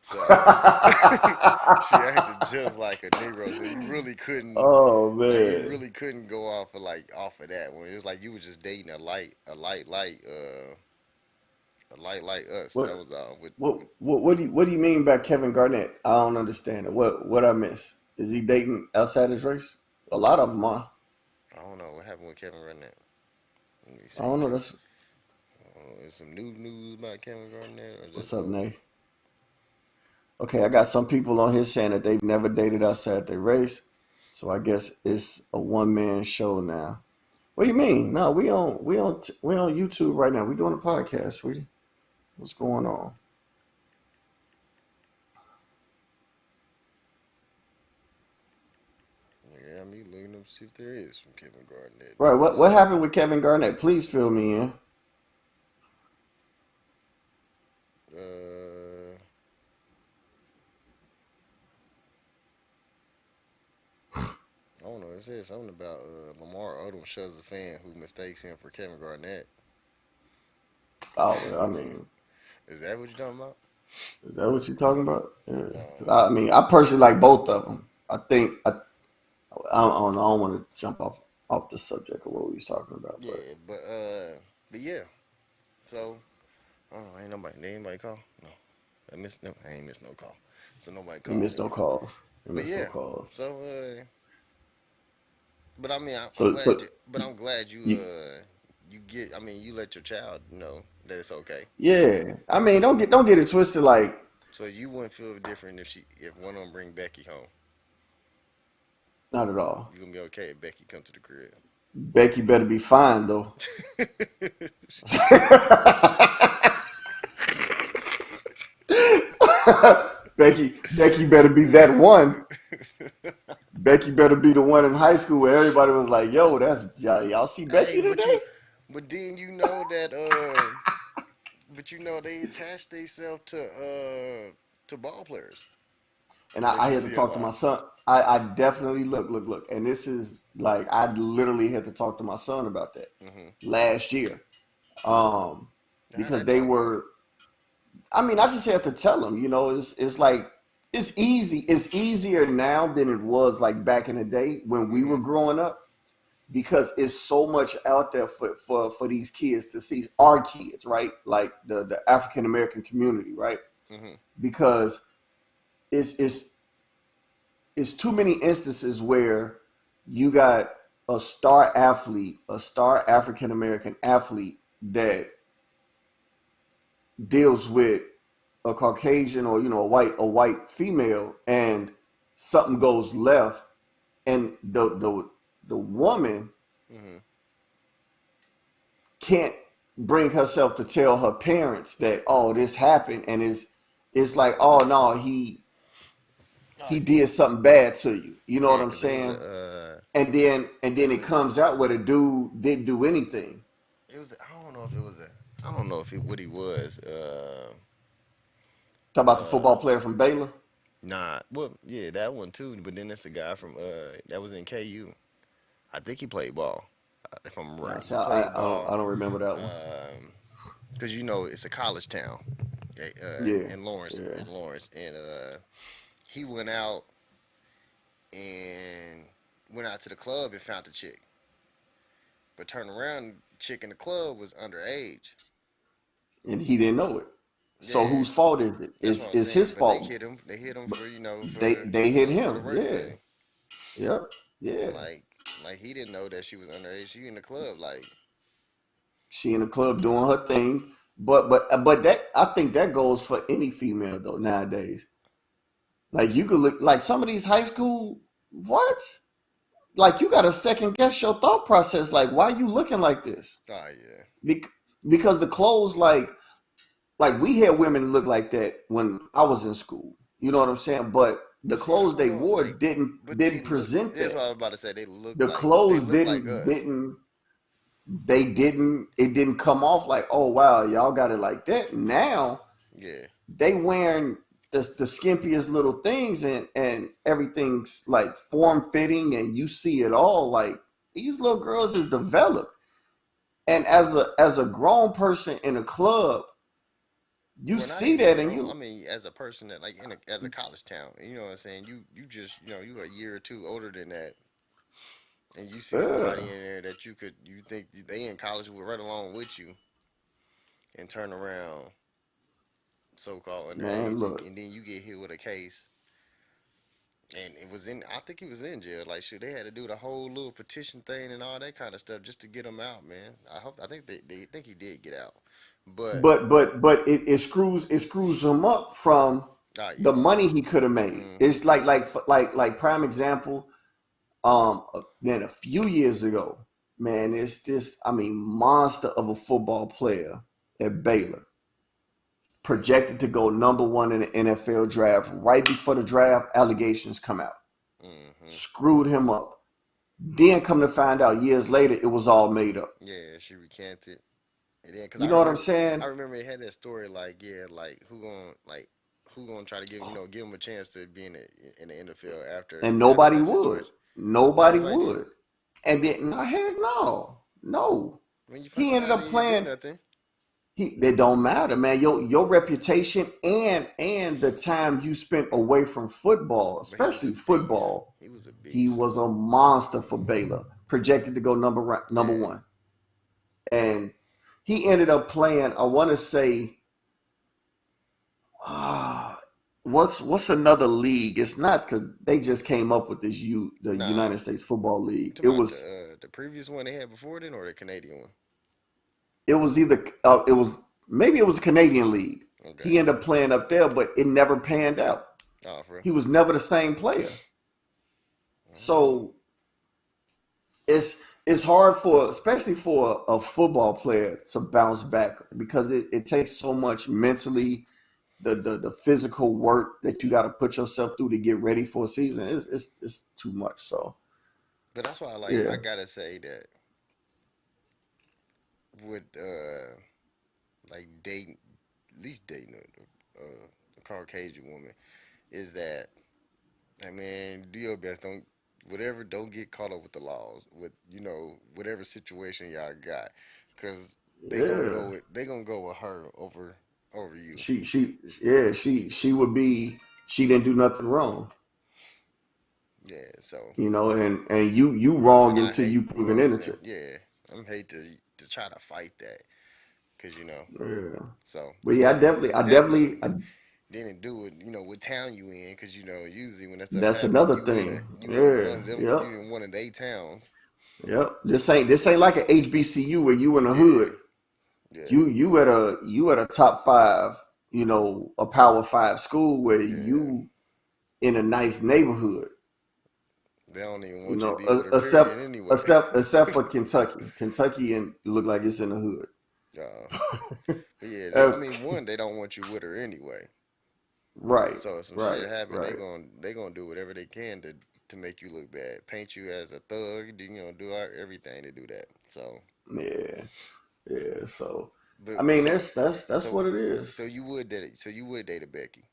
So she acted just like a Negro. So you really couldn't Oh like you man. really couldn't go off of off of that one. It was like you was just dating a light like us. What That was all. what do you mean by Kevin Garnett? I don't understand it. What I miss? Is he dating outside his race? A lot of them are. I don't know what happened with Kevin Garnett. Let me I see. don't know. That's Is some new news about Kevin Garnett or what's just up, old? Nay. Okay, I got some people on here saying that they've never dated outside their race, so I guess it's a one man show now. What do you mean? No, we on YouTube right now. We doing a podcast, sweetie. What's going on? Yeah, me looking up to see if there is some Kevin Garnett Right. What news. what happened with Kevin Garnett? Please fill me in. Uh, I don't know. It says something about Lamar Odom shoves a fan who mistakes him for Kevin Garnett. Oh, well, I mean, Is that what you're talking about? is that what you're talking about? Yeah. Uh, 'Cause I mean, I personally like both of them. I don't want to jump off the subject of what we was talking about, but yeah, but yeah. So I don't know. Ain't nobody. Did anybody call? No. I missed. No, I ain't missed no call. So nobody you called missed in. no calls. You But missed no yeah. calls. So but I mean, I'm So glad so you. But I'm glad you. you You get. I mean, you let your child know that it's okay. yeah. I mean, don't get it twisted. Like, So you wouldn't feel different if one of them bring Becky home. not at all. You gonna be okay if Becky come to the crib. Becky better be fine though. Becky better be that one. Becky better be the one in high school where everybody was like, "Yo, that's y'all see Hey, Becky today?" but then you know that but you know they attach themselves to ball players. And That I you had to see a talk to lot. my son. I definitely look, and this is like I literally had to talk to my son about that Hmm. last year, um, How because that they talk go? were. I mean, I just had to tell them. It's like it's easy. It's easier now than it was like back in the day when we were Hmm. growing up because it's so much out there for these kids to see our kids, right? Like the African American community, right? Hmm. Because it's it's it's too many instances where you got a star athlete, a star African American athlete that deals with a Caucasian or a white female, and something goes left, and the woman Hmm. can't bring herself to tell her parents that this happened, and it's like, oh no, he did something bad to you. You know Yeah, what I'm because there was saying? a And then it comes out where the dude didn't do anything. it was I don't know if it was a I don't know if it what he was. Talk about the football Uh, player from Baylor. nah. Well, yeah, that one too. But then there's a guy from that was in KU. I think he played ball. If I'm Nah, right, see, he I, played I don't ball. I don't remember that one. Because it's a college town, Yeah, in Lawrence, yeah. and he went out and went out to the club and found the chick, but turned around, the chick in the club was underage. And he didn't know it. So Yeah, whose fault is it? that's It's, what I'm it's saying. his But they fault. hit him. They hit him But for they hit for the him. rape Yeah. thing. Yep. Yeah. Like he didn't know that she was underage. She in the club. Like She in the club doing her thing. But that I think that goes for any female though nowadays. Like you could look like some of these high school what? Like you got to second guess your thought process. Like why you looking like this? oh yeah. Bec- because the clothes like we had women look like that when I was in school. You know what I'm saying? But the But see, I clothes don't they know. wore Like, didn't but they didn't look. present That's that. what I was about to say. The They clothes look like didn't us. didn't it didn't come off like, oh wow, y'all got it like that. Now Yeah. they wearing the skimpiest little things, and everything's like form fitting, and you see it all. Like, these little girls is developed. And as a grown person in a club, you Well, not see even that, and grown. I you mean, as a person that like as a college town, you know what I'm saying. You just you a year or two older than that, and you see yeah, somebody in there that you think they in college with right along with you, and turn around so called man, underage, look. and then you get hit with a case. And it was in. I think he was in jail. Like, shit, they had to do the whole little petition thing and all that kind of stuff just to get him out, man. I think they think he did get out, but But it screws him up from yeah, the money he could have made. mm-hmm, It's like prime example. Man, a few years ago, man, it's this. I mean, monster of a football player at Baylor, projected to go number one in the NFL draft. Right before the draft, allegations come out, mm-hmm. screwed him up. Then come to find out years later, it was all made up. Yeah, she recanted. And then, cause You know what I'm saying? I remember it had that story like, yeah, like who gonna try to give him a chance to be in the NFL And after nobody that would. situation. Nobody Nobody did. would. And then, heck no. When you He first ended out up there, you didn't do playing. nothing. It don't matter, man. Your reputation and the time you spent away from football, But he was a especially beast. football, He was a he beast. was a monster for Baylor, projected to go number Yeah. one. And he ended up playing, I want to say, what's another league? It's not, because they just came up with the Nah. United States Football You League. talking It about was the previous one they had before then, or the Canadian one? either maybe it was a Canadian league. Okay. He ended up playing up there, but it never panned out. Oh, for real? He was never the same player. So it's hard especially for a football player, to bounce back, because it takes so much mentally, the physical work that you got to put yourself through to get ready for a season. It's too much. So, But that's why, yeah, I gotta say that with like dating, at least dating a Caucasian woman, is that, I mean, do your best. Don't get caught up with the laws, with whatever situation y'all got, because yeah. they gonna go with her over you. She would be. She didn't do nothing wrong. Yeah, so, And you wrong and I until you hate, proven what I'm saying? innocent. Yeah, I'm hate to try to fight that, because Yeah. so, But yeah, yeah, I definitely definitely, didn't do it, what town you in, because usually when that stuff that's happens, another you thing. in one Yeah. of them, Yep. you in one of they towns. Yep. This ain't like an HBCU where you in the Yeah, hood. yeah, You at a top five, a power five school where yeah. you in a nice neighborhood. They don't even You want you to know, be with her, except period, anyway. except for Kentucky. Kentucky and look like it's in the hood. But yeah, I Uh, mean, one, they don't want you with her anyway. right, So if some shit right, happen, right. they gonna do whatever they can to make you look bad, paint you as a thug, do everything to do that. So, Yeah, yeah. So but I mean, so that's so what it is. so you would date it. So you would date a Becky?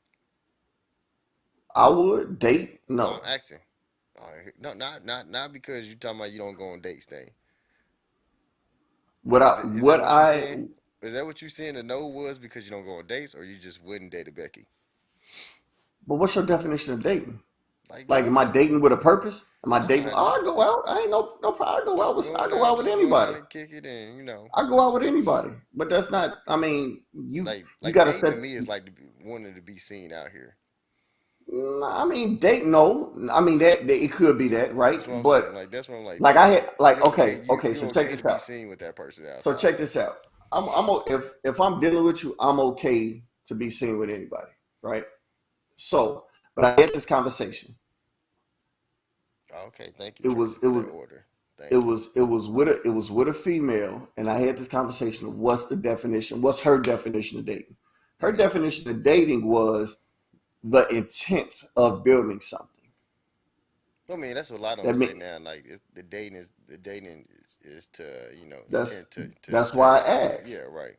I would date No, no. I'm asking. No, not because you talking about you don't go on dates thing. What I Is that what what you saying? I Is that what you saying? The no was because you don't go on dates, or you just wouldn't date a Becky? But what's your definition of dating? Like, Like, am I dating with a purpose? Am I dating? nah, Oh, I go out. I ain't no problem. just I going go out, out with just going out anybody. and kick it, and I go out with anybody. But that's not. I mean, you like got to dating to set. me is like wanting to be seen out here. I mean, date. No, I mean that it could be that, right? That's what I'm saying. But Like, that's what I'm like. like I had like, You okay? okay. You So check okay to this be out. seen with that person So outside? check this out. If I'm dealing with you, I'm okay to be seen with anybody, right? So, but I had this conversation. Okay, thank you It for was it was that order. it Thank you. was it was with a female, and I had this conversation of what's her definition of dating. Her Hmm. definition of dating was the intent of building something. I mean, that's what a lot of them That say mean now. Like the dating is to that's intent that's to why I have sex. Yeah, asked. right.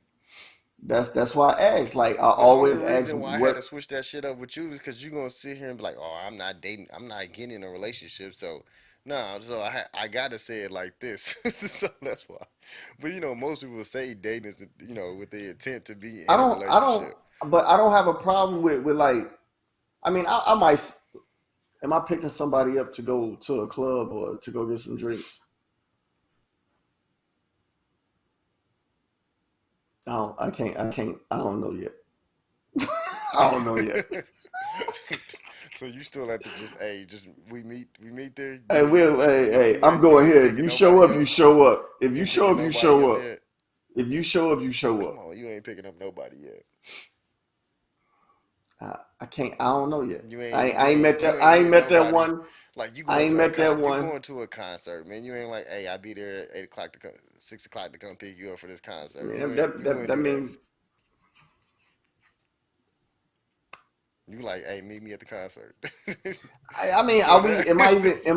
That's why I asked. Like I But the only always ask, reason why I had what to switch that shit up with you is because you're gonna sit here and be like, "Oh, I'm not dating. I'm not getting in a relationship." So, no, so I gotta say it like this. So that's why. But most people say dating is with the intent to be I in a don't I don't relationship. but I don't have a problem with like, I mean, I might, am I picking somebody up to go to a club or to go get some drinks? I don't know yet. I don't know yet. So you still have to just just we meet there. Hey, I'm going You ain't here. If picking you show nobody up, up. you show up. If You you ain't show picking up, you nobody show up up. yet. If you show up, you show Come up. on, you ain't picking up nobody yet. I can't. I don't know yet. You ain't you ain't you I ain't ain't met met that nobody. one. Like I ain't met that you one. going to a concert, man. You ain't like, hey, I be there at 8 o'clock to come, 6 o'clock to come pick you up for this concert. Man, You wouldn't that do that. means. You like, hey, meet me at the concert. I You mean, still there? am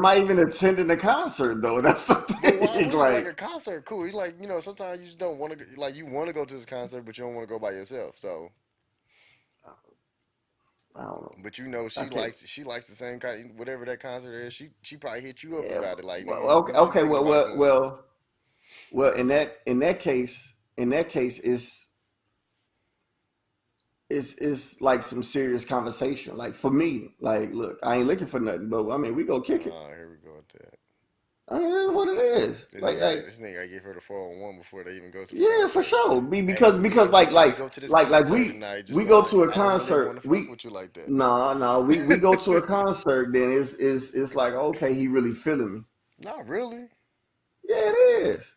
I even attending the concert though? That's the But why thing. wouldn't you like Like, a concert? Cool. You like, sometimes you just don't want to, like, you want to go to this concert, but you don't want to go by yourself. So, I don't know. but I can't. she likes the same kind, whatever that concert is. She probably hit you up Yeah. about it. Like, Well, nigga, okay. when is you Okay. thinking about going? Well. In that case, it's like some serious conversation. Like for me, like, look, I ain't looking for nothing, but I mean, we go kick it. Oh, here we go with that. I mean, that's what it is. This nigga gotta give her the 411 before they even go to the Yeah, for concert. sure. Hey, Because if we go to this concert tonight, just we know go to a I don't really want concert. to fuck with you like that. We go to a concert. Then it's like, okay, he really feeling me. Not really. Yeah, it is.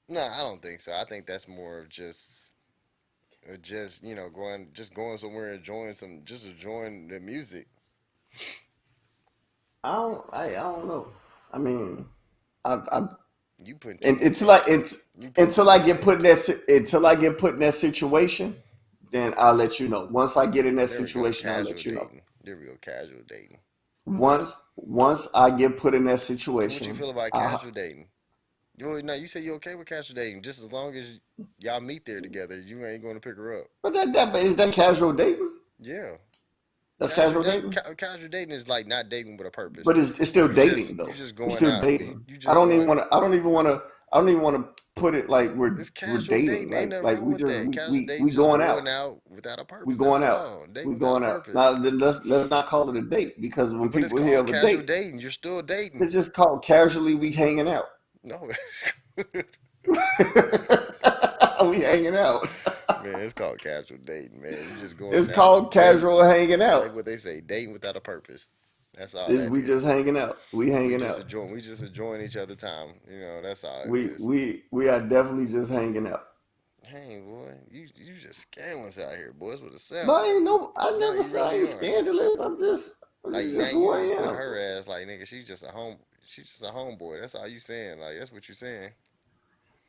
No, I don't think so. I think that's more of just going somewhere, just enjoying the music. I don't know. I mean, I You putting too and much into it. You putting too until I much get put in into it. until I get put in that situation, then I'll let you know. Once I get in that There we go. situation, I'll Casual let you know. dating. There we go. Casual dating. Once I get put in that So what you situation, feel about casual dating? You say you okay with casual dating, just as long as y'all meet there together. You ain't going to pick her up. but that is that casual dating? Yeah. That's casual dating, Casual dating is like not dating with a purpose. but it's still dating You though. just It's going still out. dating. You just going. I don't even want to put it like It's we're casual dating. dating. Ain't nothing Like wrong with that. Casual dating we just going out. going out without a We purpose. That's going out. all. Dating We without a going out. Now purpose. then let's not call it a date, because when But it's people hear called of a casual date, dating. You're still dating. it's just called casually we hanging out. No. We hanging out. Man, it's called casual dating, man. You just It's going out to called date. casual hanging out. Like what they say, dating without a purpose. That's all Is that we just is. hanging out. We hanging out. We just enjoying each other time. That's all it We is. we we are definitely just hanging out. Hey boy, you just scandalous out here, boy. That's what it No, sounds I like. ain't no. I Nah, never you said I really ain't are. scandalous. Like It's now just who I you put am. her as like nigga, she's just a homeboy. That's all you saying. Like that's what you saying.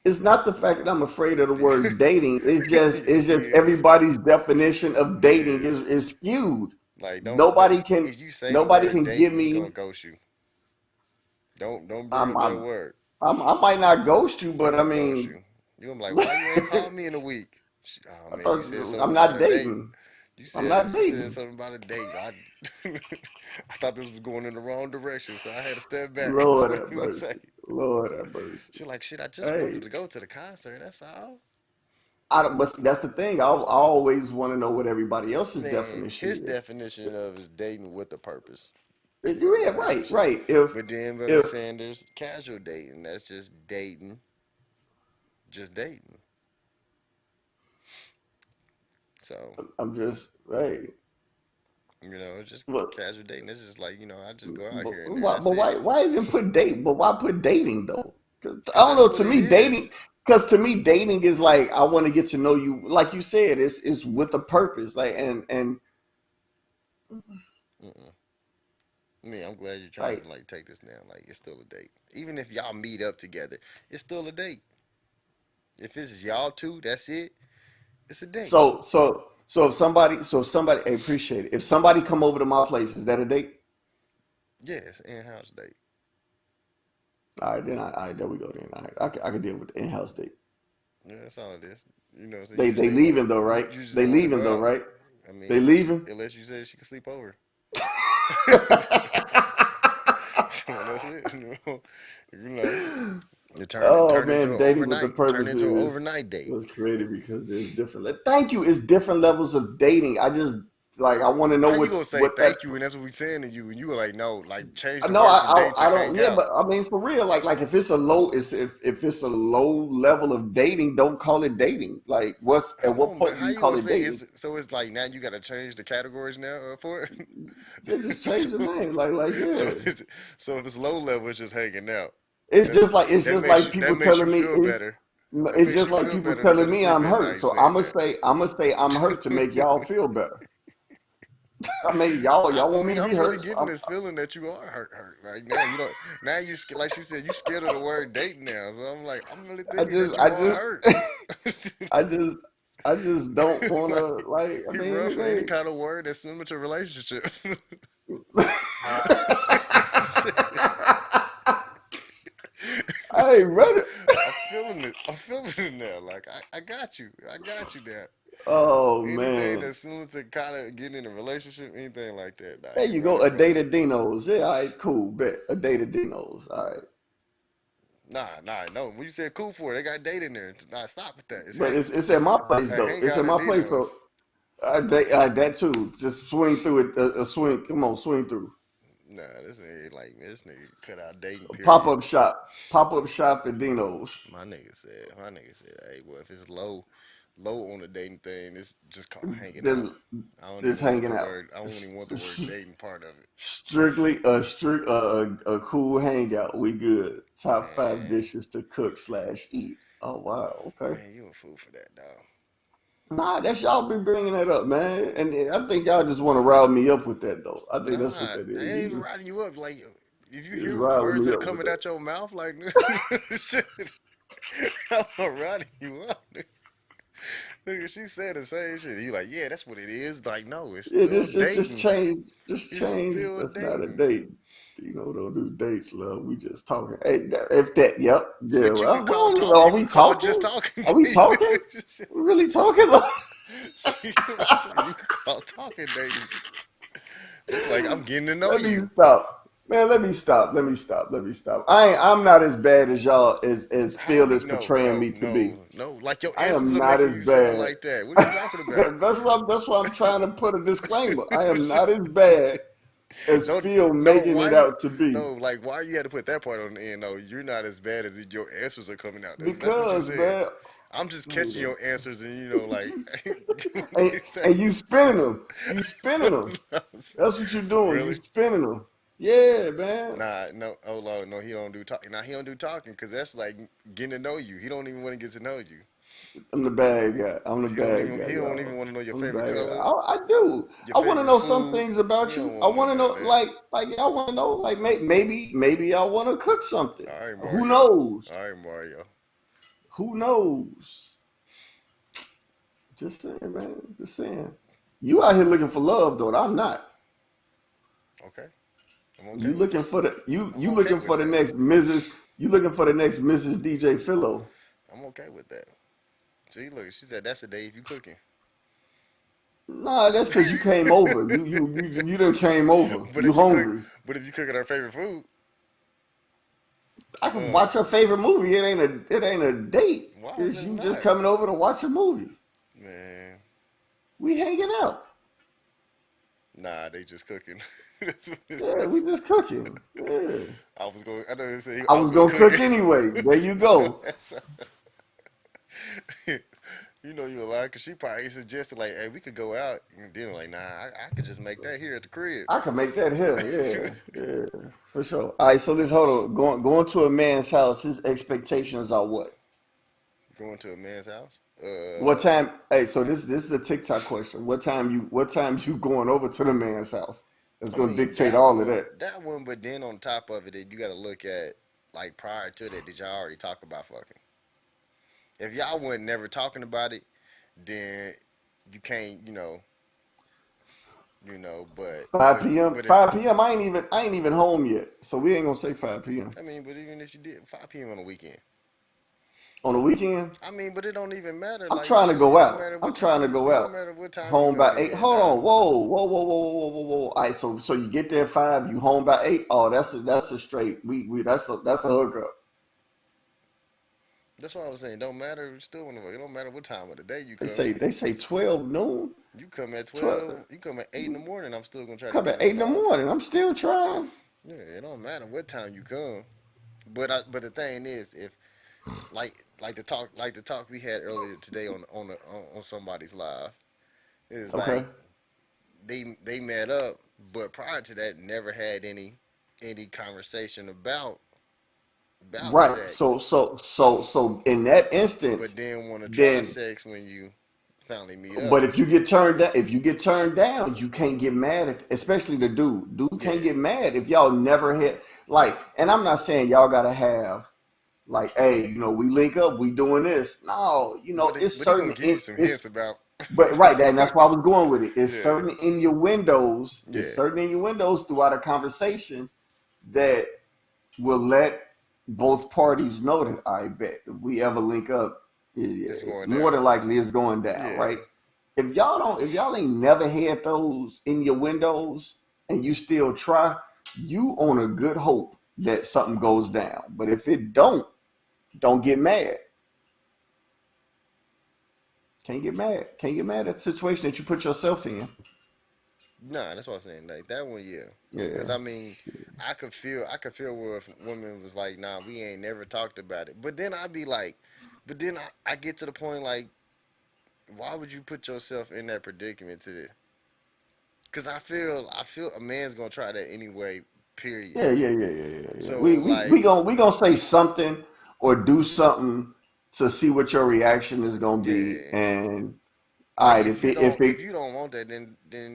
It's not the fact that I'm afraid of the word dating. It's just Yes. everybody's definition of dating Yes. is skewed. Like don't Nobody can if you say the nobody word can give dating, he me. gonna ghost you. Don't bring I'm up that I'm, word. I might not ghost you, He but I gonna ghost mean, you. You gonna be like, why you ain't called me in a week? Oh I man, you thought said something I'm about not a date. dating. I'm not You said dating. something about a date. I thought this was going in the wrong direction, so I had to step back. That's Lord what have he was mercy. saying. Lord have mercy. She's like, shit, I just Hey, wanted to go to the concert. That's all. I don't. But that's the thing. I always want to know what everybody else's Man, definition his is. definition of is dating with a purpose. Yeah, right, Gotcha. right. But then Bernie If Sanders, casual dating. That's just dating. Just dating. So, I'm just right. just But casual dating. It's just like, I just go out but here and there. why That's but it. why even put date? But why put dating though? 'Cause I Because don't that's know. what To it me, dating. is. Because to me, dating is like I want to get to know you. Like you said, it's with a purpose. Like and Mm-mm. I mean, I'm glad you're trying like to like take this down. Like it's still a date. Even if y'all meet up together, it's still a date. If it's y'all two, that's it. It's a date. so if somebody, hey, appreciate it. If somebody come over to my place, is that a date? Yes, in-house date. All right, then. All right, there we go. Then I can deal with the in-house date. Yeah, that's all it is. You know, so you just They didn't want leaving though, you, right? you just They didn't want to leaving go though, out. right? I They mean, leaving. unless you said she could sleep over. So that's it. You know, it Oh turned into man, an dating with the overnight, turned purpose into an is overnight date. was created because there's different. Thank you. It's different levels of dating. I just like I want to know How you gonna say what that. thank you and that's what we saying to you and you were like no, like change the No, word from date to I don't. hang Yeah, out. but I mean for real, like if it's a low, it's if it's a low level of dating, don't call it dating. Like what's at Hold what on, but point do how you you call gonna it say dating? it's so it's like now you got to change the categories now for it. They just change the so, name. Like so yeah. if it's low level, it's just hanging out. That It's just like that people makes you telling me feel better. That it's makes just you like feel people better to go telling to me sleep I'm at hurt. night So saying that. I'm gonna say I'm hurt to make y'all feel better. I mean y'all I want me mean, to be I'm really hurt. So getting this feeling that you are hurt. Like now you don't. Now you like she said, you scared of the word date now. So I'm like, I'm really thinking that I you are just hurt. I just I just don't wanna Like like I he mean run it for any ain't kind of word that's similar to relationship. I ain't ready. I'm feeling it. I'm feeling it now. Like I got you. I got you now. Oh Anything man. that's similar to kind of getting in a relationship, anything like that, nah, There you you go, running a from date it. of Dinos. Yeah, all right, cool, bet. A date of Dinos. All right. No. When you said cool for it, they got date in there. Nah, stop with that. But it's at my place A though. It's hangout at at my place, Dino's. so that too. Just swing through it. A swing. Come on, swing through. Nah, this nigga cut out dating Pop period. up shop. Pop up shop at Dino's. My nigga said, hey, well, if it's low on the dating thing, it's just called hanging out. Then just hanging out. I don't even want the word dating part of it. Strictly a cool hangout. We good. Top five Man, dishes to cook slash eat. Oh wow. Okay. man, you a fool for that, dog. Nah, that's y'all be bringing that up, man. And I think y'all just want to rile me up with that, though. I think that's what Nah, that I is. ain't even riding you up. Like, if you You just hear riling words me that are up with coming that. out your mouth, like, shit, I'm not riding you up. Nigga, she said the same shit. You like, yeah, that's what it is. Like, no, it's Yeah, still just dating. change, just It's change. still That's not a dating. date. You know, don't do dates, love. We just talking. Hey, if that, yep, yeah. But Well, we don't even. Are you we could call just talking? talking Are we dating. talking? We really talking? See what I'm saying? You could call talking dating. It's like I'm getting to know Let me you. stop, man. Let me stop. Let me stop. Let me stop. I'm not as bad as y'all as How Phil we is portraying me to be. no. Like your I answers am are not making as you sound bad. like that. What are you talking about? That's why I'm trying to put a disclaimer. I am not as bad as No, Phil no. making Why it you? out to be. No, like why you had to put that part on the end? No, you're not as bad as your answers are coming out. That's what you Because said. man, I'm just catching nigga, your answers, and like and, they say. and you spinning them. You spinning them. That's what you're doing. You Really? spinning them. Yeah, man. Nah, no. Oh Lord, no. He don't do talking. Nah, he don't do talking because that's like getting to know you. He don't even want to get to know you. I'm the bad guy. I'm the bad guy, He don't even y'all. want to know your I'm the favorite bad guy. color, I do. your I want to favorite know some food. things He about don't you. I want to want to know know, none of that. I want to know, like, maybe I want to cook something. All right, Who Mario. knows? All right, Mario. Who knows? Just saying, man. Just saying. You out here looking for love, though. I'm not. Okay, I'm okay You with looking it. for the I'm you okay looking with for the that. next Mrs. You looking for the next Mrs. DJ Philo. I'm okay with that. See, look, she said that's a day if you cooking. Nah, that's because you came over. You done came over. But You if you cook, hungry. but if you cooking our favorite food, I can uh, watch your favorite movie. It ain't a date. why is It's it you just not? coming over to watch a movie. Man, We hanging out. nah, they just cooking. That's what it Yeah, we is. just cooking. Yeah. I was going. I know they said I I was was going to gonna cook cook anyway. There it. you Shut your go. ass up. You know you a lie because she probably suggested like, "Hey, we could go out." And then like, "Nah, I could just make that here at the crib." I can make that here. Yeah, yeah, for sure. All right, so let's hold on. Going to a man's house. His expectations are what? Going to a man's house. What time? Hey, so this is a TikTok question. What time you going over to the man's house? That's I gonna mean dictate all of that. that one. But then on top of it, you got to look at like prior to that. Did y'all already talk about fucking? If y'all weren't never talking about it, then you can't. But 5 p.m. if 5 p.m. I ain't even home yet, so we ain't gonna say 5 p.m. I mean, but even if you did 5 p.m. on the weekend, On the weekend. I mean, but it don't even matter. I'm Like trying to shit, go it don't out. matter I'm what trying time to you. go It don't out. matter what time you Home gonna by be 8. at, Hold dog. on. Whoa. All right, so you get there at 5. You home by 8. Oh, that's a straight. We that's a hookup. That's what I was saying. It don't matter. Still, it don't matter what time of the day you They come. say 12 noon. You come at 12. 12. You come at 8 in the morning. I'm still gonna try to Come get at 8 in on the off. morning. I'm still trying. Yeah, it don't matter what time you come. But the thing is, if like the talk we had earlier today on somebody's live, is Okay. like they met up, but prior to that, never had any conversation about Right. sex. So in that But instance, then want to try then sex when you finally meet up. but if you get turned down, you can't get mad at, especially the dude. Dude can't Yeah, get mad if y'all never hit like. And I'm not saying y'all gotta have like, hey, we link up, we doing this. No, it's but he gonna certain give you in some hints it's about. but right, and that's why I was going with it. It's Yeah, certain in your windows. It's yeah. certain in your windows throughout a conversation that will let both parties know that I bet if we ever link up, It's going more down. than likely it's going down, Yeah, right? If y'all ain't never had those in your windows and you still try, you on a good hope that something goes down. But if it don't get mad. Can't get mad. Can't get mad at the situation that you put yourself in. nah, that's what I'm saying. Like that one, yeah. Because Yeah. I mean, I could feel where if women was like, nah, we ain't never talked about it. But then I'd be like, but then I get to the point like, why would you put yourself in that predicament to this? Because I feel a man's gonna try that anyway. Period. Yeah. So We like, gonna say something or do something to see what your reaction is gonna be. yeah. And all Like right, if you don't want that, then then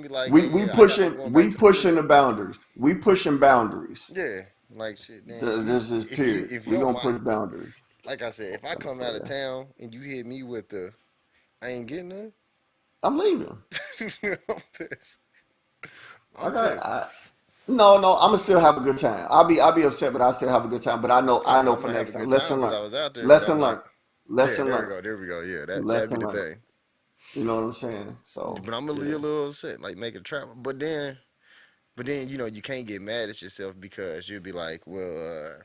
be like, hey, yeah, I'm going back to the pushing pussy. the boundaries. We pushing boundaries. Yeah, like shit. Then you This is if you period. if We your gonna mind, push boundaries. like I said, if I come out of Yeah. town and you hit me with the, I ain't getting none. I'm leaving. I'm pissed. I I'm got. pissed. No. I'm gonna still have a good time. I'll be upset, but I still have a good time. But I I'm know not for gonna have a next time. good time Lesson because I learned. was out there, but I'm Lesson like, learned. yeah, Lesson learned. there we go. Yeah, that'd be Lesson the learned. thing. You know what I'm saying? So But I'm gonna be yeah. a little upset, like make a travel. But then you can't get mad at yourself because you'll be like, well,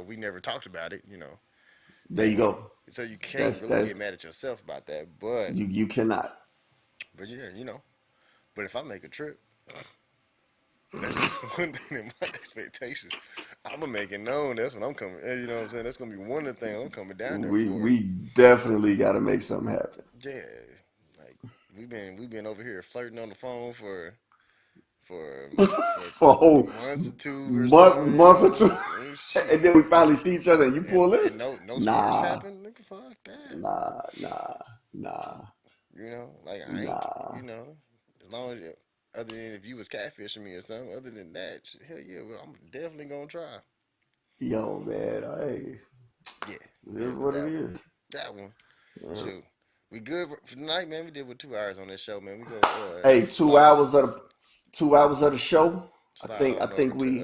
we never talked about it, There you dang. go. So you can't really That's get mad at yourself about that. But you cannot. but yeah, But if I make a trip, that's one thing in my expectations. I'm gonna make it known. That's what I'm coming. You know what I'm saying? That's gonna be one of the things I'm coming down there for. We definitely got to make something happen Yeah, like we've been over here flirting on the phone for for for a whole months or two or something. month or two, And and shit, then we finally see each other, and you pull and this. no sparks Nah, happen. Nigga, fuck that. nah, nah, nah, Like I ain't. nah. As long as other than if you was catfishing me or something. Other than that, shit, hell yeah, well, I'm definitely gonna try. Yo, man, hey, Yeah, it yeah, is but what it is. that one, Yeah. shoot, we good for tonight, man. We did with 2 hours on this show, man. We go Hey, two slide hours of the 2 hours of the show. slide I on over think to we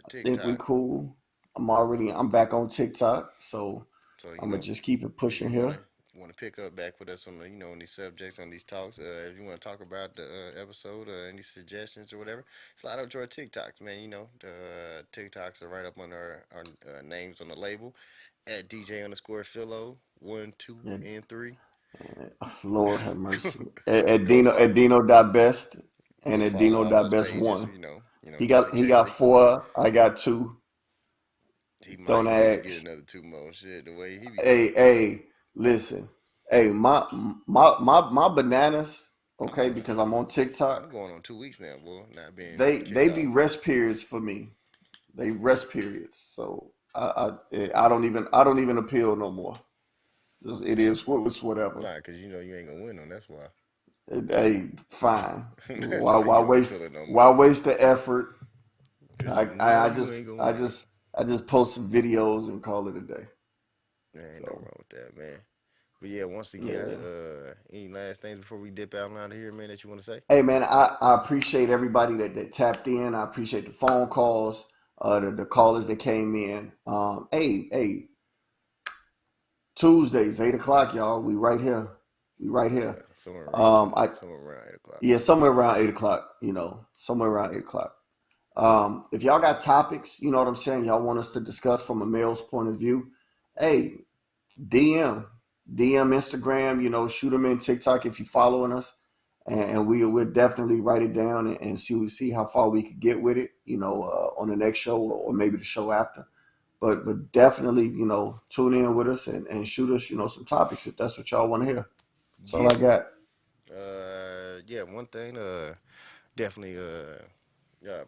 TikTok. cool. I'm back on TikTok, so So I'm gonna just keep it if pushing you here. wanna pick up back with us on on these subjects, on these talks, if you want to talk about the episode or any suggestions or whatever, slide over to our TikToks, man. The TikToks are right up on our names on the label at DJ underscore Philo 1, 2, And and 3. Lord have mercy. Go At follow. Dino dot best and Go at follow Dino all dot us best pages. one. Just in He case got they 4. I got 2. he Don't might need to get ask. another 2 more. Shit, the way he be Hey, fucking. hey, listen. Hey, my bananas, I'm okay, on. because I'm on I'm TikTok. going on 2 weeks now, boy. Not being kicked They be off. rest periods for me. They rest periods. So I don't even appeal no more. Just, it is it's whatever. Nah, cause you ain't gonna win them. That's why. Hey, fine. That's why you don't feel it no Why more. waste the effort? Cause you know you Just ain't gonna win. I just post some videos and call it a day. There ain't no So wrong with that, man. But yeah, once again, Yeah. any last things before we dip out and out of here, man, that you want to say? Hey man, I appreciate everybody that tapped in. I appreciate the phone calls, the callers that came in. Hey, Tuesdays, 8 o'clock, y'all. We right here. We right Yeah, here. somewhere around I somewhere around 8 o'clock. Yeah, somewhere around 8 o'clock. Somewhere around 8 o'clock. If y'all got topics, you know what I'm saying, y'all want us to discuss from a male's point of view, hey, DM Instagram, shoot them in TikTok if you're following us, and we'll definitely write it down and see how far we could get with it, on the next show or maybe the show after. But definitely, tune in with us and shoot us, some topics if that's what y'all want to hear. That's all I got. Yeah, one thing, definitely,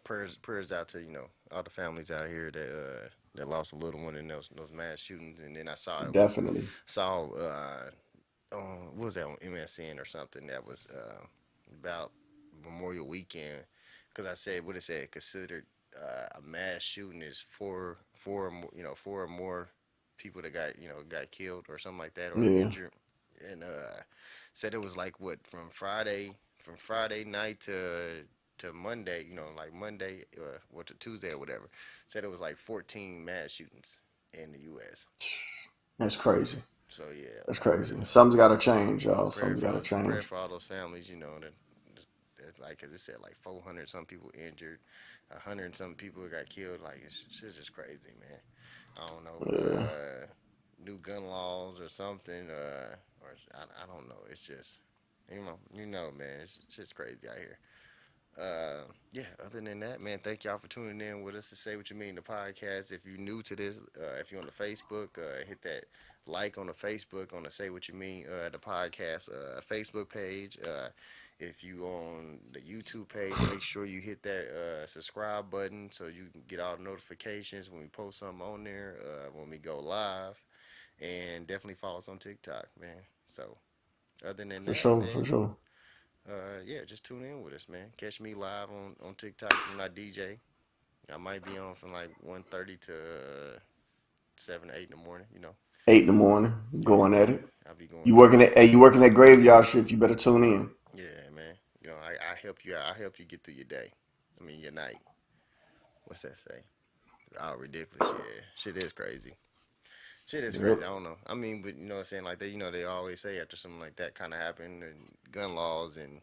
prayers out to all the families out here that lost a little one in those mass shootings. And then I Definitely. saw what was that on MSN or something that was about Memorial Weekend, because I said what it said considered a mass shooting is four or more, four or more people that got killed or something like that or Yeah. injured, and said it was like what from Friday night to Monday, like Monday or to Tuesday or whatever. Said it was like 14 mass shootings in the U.S. That's crazy. So yeah, That's crazy. Something's got to change, y'all. prayer Something's got to for, prayer change. for all those families, that like, cause it said like 400 some people injured, 100 some people got killed. Like it's just crazy, man. I don't know, Yeah. new gun laws or something, or I don't know. It's just, man, it's just crazy out here. Yeah, other than that, man, thank y'all for tuning in with us to Say What You Mean, the podcast. If you're new to this, if you're on the Facebook, hit that like on the Facebook on the Say What You Mean, the podcast Facebook page. If you on the YouTube page, make sure you hit that subscribe button so you can get all the notifications when we post something on there, when we go live. And definitely follow us on TikTok, man. So, other than For that, sure. man, For sure. yeah, just tune in with us, man. Catch me live on TikTok when I DJ. I might be on from like 1:30 to 7 or 8 in the morning, 8 in the morning, going at it. I'll be going. You working that graveyard shift? You better tune in. Yeah, man. I help you out. I help you get through your day. I mean, your night. What's that say? Oh, ridiculous. Yeah. Shit is crazy. Shit is crazy. Yep. I don't know. I mean, but what I'm saying, like they always say after something like that kind of happened, and gun laws and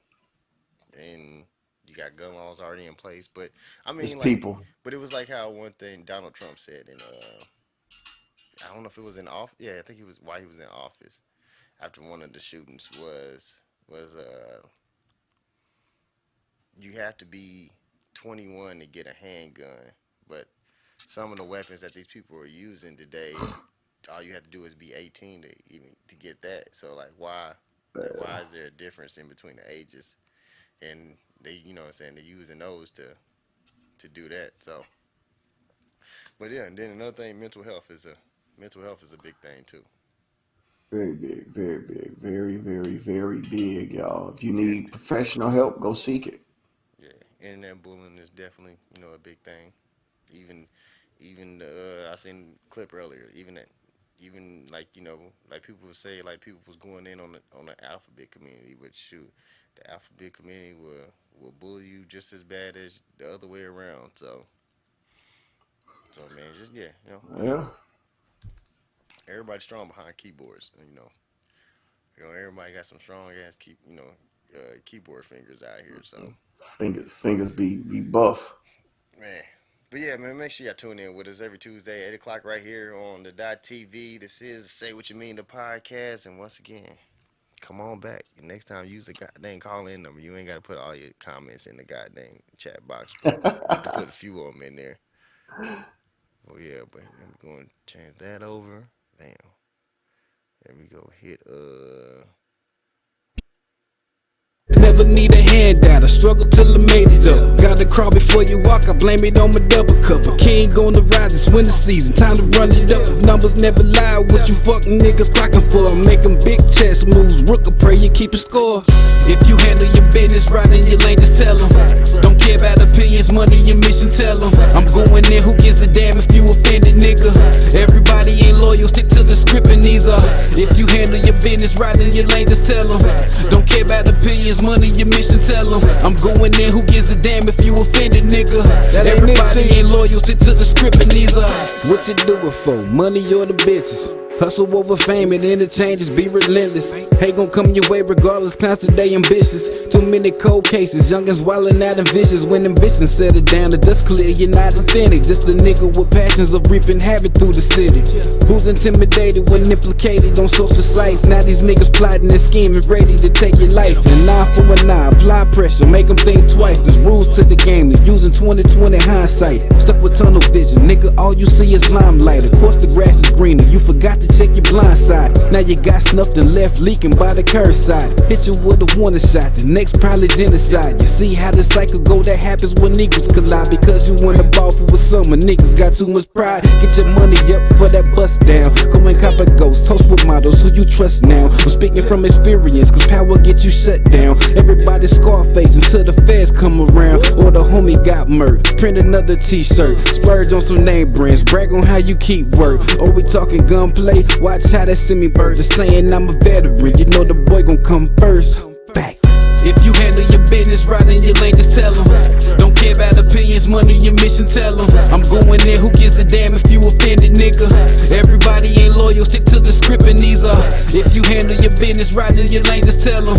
you got gun laws already in place. But I mean, It's like, people. but it was like how one thing Donald Trump said in I don't know if it was in office. Yeah, I think it was while he was in office after one of the shootings was you have to be 21 to get a handgun, but some of the weapons that these people are using today, all you have to do is be 18 to get that. So like why is there a difference in between the ages? And they, what I'm saying, they're using those to do that. So, but yeah, and then another thing, mental health is a big thing too. Very big, very big, very, very, very big, y'all. If you need professional help, go seek it. Yeah, internet bullying is definitely a big thing. Even I seen a clip earlier. Even like like people would say like people was going in on the alphabet community, but shoot, the alphabet community will bully you just as bad as the other way around. So man, just Yeah. everybody's strong behind keyboards. Everybody got some strong ass keyboard fingers out here. So Fingers be buff. man. But yeah, man, make sure y'all tune in with us every Tuesday, 8 o'clock right here on the .TV. This is Say What You Mean, the podcast. And once again, come on back. And next time, use the goddamn call-in number. You ain't got to put all your comments in the goddamn chat box. But you can put a few of them in there. Oh, yeah, but I'm going to change that over. Damn. There we go. Hit, Never need a handout, I struggle till I made it up. Gotta crawl before you walk, I blame it on my double cup. A king on the rise, it's winter season, time to run it up. If numbers never lie, what you fucking niggas clocking for? Make them big chess moves, rook, I pray you keep a score. If you handle your business right in your lane, just tell them. Don't care care about opinions, money, your mission, tell them. I'm going in, who gives a damn if you offended, nigga? Everybody ain't loyal, stick to the script and these are. If you handle your business right in your lane, just tell them. Don't care about opinions, money, your mission, tell them. I'm going in, who gives a damn if you offended, nigga? Everybody ain't loyal, stick to the script and these are. What you do it for, money or the bitches? Hustle over fame and interchanges, be relentless. Hate gon' come your way regardless, constant they ambitious. Too many cold cases, youngins wildin' out and vicious. When ambitions settle down, the dust clear, you're not authentic. Just a nigga with passions of reaping havoc through the city. Who's intimidated when implicated on social sites? Now these niggas plotting and scheming, ready to take your life. And eye for an eye, apply pressure, make them think twice. There's rules to the game, they're using 20/20 hindsight. Stuck with tunnel vision, nigga, all you see is limelight. Of course the grass is greener, you forgot to check your blind side. Now you got snuffed and left leaking by the curbside. Hit you with a warning shot, the next probably genocide. You see how the cycle go, that happens when equals collide. Because you wanna ball for a summer, niggas got too much pride. Get your money up for that bust down. Go and cop a ghost, toast with models who you trust now. I'm speaking from experience, cause power get you shut down. Everybody Scarface until the feds come around. Or the homie got murked, print another t-shirt. Splurge on some name brands, brag on how you keep work. Or we talking gunplay, watch how that semi-bird is saying I'm a veteran. You know the boy gon' come first. Facts. If you handle your business right in your lane, just tell them. Don't care about opinions, money, your mission, tell them. I'm going in, who gives a damn if you offended, nigga? Everybody ain't loyal, stick to the script and these are. If you handle your business right in your lane, just tell them.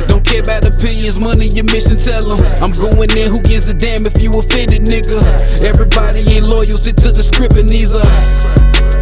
Don't care about opinions, money, your mission, tell them. I'm going in, who gives a damn if you offended, nigga? Everybody ain't loyal, stick to the script and these are.